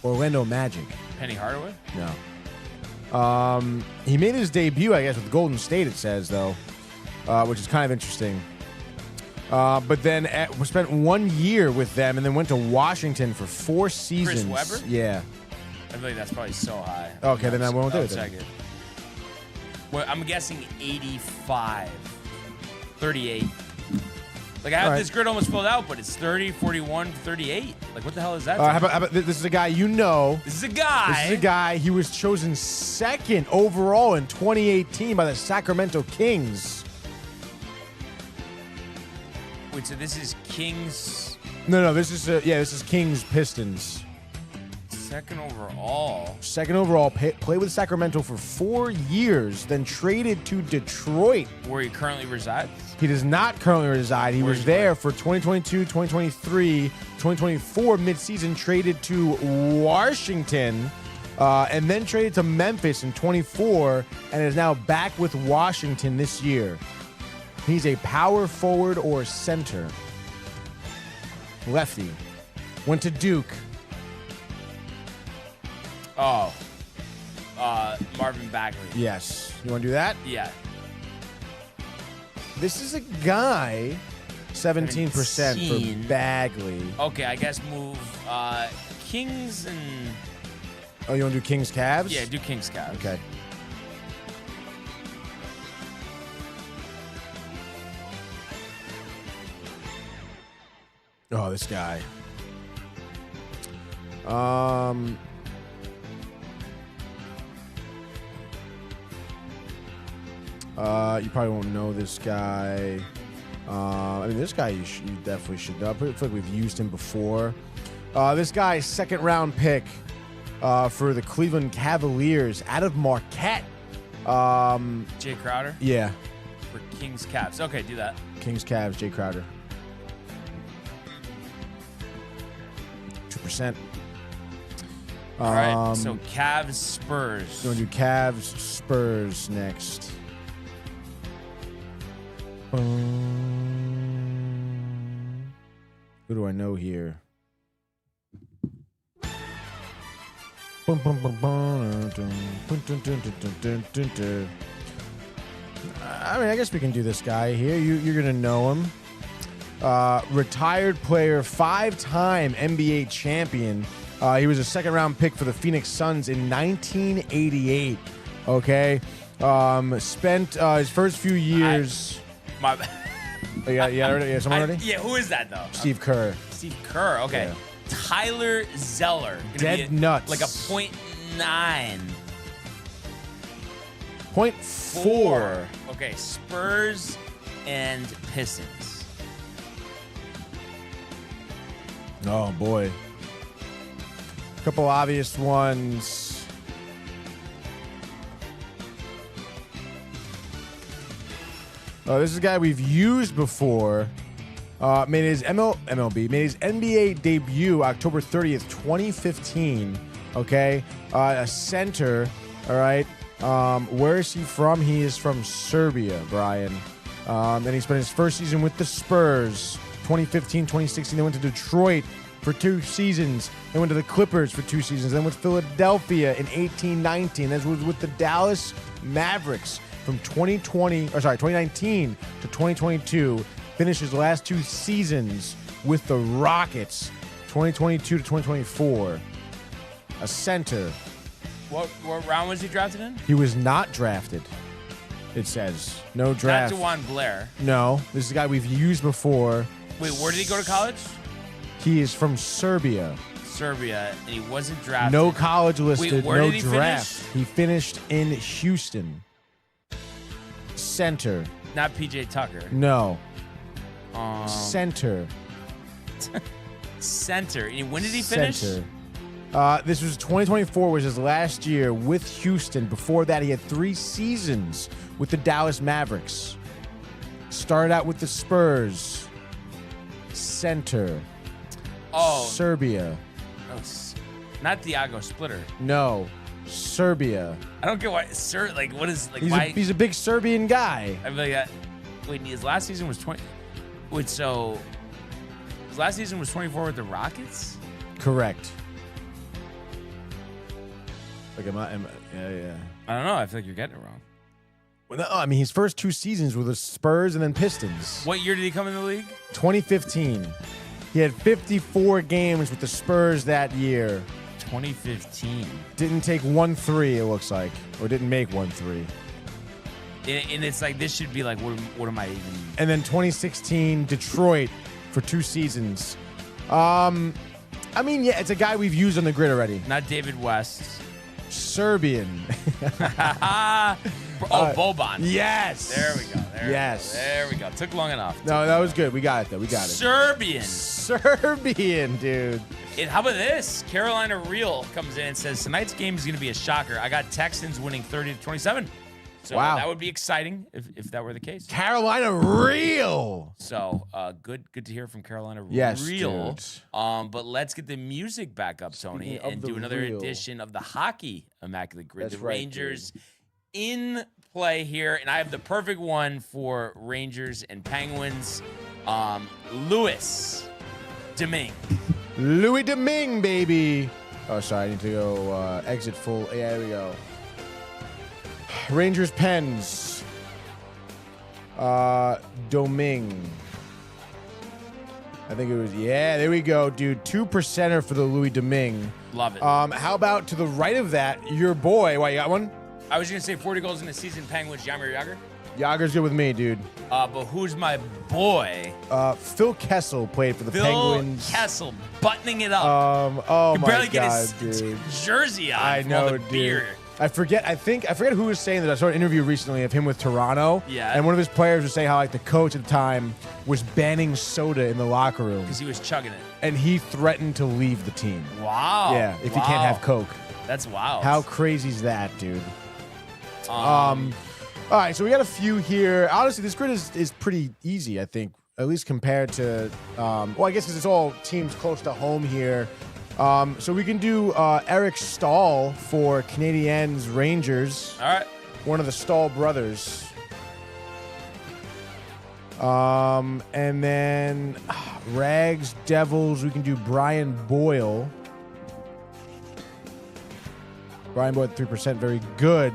[SPEAKER 5] Orlando Magic.
[SPEAKER 4] Penny Hardaway?
[SPEAKER 5] No. He made his debut, I guess, with Golden State, it says, though, which is kind of interesting. But then spent 1 year with them and then went to Washington for 4 seasons.
[SPEAKER 4] Chris Webber?
[SPEAKER 5] Yeah.
[SPEAKER 4] I feel like that's probably so high.
[SPEAKER 5] Okay, then I won't do it.
[SPEAKER 4] Check it. Well, I'm guessing 85. 38. Like, I have this grid almost filled out, but it's 30, 41, 38. Like, what the hell is that?
[SPEAKER 5] How about this is a guy you know.
[SPEAKER 4] This is a guy.
[SPEAKER 5] He was chosen second overall in 2018 by the Sacramento Kings.
[SPEAKER 4] Wait, so this is Kings?
[SPEAKER 5] No, this is Kings Pistons.
[SPEAKER 4] Second overall.
[SPEAKER 5] Played with Sacramento for 4 years, then traded to Detroit,
[SPEAKER 4] where he currently resides.
[SPEAKER 5] He does not currently reside. He was there for 2022, 2023, 2024 midseason, traded to Washington, and then traded to Memphis in 24, and is now back with Washington this year. He's a power forward or center. Lefty. Went to Duke.
[SPEAKER 4] Oh. Marvin Bagley.
[SPEAKER 5] Yes. You want to do that?
[SPEAKER 4] Yeah.
[SPEAKER 5] This is a guy, 17% for Bagley.
[SPEAKER 4] Okay, I guess move Kings and...
[SPEAKER 5] Oh, you want to do Kings Cavs?
[SPEAKER 4] Yeah, do Kings Cavs.
[SPEAKER 5] Okay. Oh, this guy. You probably won't know this guy. I mean, this guy you definitely should know. I feel like we've used him before. This guy's second-round pick for the Cleveland Cavaliers out of Marquette.
[SPEAKER 4] Jay Crowder?
[SPEAKER 5] Yeah.
[SPEAKER 4] For Kings Cavs. Okay, do that.
[SPEAKER 5] Kings Cavs, Jay Crowder. 2%.
[SPEAKER 4] All right, so Cavs, Spurs.
[SPEAKER 5] You want to do Cavs, Spurs next. Who do I know here? I mean, I guess we can do this guy here. You're going to know him. Retired player, 5-time NBA champion. He was a second-round pick for the Phoenix Suns in 1988. Okay? Spent his first few years...
[SPEAKER 4] My
[SPEAKER 5] someone already?
[SPEAKER 4] Yeah, who is that, though?
[SPEAKER 5] Steve Kerr.
[SPEAKER 4] Steve Kerr, okay.
[SPEAKER 5] Yeah.
[SPEAKER 4] Tyler Zeller.
[SPEAKER 5] Dead nuts.
[SPEAKER 4] Like a 0.9.
[SPEAKER 5] 0.4.
[SPEAKER 4] Okay, Spurs and Pistons.
[SPEAKER 5] Oh, boy. Couple obvious ones. This is a guy we've used before. Made his made his NBA debut October 30th, 2015. Okay, a center. All right. Where is he from? He is from Serbia, Brian. And he spent his first season with the Spurs, 2015, 2016. They went to Detroit for 2 seasons. They went to the Clippers for 2 seasons. Then with Philadelphia in 18-19. That was with the Dallas Mavericks from 2019 to 2022. Finished his last 2 seasons with the Rockets, 2022 to 2024. A center.
[SPEAKER 4] What round was he drafted in?
[SPEAKER 5] He was not drafted. It says no draft.
[SPEAKER 4] Not DeJuan Blair.
[SPEAKER 5] No, this is a guy we've used before.
[SPEAKER 4] Wait, where did he go to college?
[SPEAKER 5] He is from Serbia.
[SPEAKER 4] Serbia, and he wasn't drafted.
[SPEAKER 5] No college listed.
[SPEAKER 4] Wait, where
[SPEAKER 5] no
[SPEAKER 4] did he
[SPEAKER 5] draft.
[SPEAKER 4] finish?
[SPEAKER 5] He finished in Houston. Center.
[SPEAKER 4] Not PJ Tucker.
[SPEAKER 5] No. Center.
[SPEAKER 4] Center. And when did he finish?
[SPEAKER 5] Center. This was 2024 was his last year with Houston. Before that, he had 3 seasons with the Dallas Mavericks. Started out with the Spurs. Center.
[SPEAKER 4] Oh.
[SPEAKER 5] Serbia.
[SPEAKER 4] Oh, not Thiago Splitter.
[SPEAKER 5] No. Serbia.
[SPEAKER 4] I don't get why. What is like?
[SPEAKER 5] He's a big Serbian guy.
[SPEAKER 4] I feel like wait, his last season was 20. Wait, so his last season was 24 with the Rockets?
[SPEAKER 5] Correct. Like, yeah.
[SPEAKER 4] I don't know. I feel like you're getting it wrong.
[SPEAKER 5] Well, no, I mean, his first 2 seasons were the Spurs and then Pistons.
[SPEAKER 4] What year did he come in the league?
[SPEAKER 5] 2015. He had 54 games with the Spurs that year.
[SPEAKER 4] 2015.
[SPEAKER 5] Didn't take 1 3, it looks like. Or didn't make 1 3.
[SPEAKER 4] And it's like, this should be like, what am I even...
[SPEAKER 5] And then 2016, Detroit for 2 seasons. I mean, yeah, it's a guy we've used on the grid already.
[SPEAKER 4] Not David West.
[SPEAKER 5] Serbian.
[SPEAKER 4] Boban.
[SPEAKER 5] Yes.
[SPEAKER 4] There we go. There we go. Took long enough.
[SPEAKER 5] No, that was good. We got it, though. We got it. Serbian, dude.
[SPEAKER 4] How about this? Carolina Real comes in and says, tonight's game is going to be a shocker. I got Texans winning 30-27. So
[SPEAKER 5] wow.
[SPEAKER 4] That would be exciting if that were the case.
[SPEAKER 5] Carolina Real.
[SPEAKER 4] So good to hear from Carolina
[SPEAKER 5] yes,
[SPEAKER 4] Real.
[SPEAKER 5] Dude.
[SPEAKER 4] But let's get the music back up, Tony, and do another edition of the Hockey Immaculate Grid.
[SPEAKER 5] That's
[SPEAKER 4] the
[SPEAKER 5] right,
[SPEAKER 4] Rangers in play here, and I have the perfect one for Rangers and Penguins. Louis Domingue.
[SPEAKER 5] Louis Domingue, baby. Oh, sorry, I need to go exit full. Yeah, there we go. Rangers Pens. Domingue. I think it was, yeah, there we go, dude. 2%er for the Louis Domingue.
[SPEAKER 4] Love it.
[SPEAKER 5] How about to the right of that, your boy? Why, you got one?
[SPEAKER 4] I was going to say 40 goals in the season, Penguins, Jaromir Jagr.
[SPEAKER 5] Jagr's good with me, dude.
[SPEAKER 4] But who's my boy?
[SPEAKER 5] Phil Kessel played for the Penguins.
[SPEAKER 4] Phil Kessel, buttoning it up.
[SPEAKER 5] Oh
[SPEAKER 4] you
[SPEAKER 5] my
[SPEAKER 4] barely
[SPEAKER 5] God,
[SPEAKER 4] get his
[SPEAKER 5] dude.
[SPEAKER 4] jersey on.
[SPEAKER 5] I know,
[SPEAKER 4] all the
[SPEAKER 5] dude.
[SPEAKER 4] beer.
[SPEAKER 5] I forget who was saying that. I saw an interview recently of him with Toronto.
[SPEAKER 4] Yeah.
[SPEAKER 5] And one of his players was saying how like the coach at the time was banning soda in the locker room
[SPEAKER 4] Because he was chugging it.
[SPEAKER 5] and he threatened to leave the team.
[SPEAKER 4] Wow.
[SPEAKER 5] Yeah, if he can't have Coke.
[SPEAKER 4] That's wild.
[SPEAKER 5] How crazy is that, dude? All right, so we got a few here. Honestly, this grid is pretty easy, I think, at least compared to, well, I guess because it's all teams close to home here. So we can do Eric Stahl for Canadiens Rangers.
[SPEAKER 4] All right.
[SPEAKER 5] One of the Stahl brothers. And then Rags Devils, we can do Brian Boyle. Brian Boyle at 3%, very good.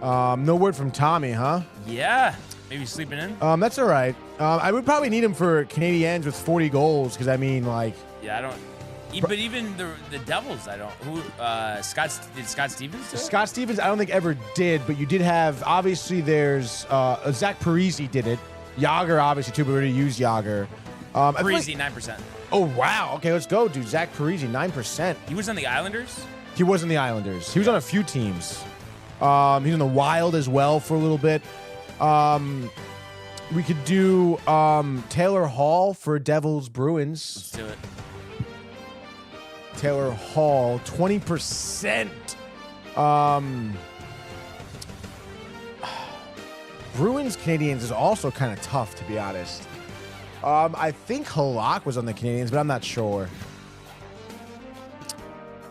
[SPEAKER 5] No word from Tommy, huh?
[SPEAKER 4] Yeah. Maybe sleeping in.
[SPEAKER 5] That's all right. I would probably need him for Canadiens with 40 goals because, I mean, like...
[SPEAKER 4] Yeah, I don't... But even the Devils, I don't... Who? Scott Stevens do it?
[SPEAKER 5] Scott Stevens, I don't think ever did, but you did have... Obviously, there's... Zach Parise did it. Yager, obviously, too, but we already used Yager.
[SPEAKER 4] Parise, 9%.
[SPEAKER 5] Oh, wow. Okay, let's go, dude. Zach Parise, 9%.
[SPEAKER 4] He was on the Islanders?
[SPEAKER 5] He was in the Islanders. He was on a few teams. He was in the Wild as well for a little bit. We could do Taylor Hall for Devils Bruins.
[SPEAKER 4] Let's do it.
[SPEAKER 5] Taylor Hall, 20%. Bruins Canadiens is also kind of tough, to be honest. I think Halak was on the Canadiens, but I'm not sure.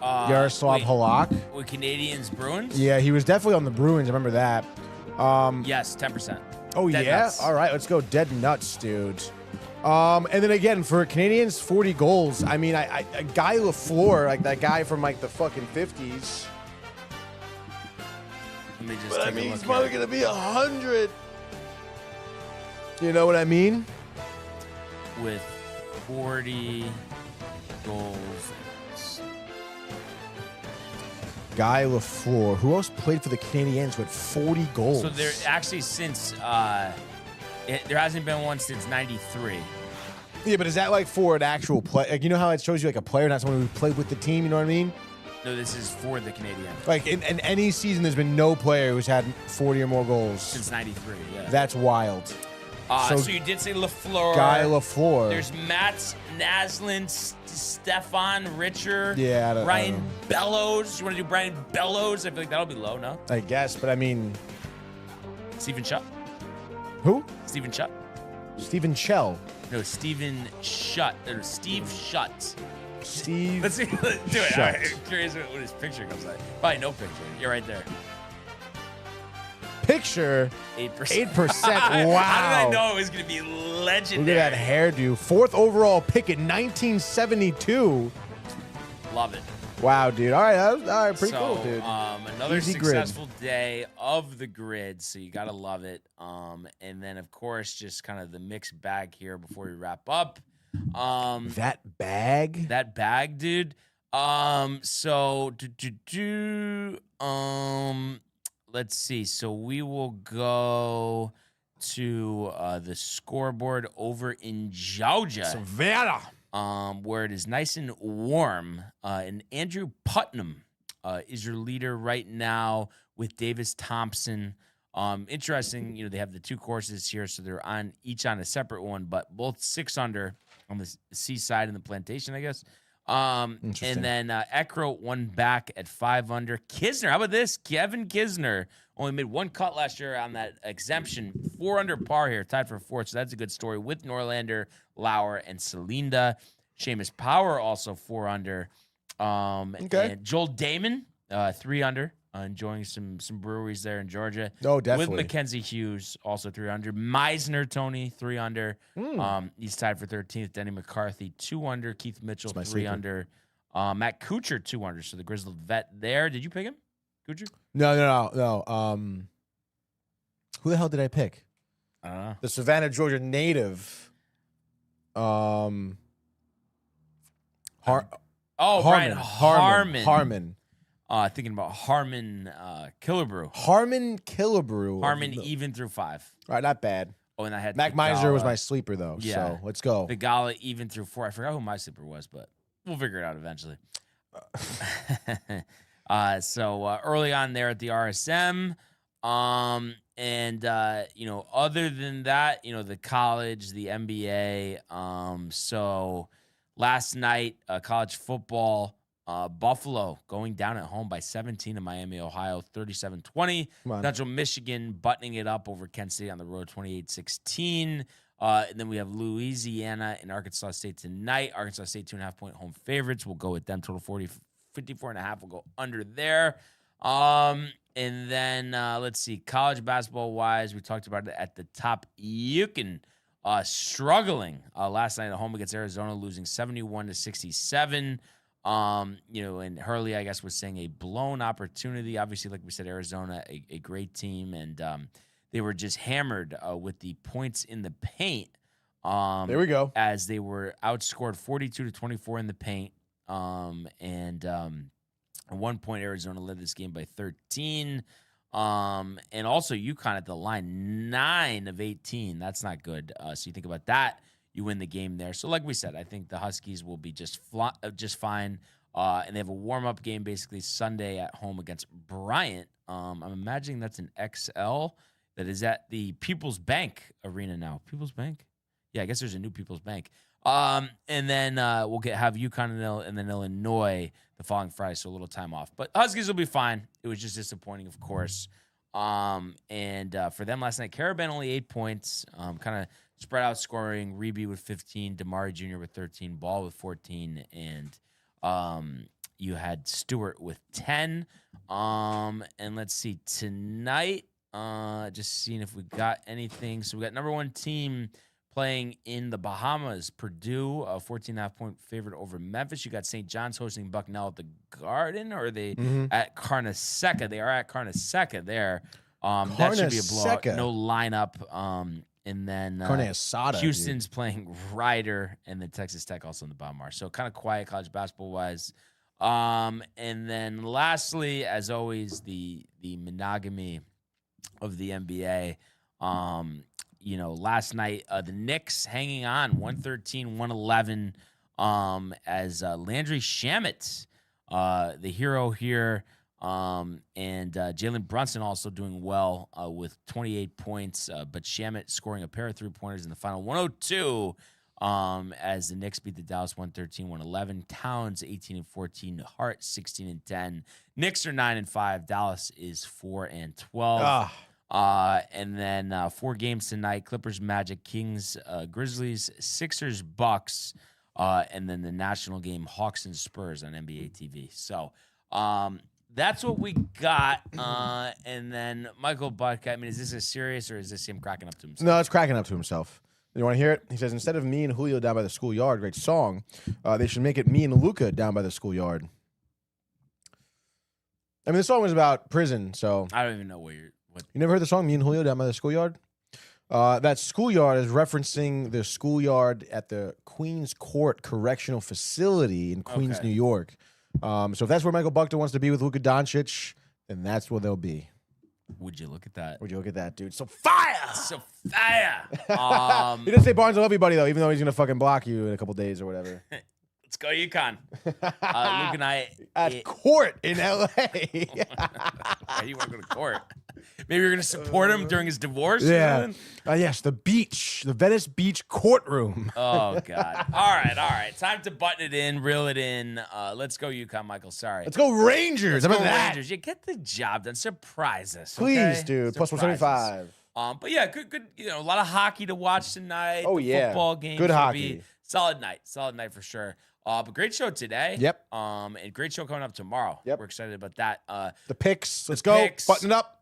[SPEAKER 5] Yaroslav Halak.
[SPEAKER 4] With Canadiens Bruins?
[SPEAKER 5] Yeah, he was definitely on the Bruins. I remember that.
[SPEAKER 4] Yes, 10%.
[SPEAKER 5] Oh,
[SPEAKER 4] Dead
[SPEAKER 5] yeah?
[SPEAKER 4] nuts.
[SPEAKER 5] All right, let's go dead nuts, dude. And then again, for Canadians, 40 goals. I mean, a Guy Lafleur, like that guy from like the fucking 50s.
[SPEAKER 4] Let me just
[SPEAKER 5] But
[SPEAKER 4] take
[SPEAKER 5] I mean,
[SPEAKER 4] a
[SPEAKER 5] he's
[SPEAKER 4] look
[SPEAKER 5] probably
[SPEAKER 4] at
[SPEAKER 5] going to be 100. You know what I mean?
[SPEAKER 4] it. With 40 goals.
[SPEAKER 5] Guy Lafleur. Who else played for the Canadiens with 40 goals?
[SPEAKER 4] So there actually since there hasn't been one since 93.
[SPEAKER 5] Yeah, but is that like for an actual play? Like, you know how it shows you like a player, not someone who played with the team? You know what I mean?
[SPEAKER 4] No, this is for the Canadiens.
[SPEAKER 5] Like in any season, there's been no player who's had 40 or more goals.
[SPEAKER 4] Since 93, yeah.
[SPEAKER 5] That's wild.
[SPEAKER 4] So you did say Lafleur.
[SPEAKER 5] Guy Lafleur.
[SPEAKER 4] There's Matt Naslin, Stefan Richer,
[SPEAKER 5] Yeah, I don't
[SPEAKER 4] Brian
[SPEAKER 5] know.
[SPEAKER 4] Bellows. You want to do Brian Bellows? I feel like that'll be low, no?
[SPEAKER 5] I guess, but I mean,
[SPEAKER 4] Stephen Shutt.
[SPEAKER 5] who?
[SPEAKER 4] Stephen Shutt.
[SPEAKER 5] Stephen Chell.
[SPEAKER 4] No, Stephen Shutt. Or Steve Shutt.
[SPEAKER 5] Steve.
[SPEAKER 4] Let's see. Let's do it.
[SPEAKER 5] Shutt.
[SPEAKER 4] All right, I'm curious what his picture comes like. Probably no picture. You're right there.
[SPEAKER 5] Picture.
[SPEAKER 4] 8%.
[SPEAKER 5] 8%.
[SPEAKER 4] How did
[SPEAKER 5] Wow.
[SPEAKER 4] I know it was going to be
[SPEAKER 5] Look
[SPEAKER 4] legendary?
[SPEAKER 5] at that hairdo. 4th overall pick in 1972.
[SPEAKER 4] Love it.
[SPEAKER 5] Wow, dude. All right, pretty
[SPEAKER 4] so,
[SPEAKER 5] cool, dude.
[SPEAKER 4] Another
[SPEAKER 5] Easy grid.
[SPEAKER 4] successful day of the grid, so you gotta love it. And then of course, just kind of the mixed bag here before we wrap up.
[SPEAKER 5] That bag.
[SPEAKER 4] That bag, dude. So let's see. So we will go to the scoreboard over in Georgia.
[SPEAKER 5] Savannah.
[SPEAKER 4] Where it is nice and warm. And Andrew Putnam is your leader right now with Davis Thompson. Interesting, they have the two courses here, so they're each on a separate one, but both 6 under on the seaside and the plantation, I guess. And then Eckro 1 back at 5 under. Kisner, how about this? Kevin Kisner only made 1 cut last year on that exemption. 4 under par here, tied for 4th. So that's a good story with Norlander, Lauer, and Celinda. Seamus Power also 4 under.
[SPEAKER 5] Okay.
[SPEAKER 4] And Joel Damon, 3 under. Enjoying some breweries there in Georgia.
[SPEAKER 5] Oh, definitely.
[SPEAKER 4] With Mackenzie Hughes, also 3 under. Meisner, Tony, 3 under. He's tied for 13th. Denny McCarthy, 2 under. Keith Mitchell, 3
[SPEAKER 5] sleeper.
[SPEAKER 4] under. Matt Kuchar, 2 under. So the Grizzled vet there. Did you pick him, Kuchar?
[SPEAKER 5] No. Who the hell did I pick?
[SPEAKER 4] I don't know.
[SPEAKER 5] The Savannah, Georgia native. Harmon.
[SPEAKER 4] Thinking about Harmon Killebrew.
[SPEAKER 5] Harmon Killebrew.
[SPEAKER 4] Harmon even through 5.
[SPEAKER 5] All right, not bad.
[SPEAKER 4] Oh, and I had
[SPEAKER 5] Mac
[SPEAKER 4] Tagala.
[SPEAKER 5] Meisner was my sleeper, though.
[SPEAKER 4] Yeah.
[SPEAKER 5] So let's go.
[SPEAKER 4] The Gala even through 4. I forgot who my sleeper was, but we'll figure it out eventually. So early on there at the RSM. Other than that, the college, the NBA. So last night, college football, Buffalo going down at home by 17 to Miami, Ohio, 37-20. Central Michigan buttoning it up over Kent State on the road, 28-16. And then we have Louisiana and Arkansas State tonight. Arkansas State 2.5-point home favorites. We'll go with them. Total 54.5. We'll go under there. And then let's see, college basketball wise, we talked about it at the top. You can struggling last night at home against Arizona, losing 71-67. And Hurley, I guess, was saying a blown opportunity. Obviously, like we said, Arizona, a great team, and they were just hammered with the points in the paint.
[SPEAKER 5] There we go.
[SPEAKER 4] As they were outscored 42-24 in the paint. At one point, Arizona led this game by 13. And also UConn at the line, 9 of 18. That's not good. So you think about that, you win the game there. So like we said, I think the Huskies will be just fine. And they have a warm-up game basically Sunday at home against Bryant. I'm imagining that's an XL that is at the People's Bank Arena now. People's Bank? Yeah, I guess there's a new People's Bank. And then we'll have UConn and then Illinois the following Friday, so a little time off. But Huskies will be fine. It was just disappointing, of course. For them last night, Caravan only 8 points, kind of spread out scoring. Reby with 15, Damari Jr. with 13, Ball with 14, and you had Stewart with 10. And let's see, tonight, just seeing if we got anything. So we got number one team playing in the Bahamas, Purdue, a 14.5-point favorite over Memphis. You got St. John's hosting Bucknell at the Garden, or are they at Carnesecca? They are at Carnesecca there. That should be a blowout. No lineup. And then Houston's playing Ryder, and then Texas Tech also in the bottom bar. So kind of quiet college basketball-wise. And then lastly, as always, the monogamy of the NBA. Last night, the Knicks hanging on 113-111 as Landry Shamet, the hero here, and Jalen Brunson also doing well with 28 points, but Shamet scoring a pair of three-pointers in the final 102 as the Knicks beat the Dallas 113-111. Towns 18-14, Hart 16-10. Knicks are 9-5. Dallas is 4-12. And then 4 games tonight: Clippers, Magic, Kings, Grizzlies, Sixers, Bucks, and then the national game, Hawks and Spurs on NBA TV. So that's what we got. And then Michael Buck, is this a serious or is this him cracking up to himself?
[SPEAKER 5] No, it's cracking up to himself. You want to hear it? He says, instead of me and Julio down by the schoolyard, great song, they should make it me and Luca down by the schoolyard. The song was about prison, so.
[SPEAKER 4] I don't even know what you're.
[SPEAKER 5] You never heard the song, Me and Julio Down by the Schoolyard? That schoolyard is referencing the schoolyard at the Queens Court Correctional Facility in Queens, New York. So if that's where Michael Buckner wants to be with Luka Doncic, then that's where they'll be.
[SPEAKER 4] Would you look at that?
[SPEAKER 5] Would you look at that, dude? So fire!
[SPEAKER 4] So fire!
[SPEAKER 5] He didn't say Barnes will love you, buddy, though, even though he's going to fucking block you in a couple days or whatever.
[SPEAKER 4] Let's go UConn. Luke and I
[SPEAKER 5] at court in LA.
[SPEAKER 4] Why do you want to go to court? Maybe you're going to support him during his divorce?
[SPEAKER 5] Yeah. Yes, the beach, the Venice Beach courtroom.
[SPEAKER 4] Oh, God. All right. Time to button it in, reel it in. Let's go UConn, Michael. Sorry.
[SPEAKER 5] Let's go Rangers.
[SPEAKER 4] Let's go Rangers. You get the job done. Surprise us.
[SPEAKER 5] Please, dude. Plus 175.
[SPEAKER 4] But yeah, good. A lot of hockey to watch tonight.
[SPEAKER 5] Oh, yeah.
[SPEAKER 4] Football games.
[SPEAKER 5] Good hockey.
[SPEAKER 4] Solid night for sure. But great show today.
[SPEAKER 5] Yep.
[SPEAKER 4] And great show coming up tomorrow.
[SPEAKER 5] Yep.
[SPEAKER 4] We're excited about that.
[SPEAKER 5] The picks. Let's go. Button it up.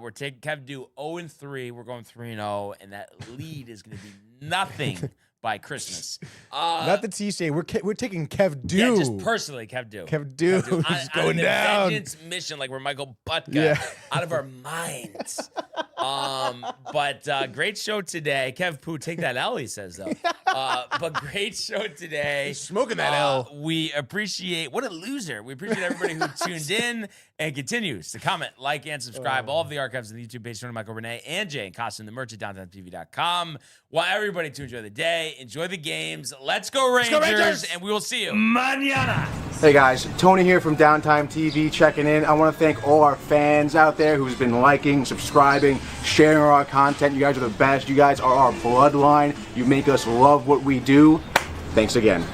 [SPEAKER 4] We're taking Kev do 0-3. We're going 3-0, and that lead is going to be nothing by Christmas.
[SPEAKER 5] Not the TCA. We're taking Kev do.
[SPEAKER 4] Yeah, just personally, Kev do.
[SPEAKER 5] Kev do. Just going down.
[SPEAKER 4] Vengeance mission, like we're Michael Butka, out of our minds. But great show today. Kev Pooh, take that L, he says, though. But great show today.
[SPEAKER 5] Smoking that L.
[SPEAKER 4] We appreciate, what a loser. We appreciate everybody who tuned in and continues to comment, like, and subscribe. All of the archives on the YouTube page, Tony Michael Renee and Jay and Costin, the merch at DowntimeTV.com. Well, everybody to enjoy the day, enjoy the games. Let's go Rangers, and we will see you mañana.
[SPEAKER 10] Hey guys, Tony here from Downtime TV checking in. I want to thank all our fans out there who's been liking, subscribing, sharing our content. You guys are the best. You guys are our bloodline. You make us love what we do. Thanks again.